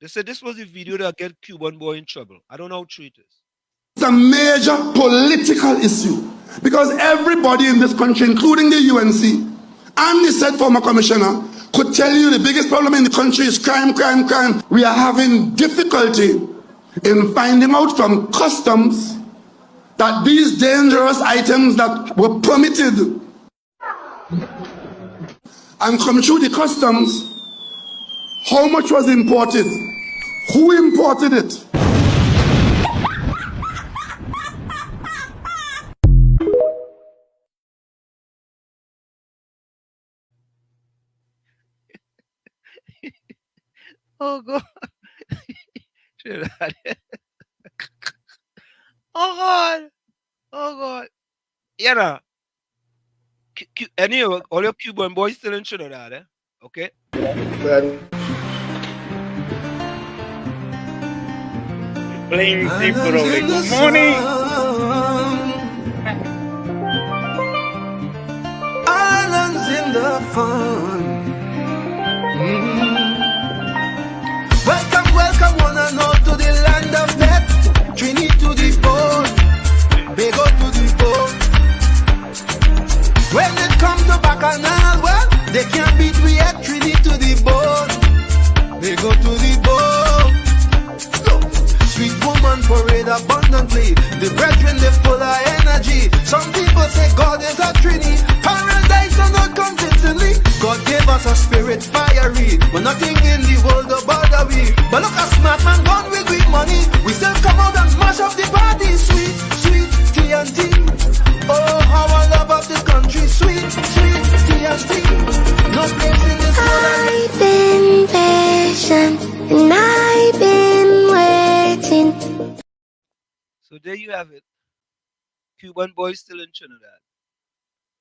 They said this was a video that get Cuban boy in trouble. I don't know how true it is. It's a major political issue because everybody in this country, including the UNC and the said former commissioner, could tell you the biggest problem in the country is crime. We are having difficulty in finding out from customs that these dangerous items that were permitted and come through the customs, how much was imported, who imported it. Oh God. Oh God. Oh God. Yeah, nah. Anyway, all your Cuban boys still in Trinidad, eh? Okay. Plenty probably. Good morning. Islands in the fun. Welcome one and all to the land of death. Trini to the bone, they go to the bone. When it comes to Bacchanal, well, they can't beat we at Trini to the bone, they go to the bone. Look, sweet woman parade abundantly, the brethren they full of energy. Some people say God is a Trini, paradise or not convincingly. God gave us a spirit fiery, but nothing in the world to bother we. But look, a smart man gone with big money, we still come out and smash up the party. Sweet, sweet TNT. Oh, how I love up the country. Sweet, sweet TNT. No place in this world. I've been patient and I've been waiting. So there you have it. Cuban boy still in Trinidad.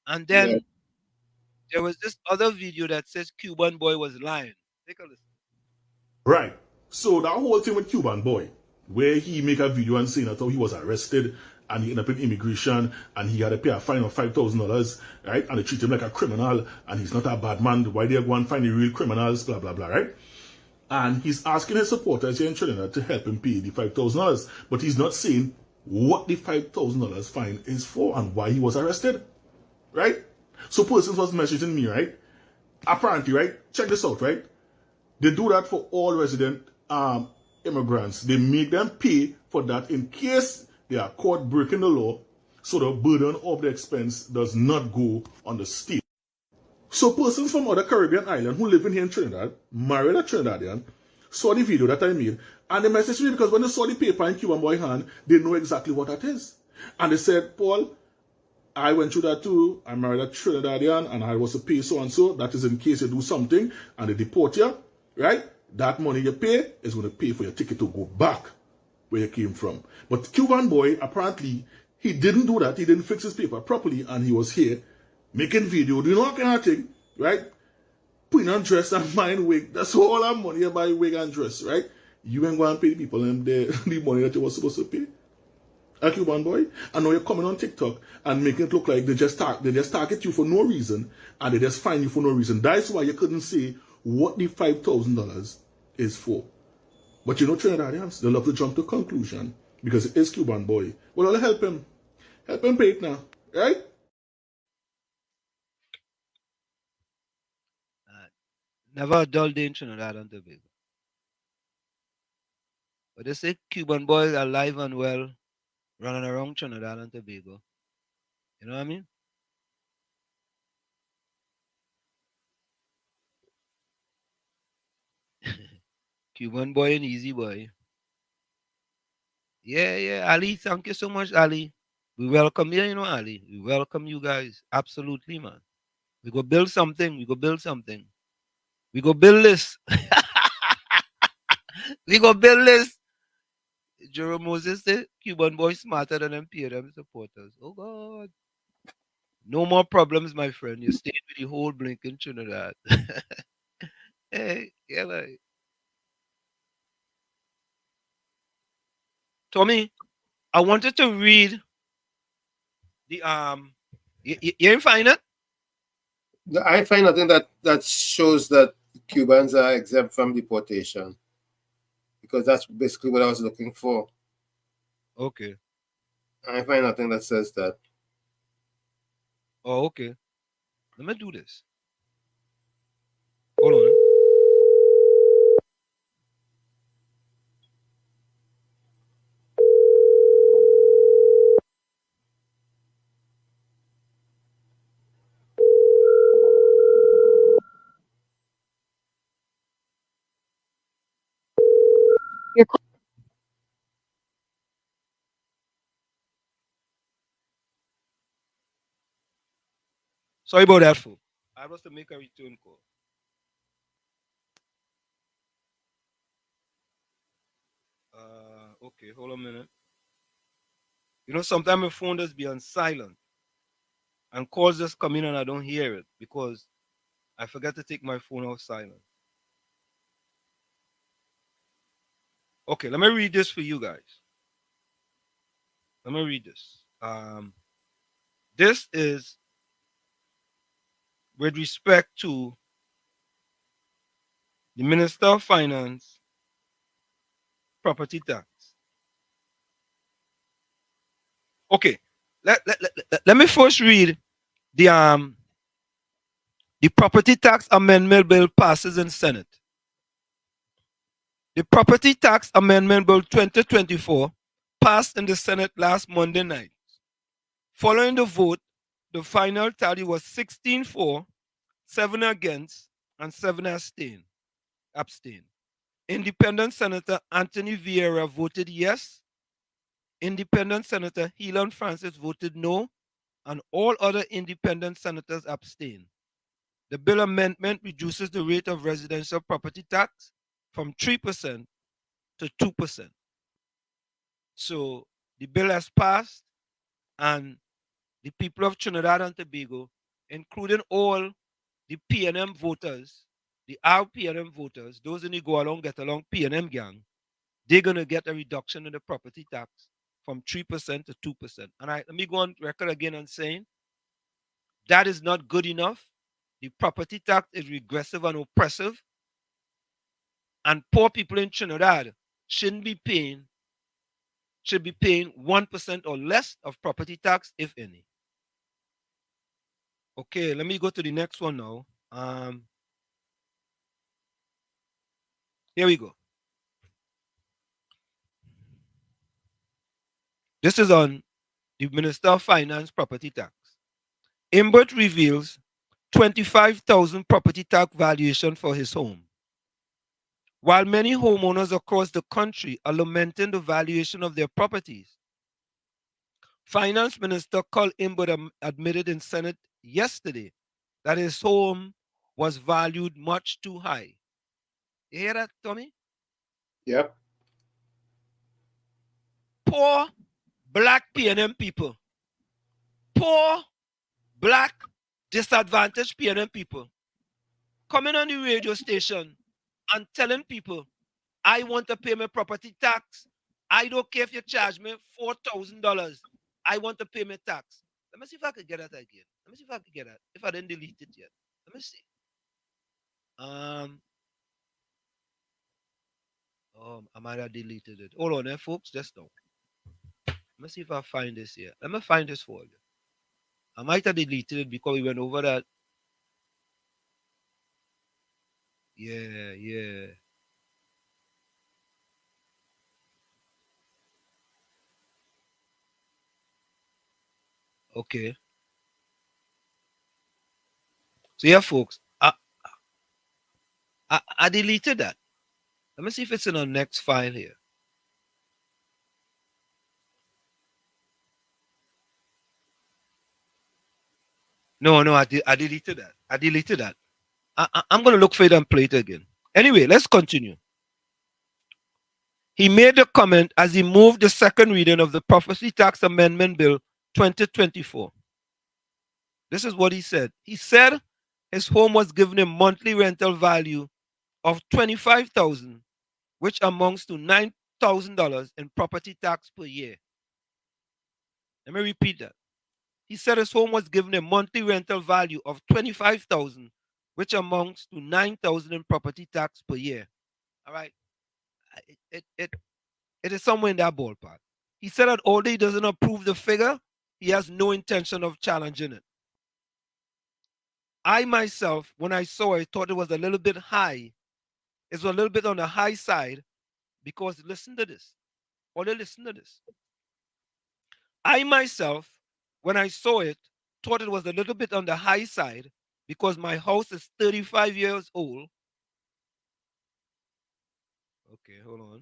And then there was this other video that says Cuban boy was lying. Take a listen. Right. So that whole thing with Cuban boy, where he make a video and saying that he was arrested and he ended up in immigration and he had to pay a fine of $5,000, right? And they treat him like a criminal and he's not a bad man. Why they go and find the real criminals, blah, blah, blah, right? And he's asking his supporters here in Trinidad to help him pay the $5,000. But he's not saying what the $5,000 fine is for and why he was arrested, right? So persons was messaging me, right? Apparently, right? Check this out, right? They do that for all resident immigrants. They make them pay for that in case they are caught breaking the law, so the burden of the expense does not go on the state. So persons from other Caribbean islands who live in here in Trinidad, married a Trinidadian, saw the video that I made, and they messaged me because when they saw the paper in Cuban boy hand, they know exactly what that is. And they said, Paul, I went through that too. I married a Trinidadian and I was to pay so and so. That is in case you do something and they deport you, right? That money you pay is going to pay for your ticket to go back where you came from. But Cuban boy, apparently, he didn't do that. He didn't fix his paper properly and he was here making video, doing all kind of thing, right? Putting on dress and buying wig. That's all that money you buy wig and dress, right? You ain't going to pay the people the money that you were supposed to pay. A Cuban boy, and now you're coming on TikTok and making it look like they just target you for no reason and they just find you for no reason. That's why you couldn't say what the $5,000 is for. But you know Trinidadians, they love to jump to conclusion because it is Cuban boy. Well, I'll help him. Help him pay it now, right? Never a dull day in Trinidad and Tobago. But they say Cuban boys are alive and well running around Trinidad and Tobago. You know what I mean? Cuban boy and easy boy. Yeah, Ali. Thank you so much, Ali. We welcome you, Ali. We welcome you guys. Absolutely, man. We go build something. We go build something. We go build this. We go build this. Jerome Moses said, Cuban boy smarter than them PLM supporters. Oh, God. No more problems, my friend. You stayed with the whole blinking Trinidad. Hey, yeah, like. Tommy, I wanted to read the you didn't find it? I find nothing that shows that Cubans are exempt from deportation, because that's basically what I was looking for. Okay. I find nothing that says that. Oh, okay. Let me do this. Hold on. Sorry about that, fool. I was to make a return call. Okay, hold on a minute. You know, sometimes my phone does be on silent and calls just come in and I don't hear it because I forgot to take my phone off silent. Okay, let me read this for you guys. Let me read this. This is with respect to the Minister of Finance property tax. Okay, let me first read the property tax amendment bill passes in Senate. The property tax amendment bill 2024 passed in the Senate last Monday night. Following the vote, the final tally was 16 for, 7 against, and 7 abstain. Independent Senator Anthony Vieira voted yes. Independent Senator Helan Francis voted no, and all other independent senators abstained. The bill amendment reduces the rate of residential property tax from 3% to 2%. So the bill has passed, and the people of Trinidad and Tobago, including all the PNM voters, the RPNM voters, those in the go along, get along PNM gang, they're going to get a reduction in the property tax from 3% to 2%. And let me go on record again and saying that is not good enough. The property tax is regressive and oppressive. And poor people in Trinidad should be paying 1% or less of property tax, if any. Okay, let me go to the next one now. Here we go. This is on the Minister of Finance property tax. Imbert reveals 25,000 property tax valuation for his home. While many homeowners across the country are lamenting the valuation of their properties, Finance Minister Carl Imbert admitted in Senate yesterday that his home was valued much too high. You hear that, Tommy? Yep. Poor black PNM people, poor black disadvantaged PNM people coming on the radio station and telling people, I want to pay my property tax. I don't care if you charge me $4,000. I want to pay my tax. Let me see if I can get that again. Let me see if I can get that. If I didn't delete it yet. Let me see. I might have deleted it. Hold on there, folks. Just now. Let me see if I find this here. Let me find this for you. I might have deleted it because we went over that. Yeah, yeah. Okay. So yeah, folks. I deleted that. Let me see if it's in our next file here. No, I deleted that. I deleted that. I'm going to look for it and play it again. Anyway, let's continue. He made the comment as he moved the second reading of the Property Tax Amendment Bill 2024. This is what he said. He said his home was given a monthly rental value of $25,000, which amounts to $9,000 in property tax per year. Let me repeat that. He said his home was given a monthly rental value of $25,000, which amounts to $9,000 in property tax per year. All right. It is somewhere in that ballpark. He said that although he doesn't approve the figure, he has no intention of challenging it. I myself, when I saw it, thought it was a little bit high. It was a little bit on the high side because listen to this. Only listen to this. I myself, when I saw it, thought it was a little bit on the high side because my house is 35 years old. Okay, hold on.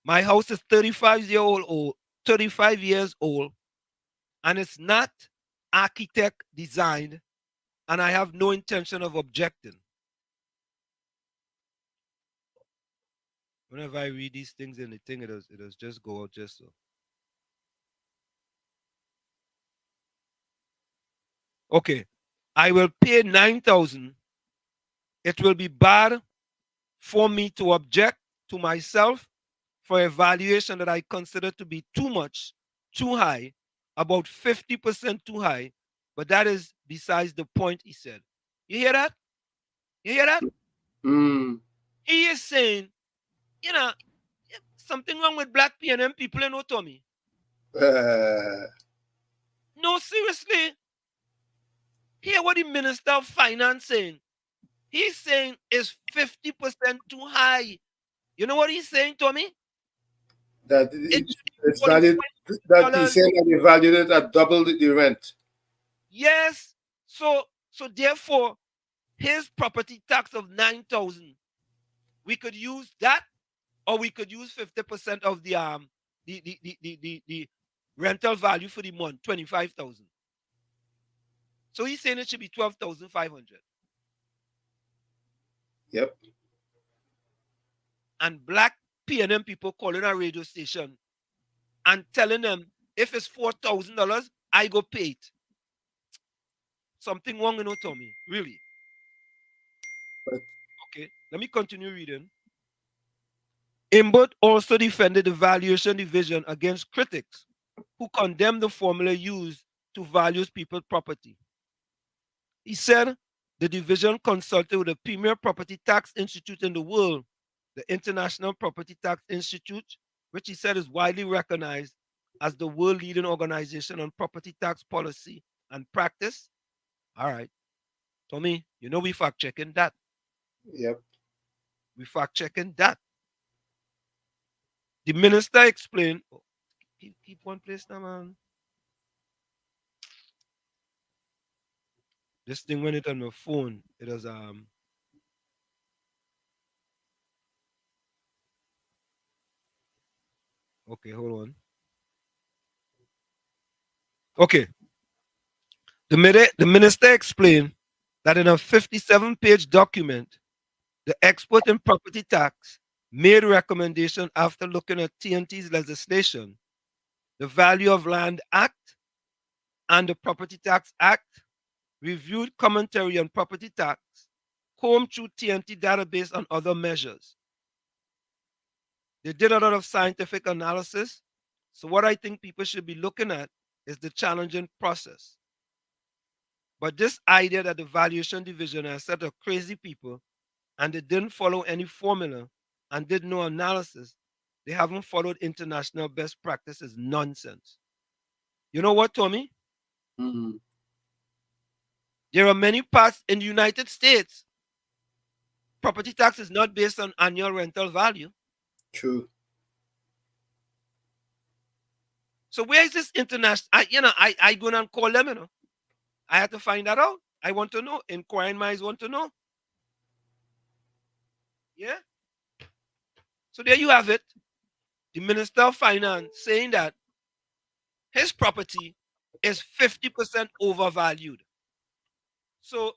My house is 35 years old, and it's not architect designed, and I have no intention of objecting. Whenever I read these things in the thing, it does just go out just so. Okay, I will pay 9,000. It will be bad for me to object to myself for a valuation that I consider to be too much, too high, about 50% too high, but that is besides the point, he said. You hear that? You hear that? He is saying, you know, something wrong with black PNM people, you know, Tommy. No, seriously. Hear what the Minister of Finance saying. He's saying it's 50% too high. You know what he's saying, Tommy? That it's valued, that he's saying that they valued it at double the rent. Yes. So therefore, his property tax of 9,000, we could use that, or we could use 50% of the rental value for the month, 25,000. So he's saying it should be 12,500. Yep. And black PNM people calling a radio station and telling them if it's $4,000, I go pay it. Something wrong, you know, Tommy. Really. Okay, let me continue reading. Imbert also defended the valuation division against critics who condemned the formula used to value people's property. He said the division consulted with the premier property tax institute in the world, the International Property Tax Institute, which he said is widely recognized as the world leading organization on property tax policy and practice. All right. Tommy, you know we fact checking that. Yep. We fact checking that. The minister explained. Oh, keep one place now, man. This thing when it on my phone, it was okay, hold on. Okay. The minister explained that in a 57-page document, the expert in property tax made recommendation after looking at TNT's legislation, the Value of Land Act, and the Property Tax Act, reviewed commentary on property tax, combed through TNT database and other measures. They did a lot of scientific analysis. So what I think people should be looking at is the challenging process. But this idea that the valuation division has a set of crazy people and they didn't follow any formula and did no analysis, they haven't followed international best practices. Nonsense. You know what, Tommy? Mm-hmm. There are many parts in the United States. Property tax is not based on annual rental value. True. So where is this international? I go and call them. I had to find that out. I want to know. Inquiring minds want to know. Yeah. So there you have it. The Minister of Finance saying that his property is 50% overvalued. So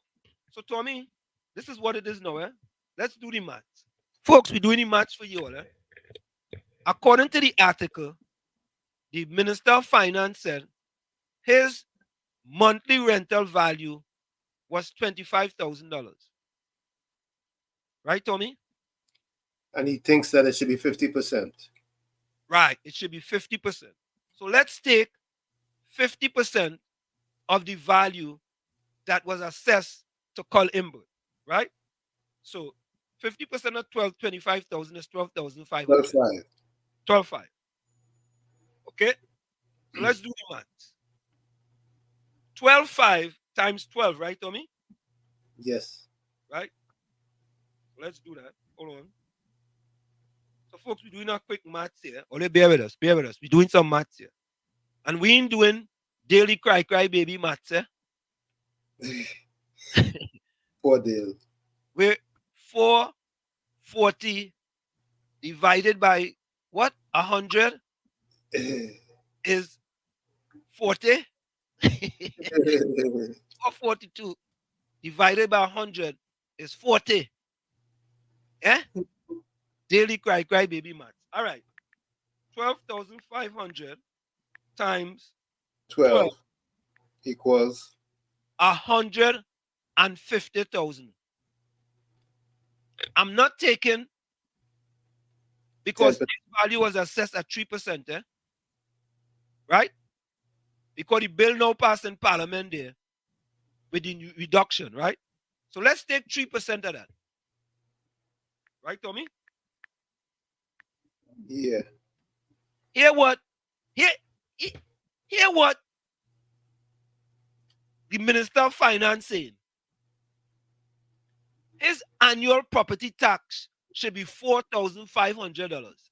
Tommy, this is what it is now. Let's do the maths. Folks, we're doing the maths for you all. According to the article, the Minister of Finance said his monthly rental value was $25,000. Right, Tommy? And he thinks that it should be 50%. Right, it should be 50%. So let's take 50% of the value that was assessed to Col Imber, right? So 50% of 25,000 is 12,500. 12.5. 12.5. Okay? So let's do the math. 12.5 times 12, right, Tommy? Yes. Right? Let's do that. Hold on. So, folks, we're doing a quick maths here. Only bear with us. Bear with us. We're doing some maths here. And we ain't doing daily cry baby maths, eh? Poor deal. We're 440 divided by what? 100 is 40. 442 divided by 100 is 40. Yeah? Daily cry baby maths. All right. 12,500 times 12 equals 150,000. I'm not taking because its value was assessed at 3%, right? Because the bill now passed in Parliament there with the reduction, right? So let's take 3% of that. Right, Tommy? Yeah. Hear what? Hear what the Minister of Finance saying. His annual property tax should be $4,500.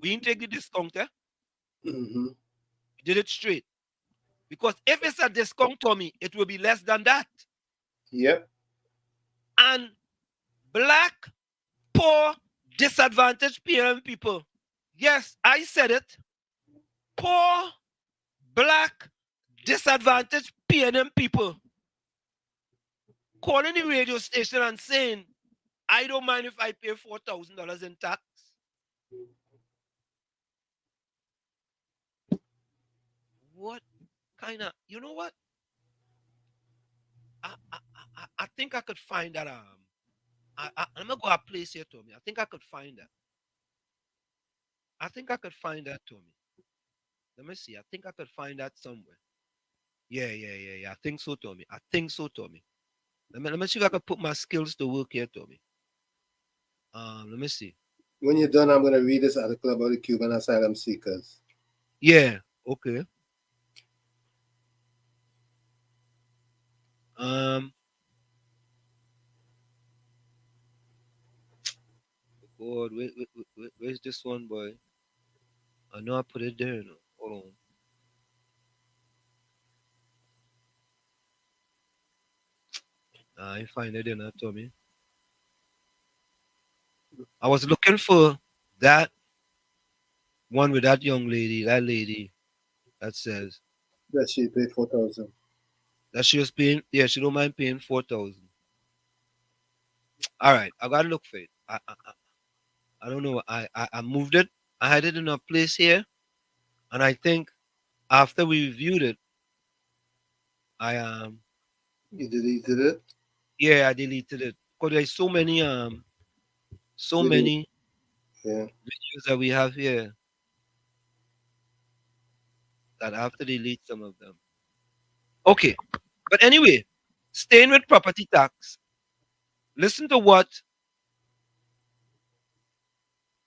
We didn't take the discount, Mm-hmm. We did it straight. Because if it's a discount, Tommy, it will be less than that. Yep. And black, poor, disadvantaged PLM people. Yes, I said it. Poor, black, disadvantaged PNM people calling the radio station and saying, I don't mind if I pay $4,000 in tax. What kind of, you know what? I think I could find that. I'm gonna go a place here, Tommy. I think I could find that. Tommy. Let me see. I think I could find that somewhere. Yeah. I think so, Tommy. Let me see if I can put my skills to work here, Tommy. Let me see. When you're done, I'm going to read this article about the Cuban asylum seekers. Yeah, okay. God, where's this one, boy? I know I put it there. No. Hold on. I find it there now, Tommy. I was looking for that one with that young lady, that says that she paid 4,000. That she was paying, yeah, she don't mind paying 4,000. All right, I gotta look for it. I don't know. I moved it. I had it in a place here, and I think after we reviewed it, You deleted it? Yeah, I deleted it because there's so many videos that we have here that I have to delete some of them. Okay, but anyway, staying with property tax, listen to what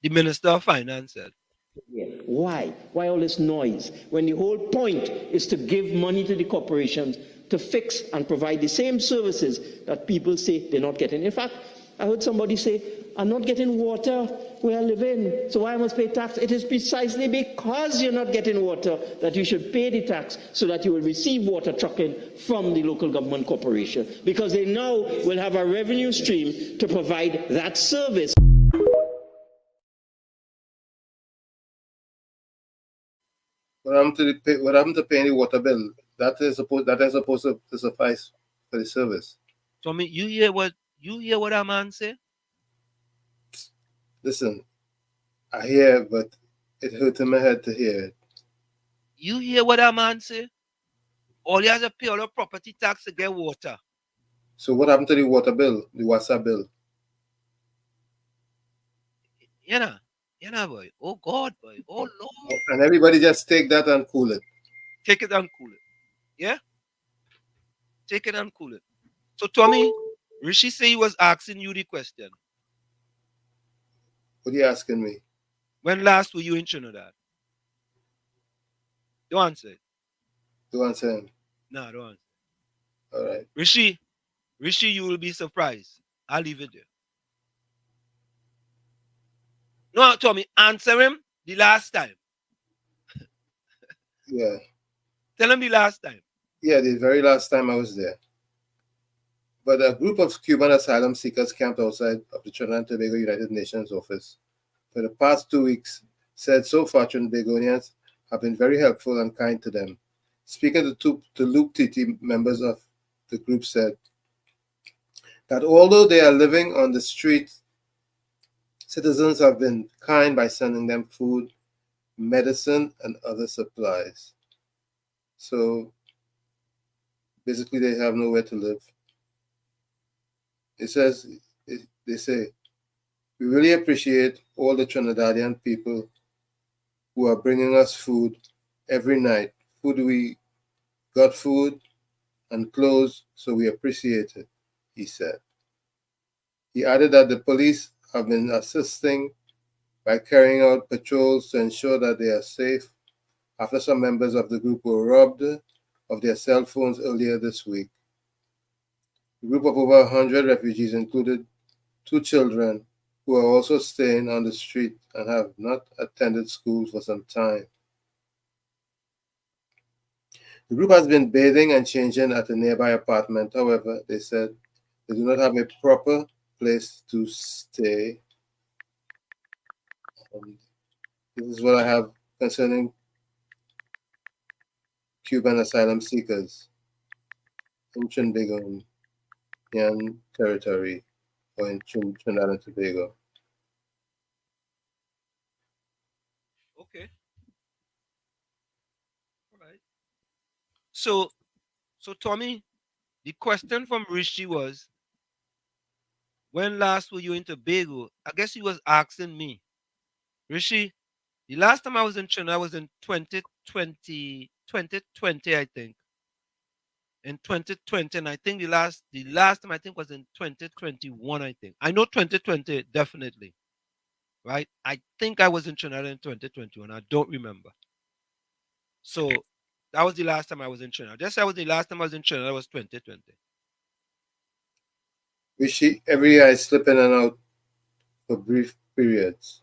the Minister of Finance said. Why? Why all this noise? When the whole point is to give money to the corporations to fix and provide the same services that people say they're not getting. In fact, I heard somebody say, I'm not getting water where I live in, so why I must pay tax? It is precisely because you're not getting water that you should pay the tax so that you will receive water trucking from the local government corporation, because they now will have a revenue stream to provide that service. What happened to paying the water bill? That is supposed to suffice for the service. So I mean, you hear what that man say? Listen, I hear, but it hurts in my head to hear it. You hear what that man say? All you have to pay all the property tax to get water. So what happened to the water bill, the WhatsApp bill? You know, boy. Oh God, boy. Oh Lord. And everybody just take that and cool it. Take it and cool it. Yeah? Take it and cool it. So Tommy, Rishi say he was asking you the question. What are you asking me? When last were you in Trinidad? Don't answer it. Don't answer him. No, don't answer. All right. Rishi, you will be surprised. I'll leave it there. No, Tommy, answer him the last time. Yeah. Tell him the last time. Yeah, the very last time I was there. But a group of Cuban asylum seekers camped outside of the Trinidad and Tobago United Nations office for the past 2 weeks said so far Trinbagonians have been very helpful and kind to them. Speaking to Luke Titi, members of the group said that although they are living on the street, citizens have been kind by sending them food, medicine, and other supplies. So basically they have nowhere to live. They say, we really appreciate all the Trinidadian people who are bringing us food every night. We got food and clothes, so we appreciate it, he said. He added that the police have been assisting by carrying out patrols to ensure that they are safe after some members of the group were robbed of their cell phones earlier this week. A group of over 100 refugees included 2 children who are also staying on the street and have not attended school for some time. The group has been bathing and changing at a nearby apartment. However, they said they do not have a proper place to stay. This is what I have concerning Cuban asylum seekers in Trinbagonian territory or in Trinidad and Tobago. Okay. All right. So Tommy, the question from Rishi was, when last were you in Tobago? I guess he was asking me. Rishi, the last time I was in Trinidad was in 2020, I think. In 2020, and I think the last time I think was in 2021, I think. I know 2020 definitely. Right? I think I was in Trinidad in 2021. I don't remember. So that was the last time I was in Trinidad. Just that was the last time I was in Trinidad was 2020. Every year I slip in and out for brief periods.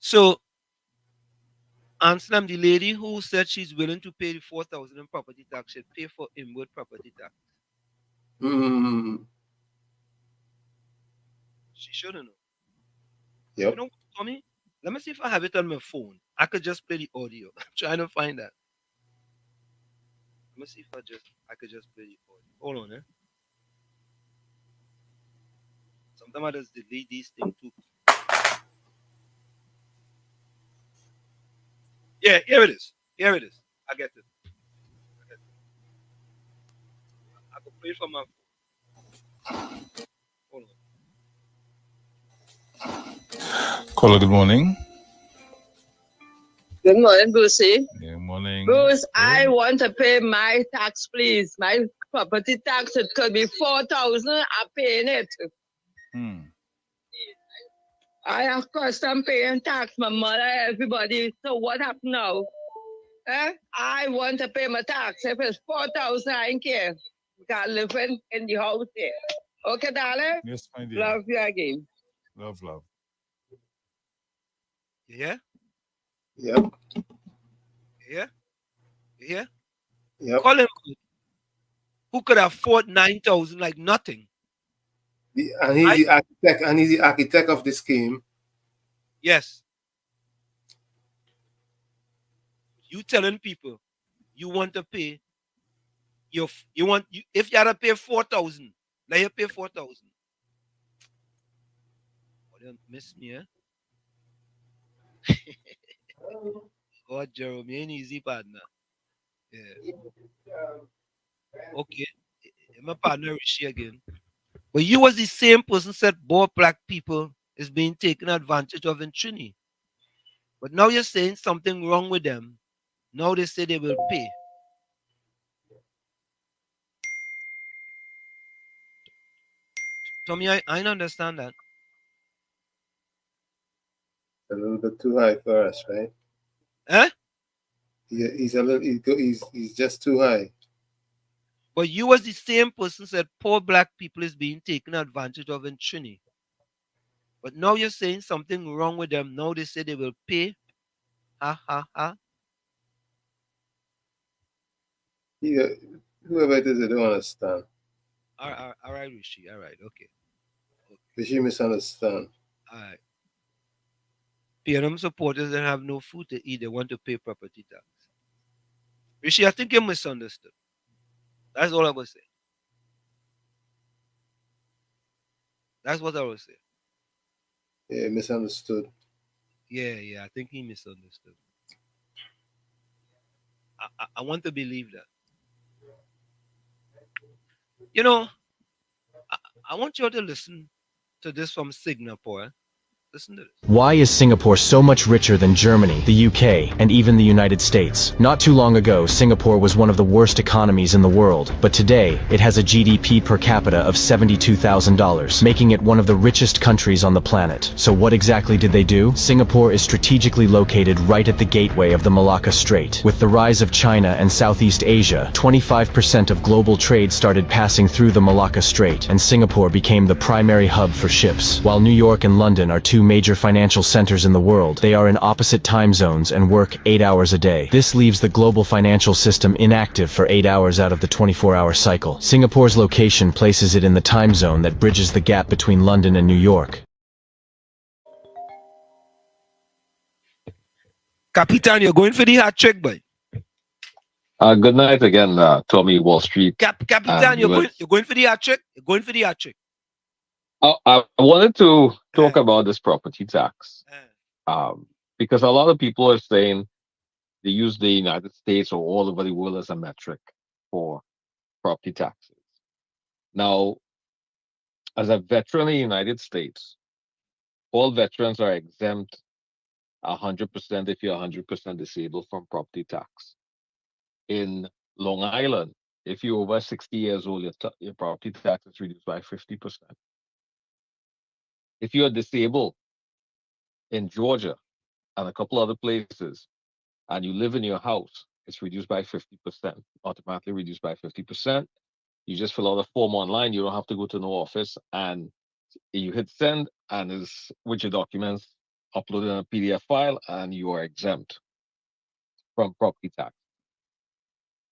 So, Anselm, the lady who said she's willing to pay the 4,000 in property tax should pay for inward property tax. She shouldn't know. Yep. You know, Tommy, let me see if I have it on my phone. I could just play the audio. I'm trying to find that. Let me see if I could just play the audio. Hold on, eh? Sometimes I just delete these things too. Yeah, here it is. Here it is. I get it. I could play it from my phone. Hold on. Caller, good morning. Good morning, Brucey. Good morning. Bruce, I want to pay my tax, please. My property tax, it could be 4,000. I'm paying it. I, of course, I'm paying tax, my mother, everybody. So what happened now? I want to pay my tax. If it's 4,000, I don't care. We got living in the house here. Okay, darling? Yes, my dear. Love you again. Love. Yeah? Yep. Yeah? Yeah? Yep. Call him. Who could afford 9,000 like nothing? And he's the architect, and he's the architect of the scheme. Yes. You telling people you want to pay if you had to pay 4,000, let you pay 4,000. Oh, don't miss me, eh? Oh, Jerome, you ain't easy partner. Yeah. Okay. My partner Rishi again. But you was the same person said both black people is being taken advantage of in Trini. But now you're saying something wrong with them. Now they say they will pay. Tommy, I don't understand that. A little bit too high for us, right? Huh? He's a little. He's just too high. But you was the same person said poor black people is being taken advantage of in Trini. But now you're saying something wrong with them. Now they say they will pay. Ha ha ha. Yeah, whoever it is, they don't understand. All right, Rishi. All right, okay. Rishi misunderstand. All right. PNM supporters that have no food to eat, they want to pay property tax. Rishi, I think you misunderstood. That's all I was saying. That's what I was saying. Yeah, misunderstood. Yeah, I think he misunderstood. I want to believe that. You know, I want you all to listen to this from Singapore. Listen to this. Why is Singapore so much richer than Germany, the UK, and even the United States? Not too long ago, Singapore was one of the worst economies in the world, but today, it has a GDP per capita of $72,000, making it one of the richest countries on the planet. So what exactly did they do? Singapore is strategically located right at the gateway of the Malacca Strait. With the rise of China and Southeast Asia, 25% of global trade started passing through the Malacca Strait, and Singapore became the primary hub for ships. While New York and London are two major financial centers in the world, they are in opposite time zones and work 8 hours a day. This leaves the global financial system inactive for 8 hours out of the 24-hour cycle. Singapore's location places it in the time zone that bridges the gap between London and New York. Capitan, you're going for the hat trick, boy. Good night again, Tommy Wall Street. Capitan, you're going for the hat trick? You're going for the hat trick. I wanted to talk about this property tax because a lot of people are saying they use the United States or all over the world as a metric for property taxes. Now, as a veteran in the United States, all veterans are exempt 100% if you're 100% disabled from property tax. In Long Island, if you're over 60 years old, your property tax is reduced by 50%. If you're disabled in Georgia and a couple other places, and you live in your house, it's reduced by 50%, automatically reduced by 50%. You just fill out a form online. You don't have to go to no office, and you hit send, and it's with your documents uploaded in a PDF file, and you are exempt from property tax.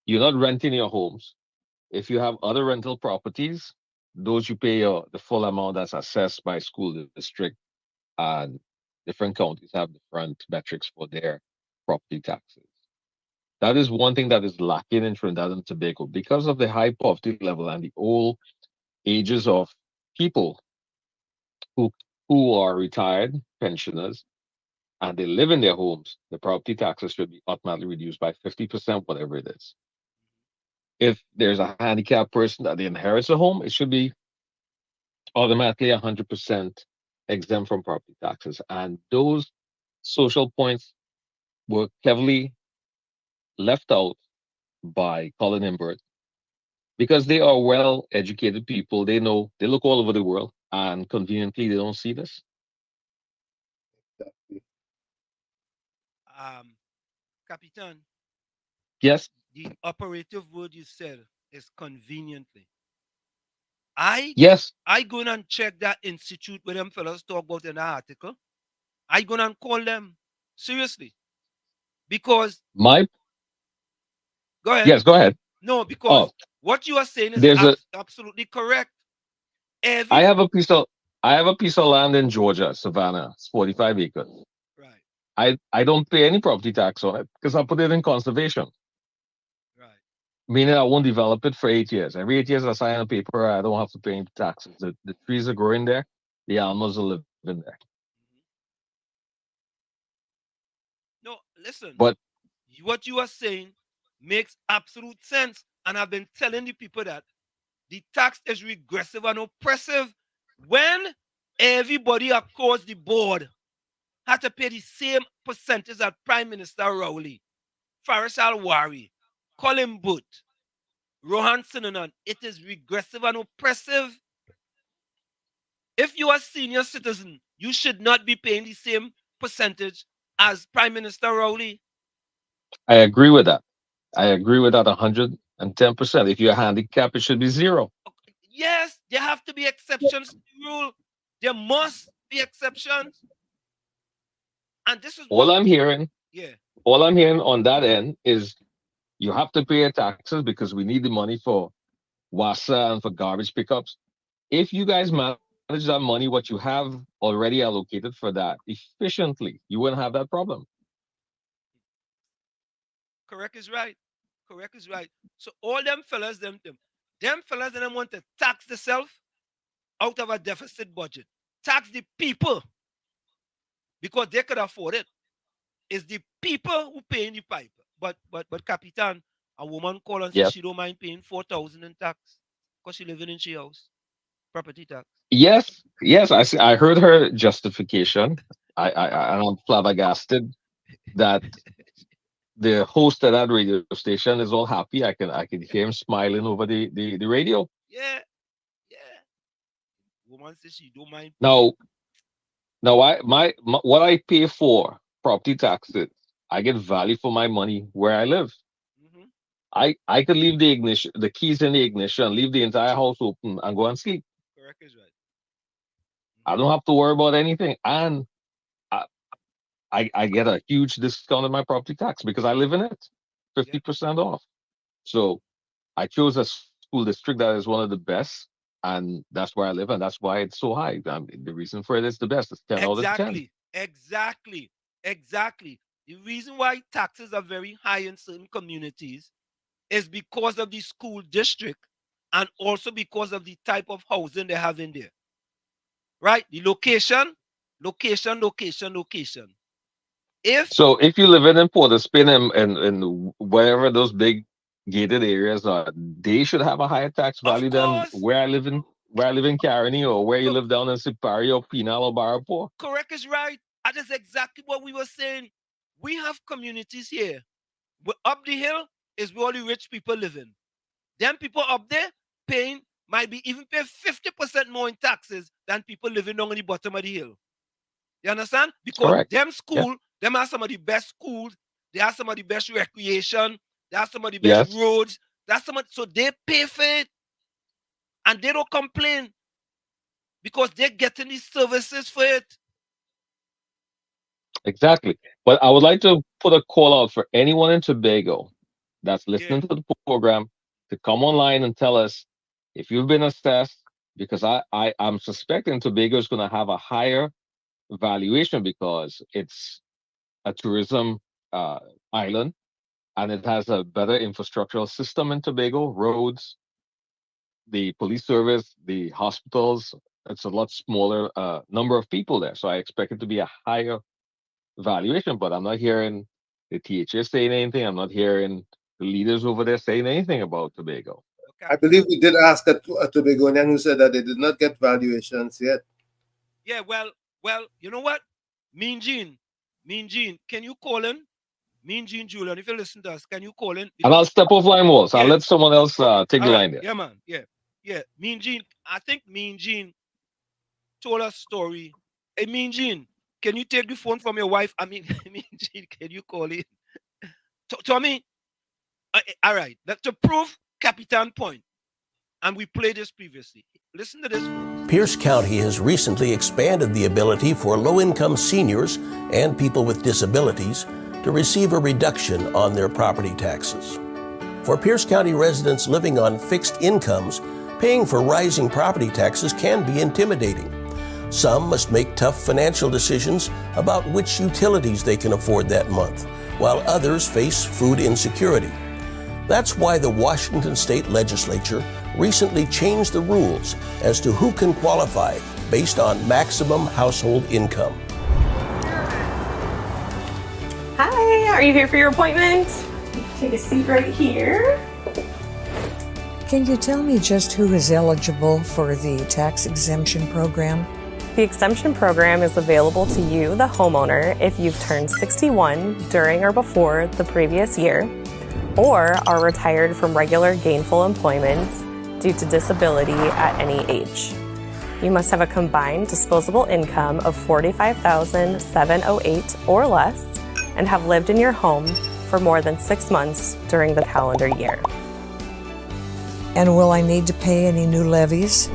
You're not renting your homes. If you have other rental properties, those you pay the full amount that's assessed by school district, and different counties have different metrics for their property taxes. That is one thing that is lacking in Trinidad and Tobago because of the high poverty level and the old ages of people who are retired pensioners and they live in their homes. The property taxes should be automatically reduced by 50%, whatever it is. If there's a handicapped person that inherits a home, it should be automatically 100% exempt from property taxes. And those social points were cleverly left out by Colin and Bert because they are well-educated people. They know, they look all over the world, and conveniently they don't see this. Capitan. Yes. The operative word you said is conveniently. Yes. I go in and check that institute where them fellas talk about in the article. I go in and call them seriously because My go ahead. Yes, go ahead. No, because what you are saying is absolutely correct. I have a piece of land in Georgia, Savannah. It's 45 acres. Right. I don't pay any property tax on it because I put it in conservation. Right. Meaning I won't develop it for 8 years. Every 8 years I sign a paper, I don't have to pay any taxes. The trees are growing there, the animals are living there. No, listen. But what you are saying makes absolute sense. And I've been telling the people that the tax is regressive and oppressive when everybody across the board had to pay the same percentage as Prime Minister Rowley, Faris Al-Wari, Colin Booth, Rohan Sinanan. It is regressive and oppressive. If you are a senior citizen, you should not be paying the same percentage as Prime Minister Rowley. I agree with that. I agree with that 110%. If you're handicapped, it should be zero. Yes, there have to be exceptions to the rule. There must be exceptions. And this is All I'm hearing, yeah. All I'm hearing on that end is you have to pay your taxes because we need the money for WASA and for garbage pickups. If you guys manage that money, what you have already allocated for that efficiently, you wouldn't have that problem. Correct is right. Correct is right. So all them fellas, them fellas, them want to tax themselves out of a deficit budget. Tax the people because they could afford it. It's the people who pay in the pipe. But Capitan, a woman call and say she don't mind paying 4,000 in tax because she living in she house. Property tax. Yes, I heard her justification. I'm flabbergasted that the host of that radio station is all happy. I can hear him smiling over the radio. Yeah. Woman says she don't mind. Now, my what I pay for property taxes, I get value for my money where I live. I could leave the keys in the ignition, leave the entire house open, and go and sleep. Correct is right. I don't have to worry about anything, and I get a huge discount on my property tax because I live in it, 50% off. So I chose a school district that is one of the best, and that's where I live, and that's why it's so high. The reason for it is the best. It's 10 out of 10. Exactly. The reason why taxes are very high in certain communities is because of the school district and also because of the type of housing they have in there. Right? The location. So if you live in Port of Spain and wherever those big gated areas are, they should have a higher tax value than where I live in Caroni or where you live down in Sipari or Pinal or Barapur. Correct is right. That is exactly what we were saying. We have communities here. But up the hill is where all the rich people live in. Them people up there paying might be even pay 50% more in taxes than people living down on the bottom of the hill. You understand? Because them school, them are some of the best schools, they have some of the best recreation, they have some of the best roads, so they pay for it and they don't complain because they're getting these services for it. Exactly. But I would like to put a call out for anyone in Tobago that's listening to the program to come online and tell us if you've been assessed, because I'm suspecting Tobago is going to have a higher valuation because it's a tourism island and it has a better infrastructural system in Tobago, roads, the police service, the hospitals. It's a lot smaller number of people there. So I expect it to be a higher valuation, but I'm not hearing the THS saying anything. I'm not hearing the leaders over there saying anything about Tobago. I believe we did ask a Tobagonian who said that they did not get valuations yet. Yeah, well, you know what? Mean Gene, can you call in? Mean Gene Julian, if you listen to us, can you call in? And I'll step off line walls. I'll Yeah. let someone else take the All right. line there. Yeah, man. Yeah. Yeah. Mean Gene, I think Mean Gene told us story. Hey, Mean Gene, can you take the phone from your wife? I mean, Mean Gene, can you call in? Tommy, all right. To prove Capitan point, and we played this previously. Listen to this. Pierce County has recently expanded the ability for low-income seniors and people with disabilities to receive a reduction on their property taxes. For Pierce County residents living on fixed incomes, paying for rising property taxes can be intimidating. Some must make tough financial decisions about which utilities they can afford that month, while others face food insecurity. That's why the Washington State Legislature recently changed the rules as to who can qualify based on maximum household income. Hi, are you here for your appointment? Take a seat right here. Can you tell me just who is eligible for the tax exemption program? The exemption program is available to you, the homeowner, if you've turned 61 during or before the previous year, or are retired from regular gainful employment due to disability at any age. You must have a combined disposable income of $45,708 or less and have lived in your home for more than 6 months during the calendar year. And will I need to pay any new levies?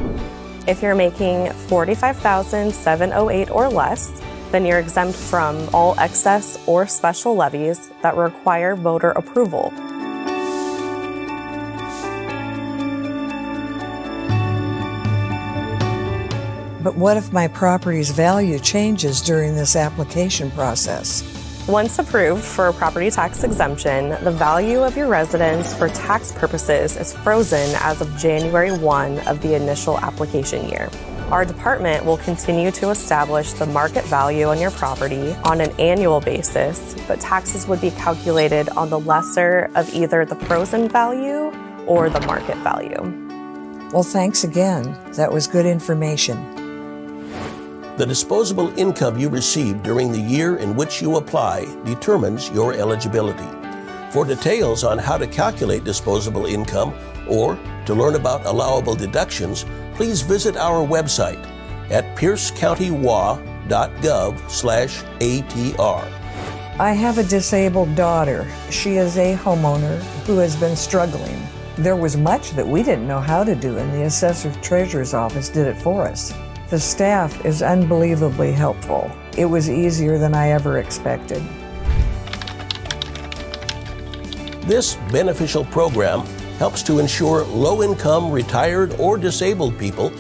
If you're making $45,708 or less, then you're exempt from all excess or special levies that require voter approval. But what if my property's value changes during this application process? Once approved for a property tax exemption, the value of your residence for tax purposes is frozen as of January 1 of the initial application year. Our department will continue to establish the market value on your property on an annual basis, but taxes would be calculated on the lesser of either the frozen value or the market value. Well, thanks again. That was good information. The disposable income you receive during the year in which you apply determines your eligibility. For details on how to calculate disposable income or to learn about allowable deductions, please visit our website at piercecountywa.gov/ATR. I have a disabled daughter. She is a homeowner who has been struggling. There was much that we didn't know how to do, and the Assessor Treasurer's Office did it for us. The staff is unbelievably helpful. It was easier than I ever expected. This beneficial program helps to ensure low-income, retired, or disabled people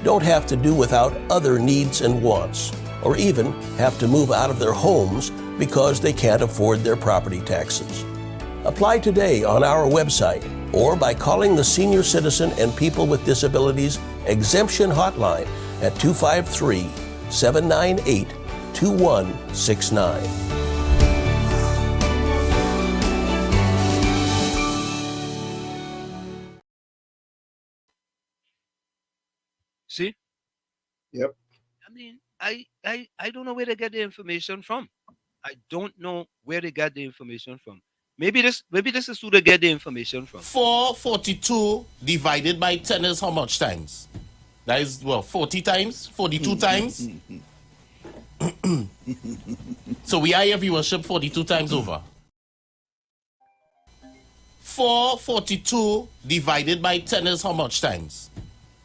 don't have to do without other needs and wants, or even have to move out of their homes because they can't afford their property taxes. Apply today on our website or by calling the Senior Citizen and People with Disabilities Exemption Hotline at 253-798-2169. See? Yep. I mean, I don't know where they get the information from. I don't know where they got the information from. Maybe this is who they get the information from. 442 divided by 10 is how much times? That is, 40 times? 42 times? So we are your viewership 42 times over. 442 divided by 10 is how much times?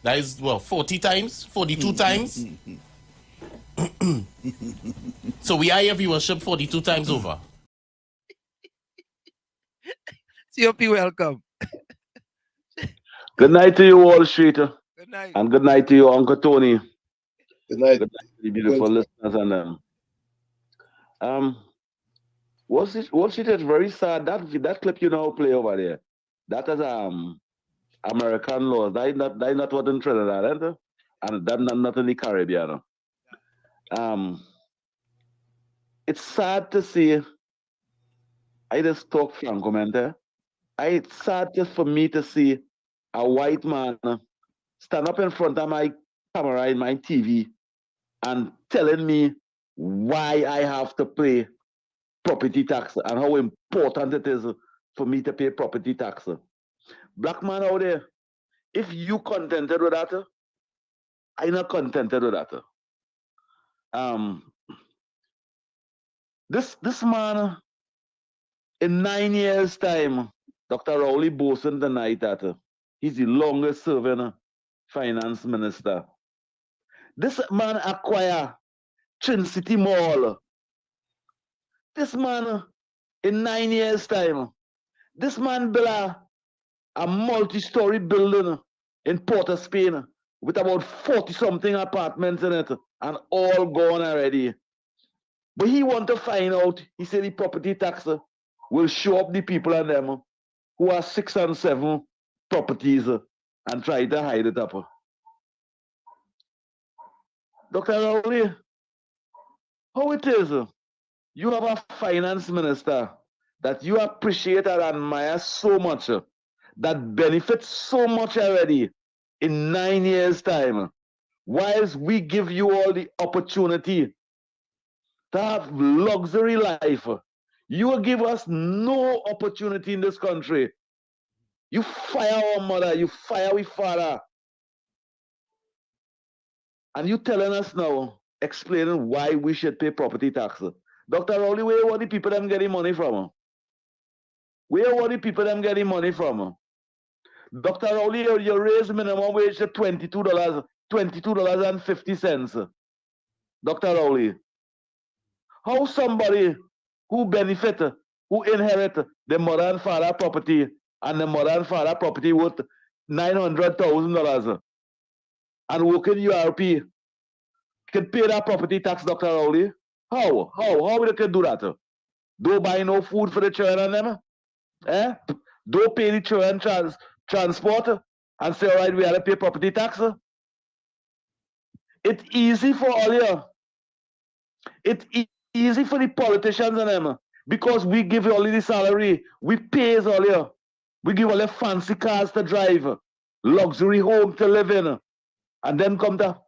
That is, 40 times? 42 times? So we are your viewership 42 times over. COP, welcome. Good night to you, Wall Street. Good night. And good night to you, Uncle Tony. Good night. Good night to the beautiful listeners. And Wall Street is very sad. That clip you now play over there, that is American laws. That is not what in Trinidad, isn't it? And that not in the Caribbean. It's sad to see. I just talk Franco, man. It's sad just for me to see a white man stand up in front of my camera in my TV and telling me why I have to pay property tax and how important it is for me to pay property tax. Black man out there, if you contented with that, I'm not contented with that. This man, in 9 years' time, Dr. Rowley boasting tonight that he's the longest serving finance minister. This man acquire Trin City Mall. This man, in 9 years' time, this man built a multi-story building in Port of Spain with about 40-something apartments in it, and all gone already. But he want to find out, he said the property tax will show up the people and them who have 6 and 7 properties and try to hide it up. Dr. Rowley, how it is? You have a finance minister that you appreciate and admire so much, that benefits so much already in 9 years' time, whilst we give you all the opportunity to have luxury life. You will give us no opportunity in this country. You fire our mother, you fire our father. And you telling us now, explaining why we should pay property tax. Dr. Rowley, where are the people them getting money from? Where are the people them getting money from? Dr. Rowley, you raise minimum wage to $22.50. Dr. Rowley, how somebody who benefit, who inherit the mother and father property, and the mother and father property worth $900,000 and work in URP can pay that property tax, Dr. Rowley? How they can do that? Don't buy no food for the children and them? Don't pay the children transport and say, all right, we have to pay property tax? It's easy for all you. It's easy for the politicians and them because we give you all the salary. We pay all you. We give all the fancy cars to drive, luxury home to live in, and then come to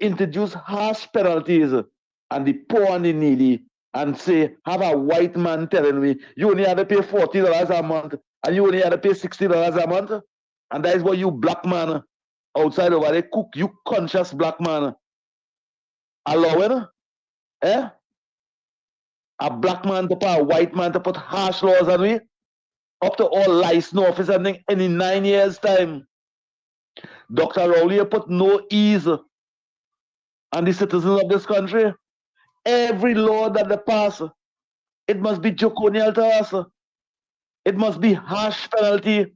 introduce harsh penalties and the poor and the needy and say, have a white man telling me you only have to pay $40 a month and you only have to pay $60 a month. And that is what you black man outside over there cook, you conscious black man allowing a black man to put a white man to put harsh laws on me up to all license office and in 9 years' time. Dr. Rowley put no ease on the citizens of this country. Every law that they pass, it must be draconian to us. It must be harsh penalty.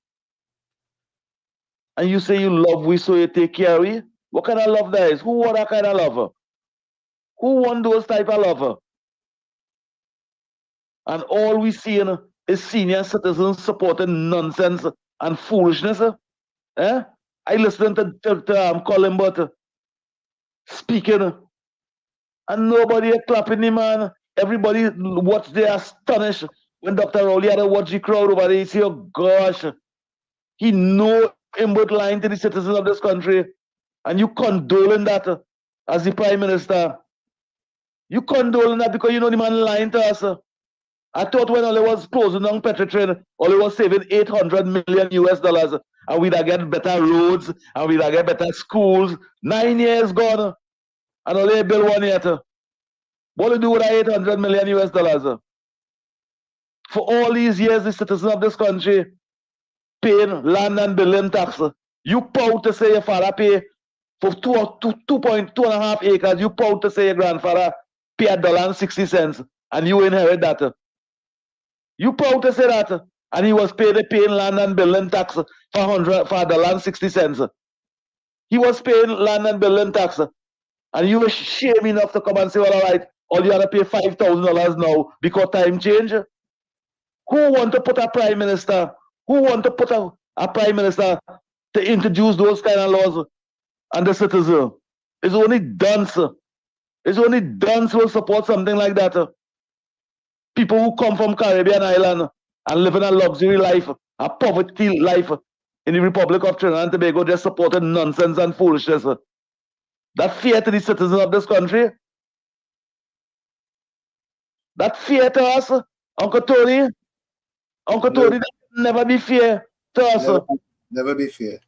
And you say you love we, so you take care of we? What kind of love that is? Who want that kind of love? Who want those type of love? And all we see is senior citizens supporting nonsense and foolishness. I listened to Colin Butt speaking, and nobody clapping him, man. Everybody watch there astonished when Dr. Rowley had to watch the crowd over there. He say, oh gosh, he know him but lying to the citizens of this country. And you condoling that as the Prime Minister. You condoling that because you know the man lying to us. I thought when Oli was closing down Petrotrain, Oli was saving $800 million US, and we'd get better roads, and we'd get better schools. 9 years gone, and Oli build one yet. What do you do with that $800 million US? For all these years, the citizens of this country paying land and building tax. You proud to say your father pay for 2.5 acres. You proud to say your grandfather pay $1.60, and you inherit that. You proud to say that, and he was paying land and building tax for $1.60. He was paying land and building tax, and you were shame enough to come and say, well, all right, all you have to pay $5,000 now because time change. Who want to put a prime minister? Who want to put a prime minister to introduce those kind of laws on the citizen? It's only dunce. It's only dunce will support something like that. People who come from Caribbean island and live in a luxury life, a poverty life in the Republic of Trinidad and Tobago, just supporting nonsense and foolishness. That fear to the citizens of this country. That fair to us, Uncle Tony? Uncle Tony, that never be fair to us. Never be fair.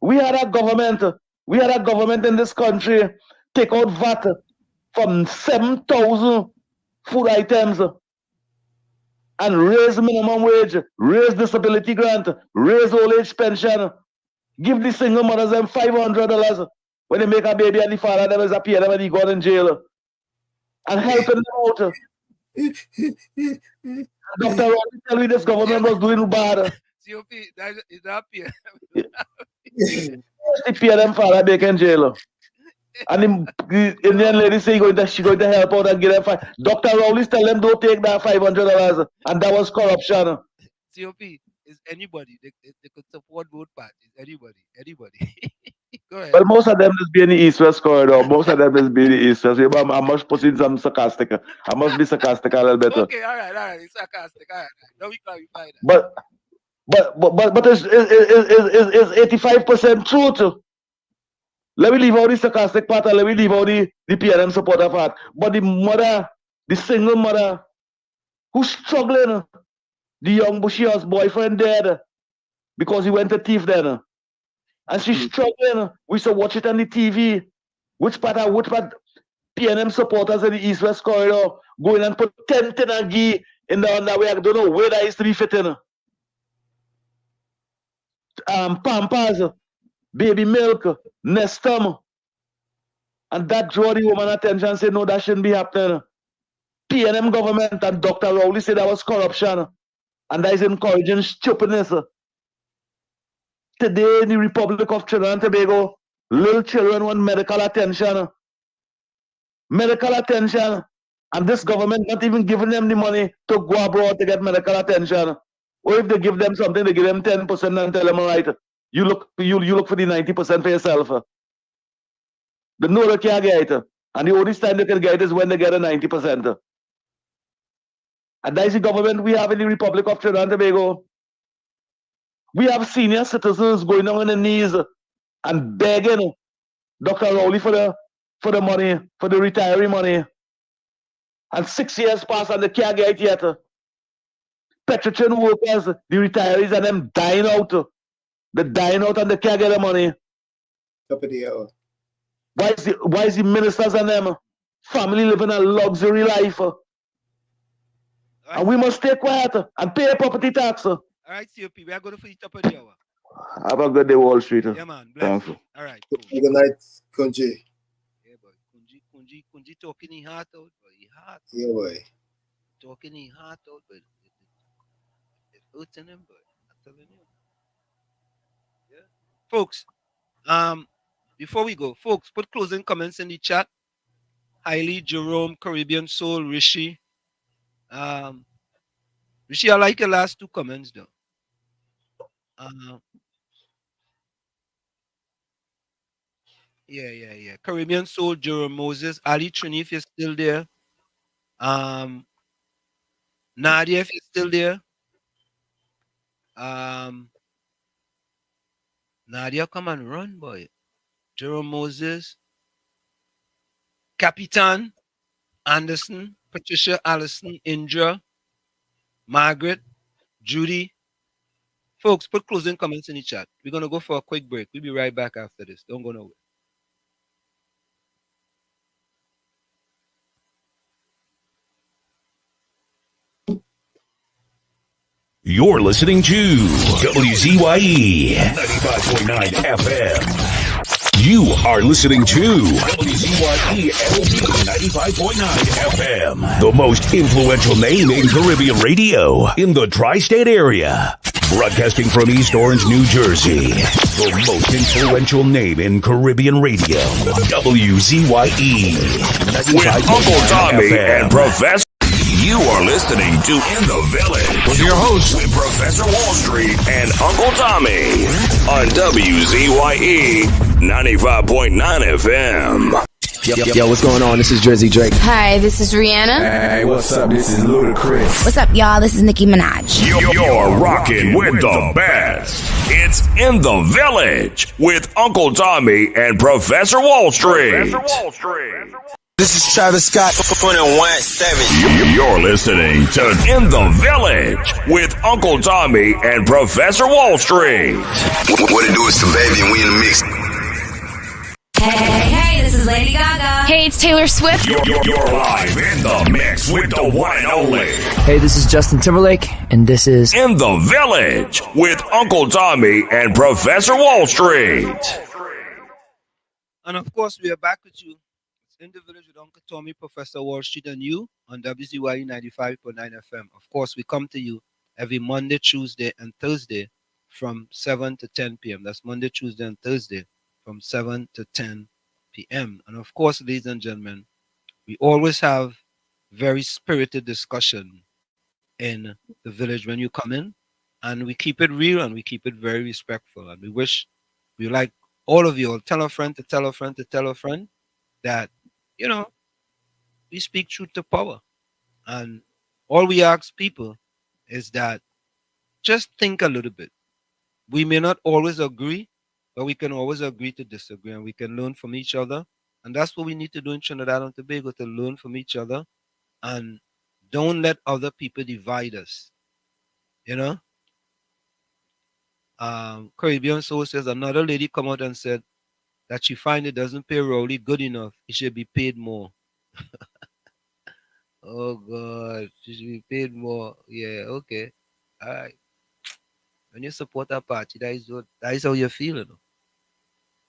We had a government in this country take out VAT from 7,000 food items and raise minimum wage, raise disability grant, raise old age pension, give the single mothers them $500 when they make a baby and the father them is a pay them and he gone in jail. And helping them out. Dr. Rodney tell me this government was doing bad. COP, is that peer? They pay them father back in jail. And the Indian lady say she's going to help out and give them $500. Dr. Rowley's tell them don't take that $500, and that was corruption. COP is anybody. They could support both parties. Anybody. Go ahead. Well, most of them just be in the East-West corridor. Most of them just be in the East-West. I must put in some sarcastic. I must be sarcastic a little bit. Okay, all right. It's sarcastic. All right. Now we clarify that. But it's 85% truth. Let me leave out the sarcastic part and let me leave out the PNM supporter part. But the mother, the single mother, who's struggling, the young Bushia's boyfriend dead because he went to thief then. And she's struggling. We used to watch it on the TV. Which part PNM supporters in the East-West corridor go in and put 10 tin and ghee in the underwear. I don't know where that is to be fitting. Pampers, baby milk, Nestum. And that drew the woman attention and said, no, that shouldn't be happening. PNM government and Dr. Rowley said that was corruption. And that is encouraging stupidness. Today in the Republic of Trinidad and Tobago, little children want medical attention. Medical attention. And this government not even giving them the money to go abroad to get medical attention. Or if they give them something, they give them 10% and tell them, all right, you look for the 90% for yourself. They know they can't get it. And the only time they can get it is when they get a 90%. And that is the government we have in the Republic of Trinidad and Tobago. We have senior citizens going on their knees and begging Dr. Rowley for the money, for the retiree money. And 6 years pass and they can't get it yet. Petrochem workers, the retirees, and them dying out. They're dying out and they can't get the money. Top of the hour. Why is the ministers and them family living a luxury life? And we must stay quiet and pay property tax. All right, COP, we are going to finish top of the hour. Have a good day, Wall Street. Yeah, man. Bless you. All right. Cool. Good night, Kunji. Yeah, boy. Kunji talking his heart out, boy. Yeah, boy. Talking his heart out, but it's hurting him, boy. I'm telling you. Yeah. Folks, before we go, folks, put closing comments in the chat. Hailey, Jerome, Caribbean Soul, Rishi. Rishi, I like your last two comments though. Yeah. Caribbean Soul, Jerome Moses, Ali Trini, if you're still there. Nadia, if you're still there. Nadia, come and run, boy. Jerome Moses, Capitan, Anderson, Patricia, Allison, Indra, Margaret, Judy. Folks, put closing comments in the chat. We're going to go for a quick break. We'll be right back after this. Don't go nowhere. You're listening to WZYE 95.9 FM. You are listening to WZYE 95.9 FM, the most influential name in Caribbean radio in the tri-state area. Broadcasting from East Orange, New Jersey, the most influential name in Caribbean radio. WZYE 95.9 with Uncle Tommy FM. And Professor. You are listening to In the Village with your host, Professor Wall Street and Uncle Tommy on WZYE 95.9 FM. Yo, what's going on? This is Jersey Drake. Hi, this is Rihanna. Hey, what's up? This is Ludacris. What's up, y'all? This is Nicki Minaj. You're rocking with the best. It's In the Village with Uncle Tommy and Professor Wall Street. This is Travis Scott, 21-7. You're listening to In the Village with Uncle Tommy and Professor Wall Street. What it do is some baby and we in the mix. Hey, this is Lady Gaga. Hey, it's Taylor Swift. You're live in the mix with the one and only. Hey, this is Justin Timberlake, and this is In the Village with Uncle Tommy and Professor Wall Street. And of course, we are back with you. It's In the Village with Uncle Tommy, Professor Wall Street, and you on WZYE 95.9 FM. Of course, we come to you every Monday, Tuesday, and Thursday from 7 to 10 p.m. That's Monday, Tuesday, and Thursday from 7 to 10 p.m. And of course, ladies and gentlemen, we always have very spirited discussion in the village when you come in, and we keep it real and we keep it very respectful. And we like all of you all tell a friend to tell a friend to tell a friend that, you know, we speak truth to power. And all we ask people is that just think a little bit. We may not always agree, but we can always agree to disagree, and we can learn from each other. And that's what we need to do in Trinidad and Tobago, to learn from each other and don't let other people divide us. You know? Caribbean Soul says another lady come out and said that she find it doesn't pay Rowley good enough. It should be paid more. Oh God, she should be paid more. Yeah, okay. All right. When you support a party, that is how you feel, you know.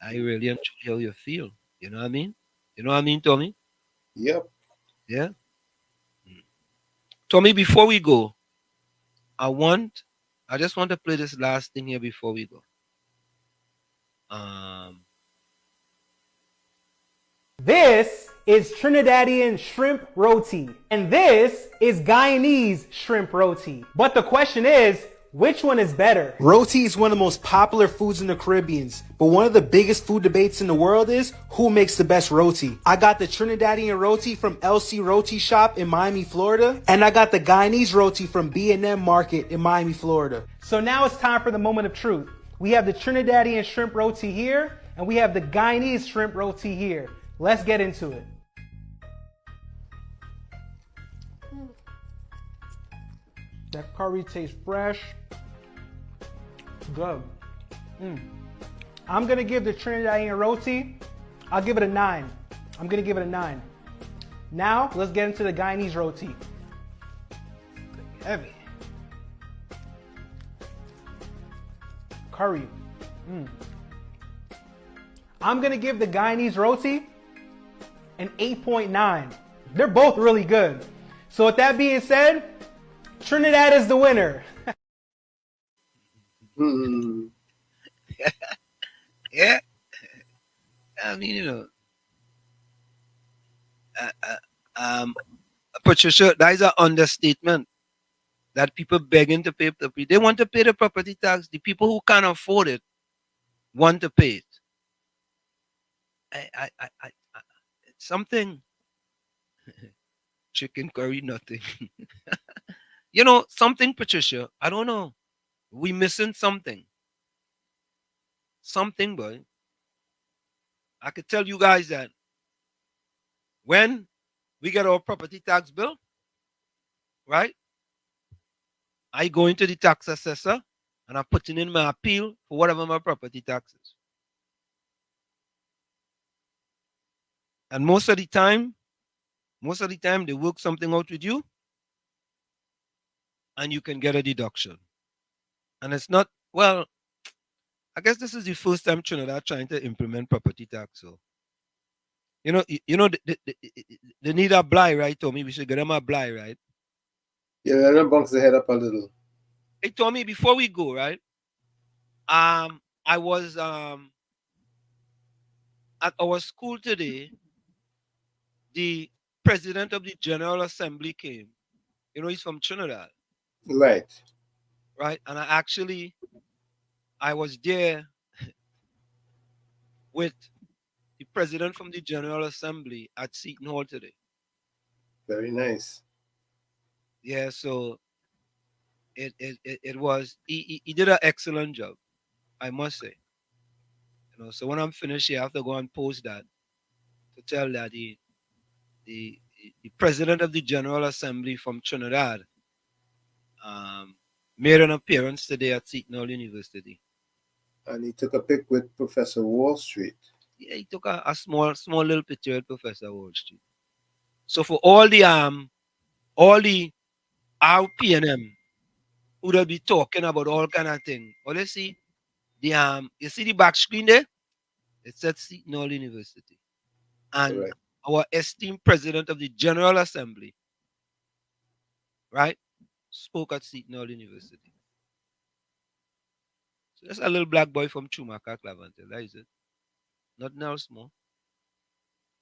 I really am truly how you feel. You know what I mean? You know what I mean, Tommy? Yep. Yeah. Tommy, before we go, I just want to play this last thing here before we go. This is Trinidadian shrimp roti, and this is Guyanese shrimp roti. But the question is, which one is better? Roti is one of the most popular foods in the Caribbean, but one of the biggest food debates in the world is who makes the best roti. I got the Trinidadian roti from LC Roti Shop in Miami, Florida, and I got the Guyanese roti from B&M Market in Miami, Florida. So now it's time for the moment of truth. We have the Trinidadian shrimp roti here, and we have the Guyanese shrimp roti here. Let's get into it. That curry tastes fresh. Good. I'm going to give the Trinidadian roti, I'll give it a 9. I'm going to give it a 9. Now, let's get into the Guyanese roti. Heavy. Curry. I'm going to give the Guyanese roti an 8.9. They're both really good. So with that being said, Trinidad is the winner. Yeah. I mean, you know, Patricia, that is an understatement. That people begging to pay they want to pay the property tax. The people who can't afford it want to pay it. It's something. Chicken curry, nothing. You know, something, Patricia, I don't know. We missing something. Something, boy. I could tell you guys that when we get our property tax bill, right? I go into the tax assessor and I'm putting in my appeal for whatever my property tax is. And most of the time, they work something out with you and you can get a deduction. And it's not, well, I guess this is the first time Trinidad trying to implement property tax. So, you know, they need a bly, right, Tommy? We should get them a bly, right? Yeah, let them bounce the head up a little. Hey, Tommy, before we go, right? I was at our school today. The president of the General Assembly came. You know, he's from Trinidad. Right. Right. And I was there with the president from the General Assembly at Seton Hall today. Very nice. Yeah, so it was he did an excellent job, I must say. You know, so when I'm finished here, I have to go and post that to tell that the president of the General Assembly from Trinidad made an appearance today at Seton Hall University. And he took a pic with Professor Wall Street. Yeah, he took a small little picture with Professor Wall Street. So for all the RPNM who will be talking about all kind of things, well, you see you see the back screen there? It says Seton Hall University. And our esteemed president of the General Assembly, right, spoke at Seton Hall University. So that's a little black boy from Chumaka, Clavantel, that is it. Nothing else more.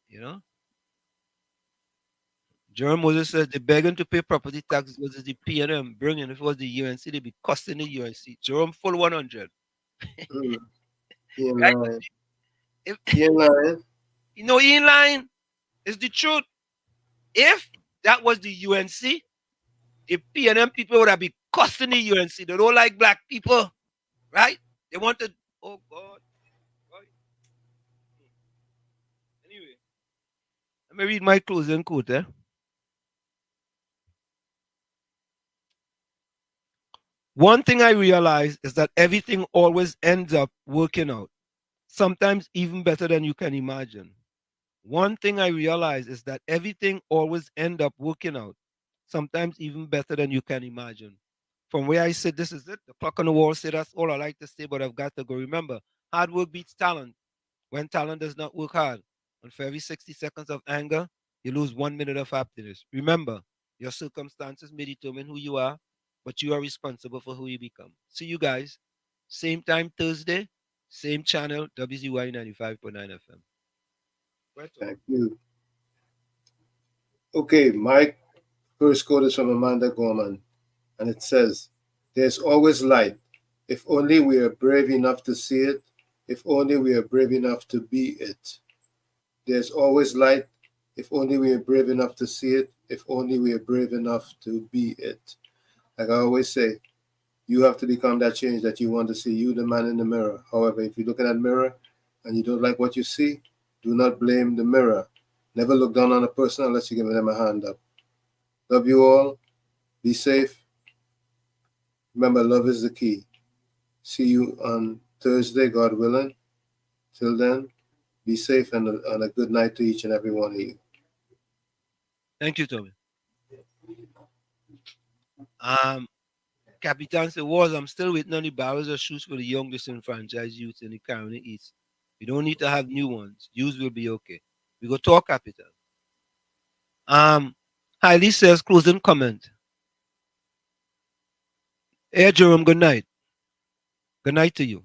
You know? Jerome Moses says they're begging to pay property taxes because the PNM bringing. If it was the UNC, they'd be costing the UNC. Jerome full 100. He in line. He in line. You know, he in line. It's the truth. If that was the UNC, the PNM people would have been costing the UNC. They don't like black people, right? They wanted, oh God. Anyway, let me read my closing quote, eh? One thing I realize is that everything always ends up working out, sometimes even better than you can imagine. One thing I realize is that everything always ends up working out, sometimes even better than you can imagine. From where I sit, this is it. The clock on the wall said that's all I like to say, but I've got to go. Remember, hard work beats talent when talent does not work hard. And for every 60 seconds of anger, you lose 1 minute of happiness. Remember, your circumstances may determine who you are, but you are responsible for who you become. See you guys. Same time Thursday, same channel, WZYE 95.9 FM. Thank you. Okay, my first quote is from Amanda Gorman, and it says, "There's always light, if only we are brave enough to see it, if only we are brave enough to be it. There's always light, if only we are brave enough to see it, if only we are brave enough to be it." Like I always say, you have to become that change that you want to see. You, the man in the mirror. However, if you look in that mirror and you don't like what you see, do not blame the mirror. Never look down on a person unless you give them a hand up. Love you all. Be safe. Remember, love is the key. See you on Thursday, God willing. Till then, be safe and a good night to each and every one of you. Thank you, Tommy. Capitan said, I'm still waiting on the barrels of shoes for the young disenfranchised youth in the Carolina East. We don't need to have new ones. Use will be okay. We go talk, Capitan. Hailey says, closing comment. Hey, Jerome, good night. Good night to you.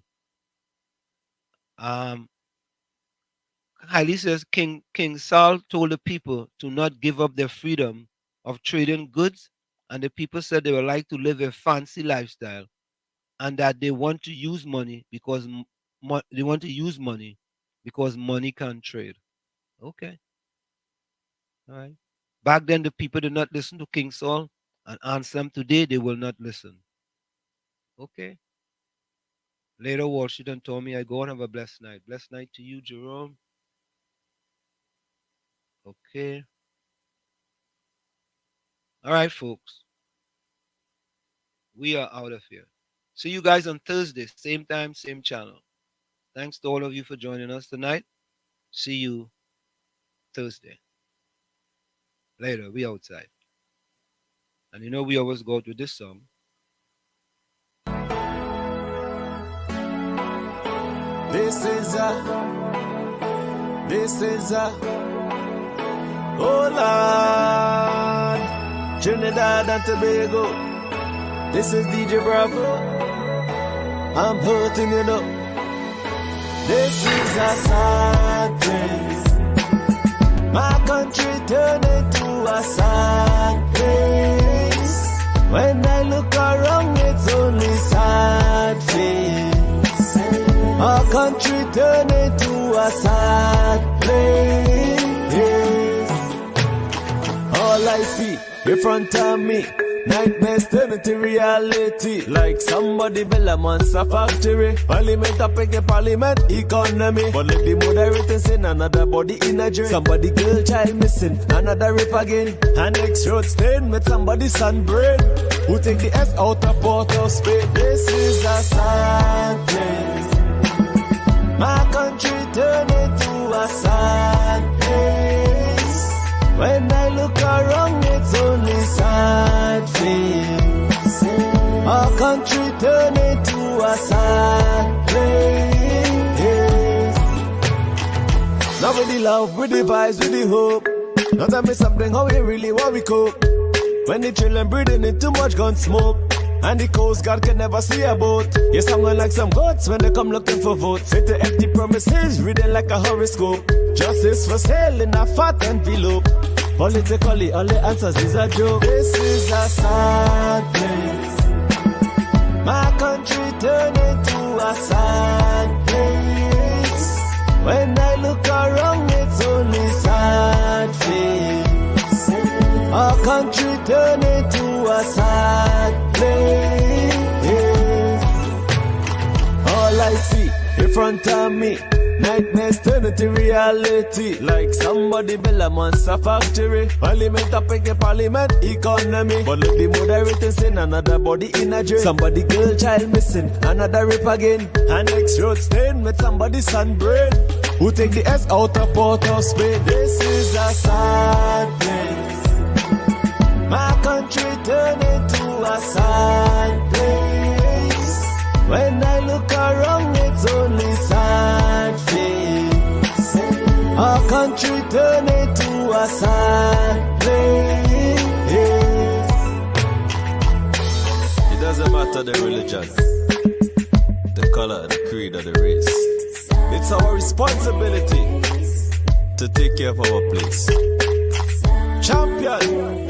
Hailey says, King Saul told the people to not give up their freedom of trading goods, and the people said they would like to live a fancy lifestyle, and that they want to use money because money can't trade. Okay. All right. Back then, the people did not listen to King Saul, and answer them today, they will not listen. Okay. Later, Washington told me I go and have a blessed night. Blessed night to you, Jerome. Okay. All right, folks. We are out of here. See you guys on Thursday, same time, same channel. Thanks to all of you for joining us tonight. See you Thursday. Later, we outside. And you know we always go out with this song. This is oh Lord, Trinidad and Tobago. This is DJ Bravo. I'm hurting, you know. This is a sad place. My country turned into a sad place. When I look around, it's only sad face. Our country turned into a sad place. All I see in front of me, Nightmares turn into reality. Like somebody build a monster factory. Parliament up in parliament economy. But let the moderators in another body in a dream. Somebody girl child missing, another rape again. And next road stain with somebody's sunburn. Who take the S out of Port of Spain? This is a sad place. My country turned into a sad place. When I look around, it's only sad things. Our country turned into a sad place. Now with the love, with the vibes, with the hope. Now tell me something, how we really want we cope. When the children breathing in too much gun smoke. And the Coast Guard can never see a boat. You're sounding like some goats when they come looking for votes. Sit to empty promises, reading like a horoscope. Justice for sale in a fat envelope. Politically, all the answers is a joke. This is a sad place. My country turned into a sad place. When I look around, it's only sad face. Our country turned into a sad place. All I see in front of me, nightmares turn into reality. Like somebody build a monster factory. Parliament up in parliament economy. But look the moderators in another body in a dream. Somebody girl child missing, another rape again. And next road stain with somebody's sunburn. Who take the S out of Port of Spain? This is a sad place. My country turned into a sad place. When I look around, it's only sad face. Our country turned into a sad place. It doesn't matter the religion, the color, the creed, or the race. It's our responsibility to take care of our place. Champion.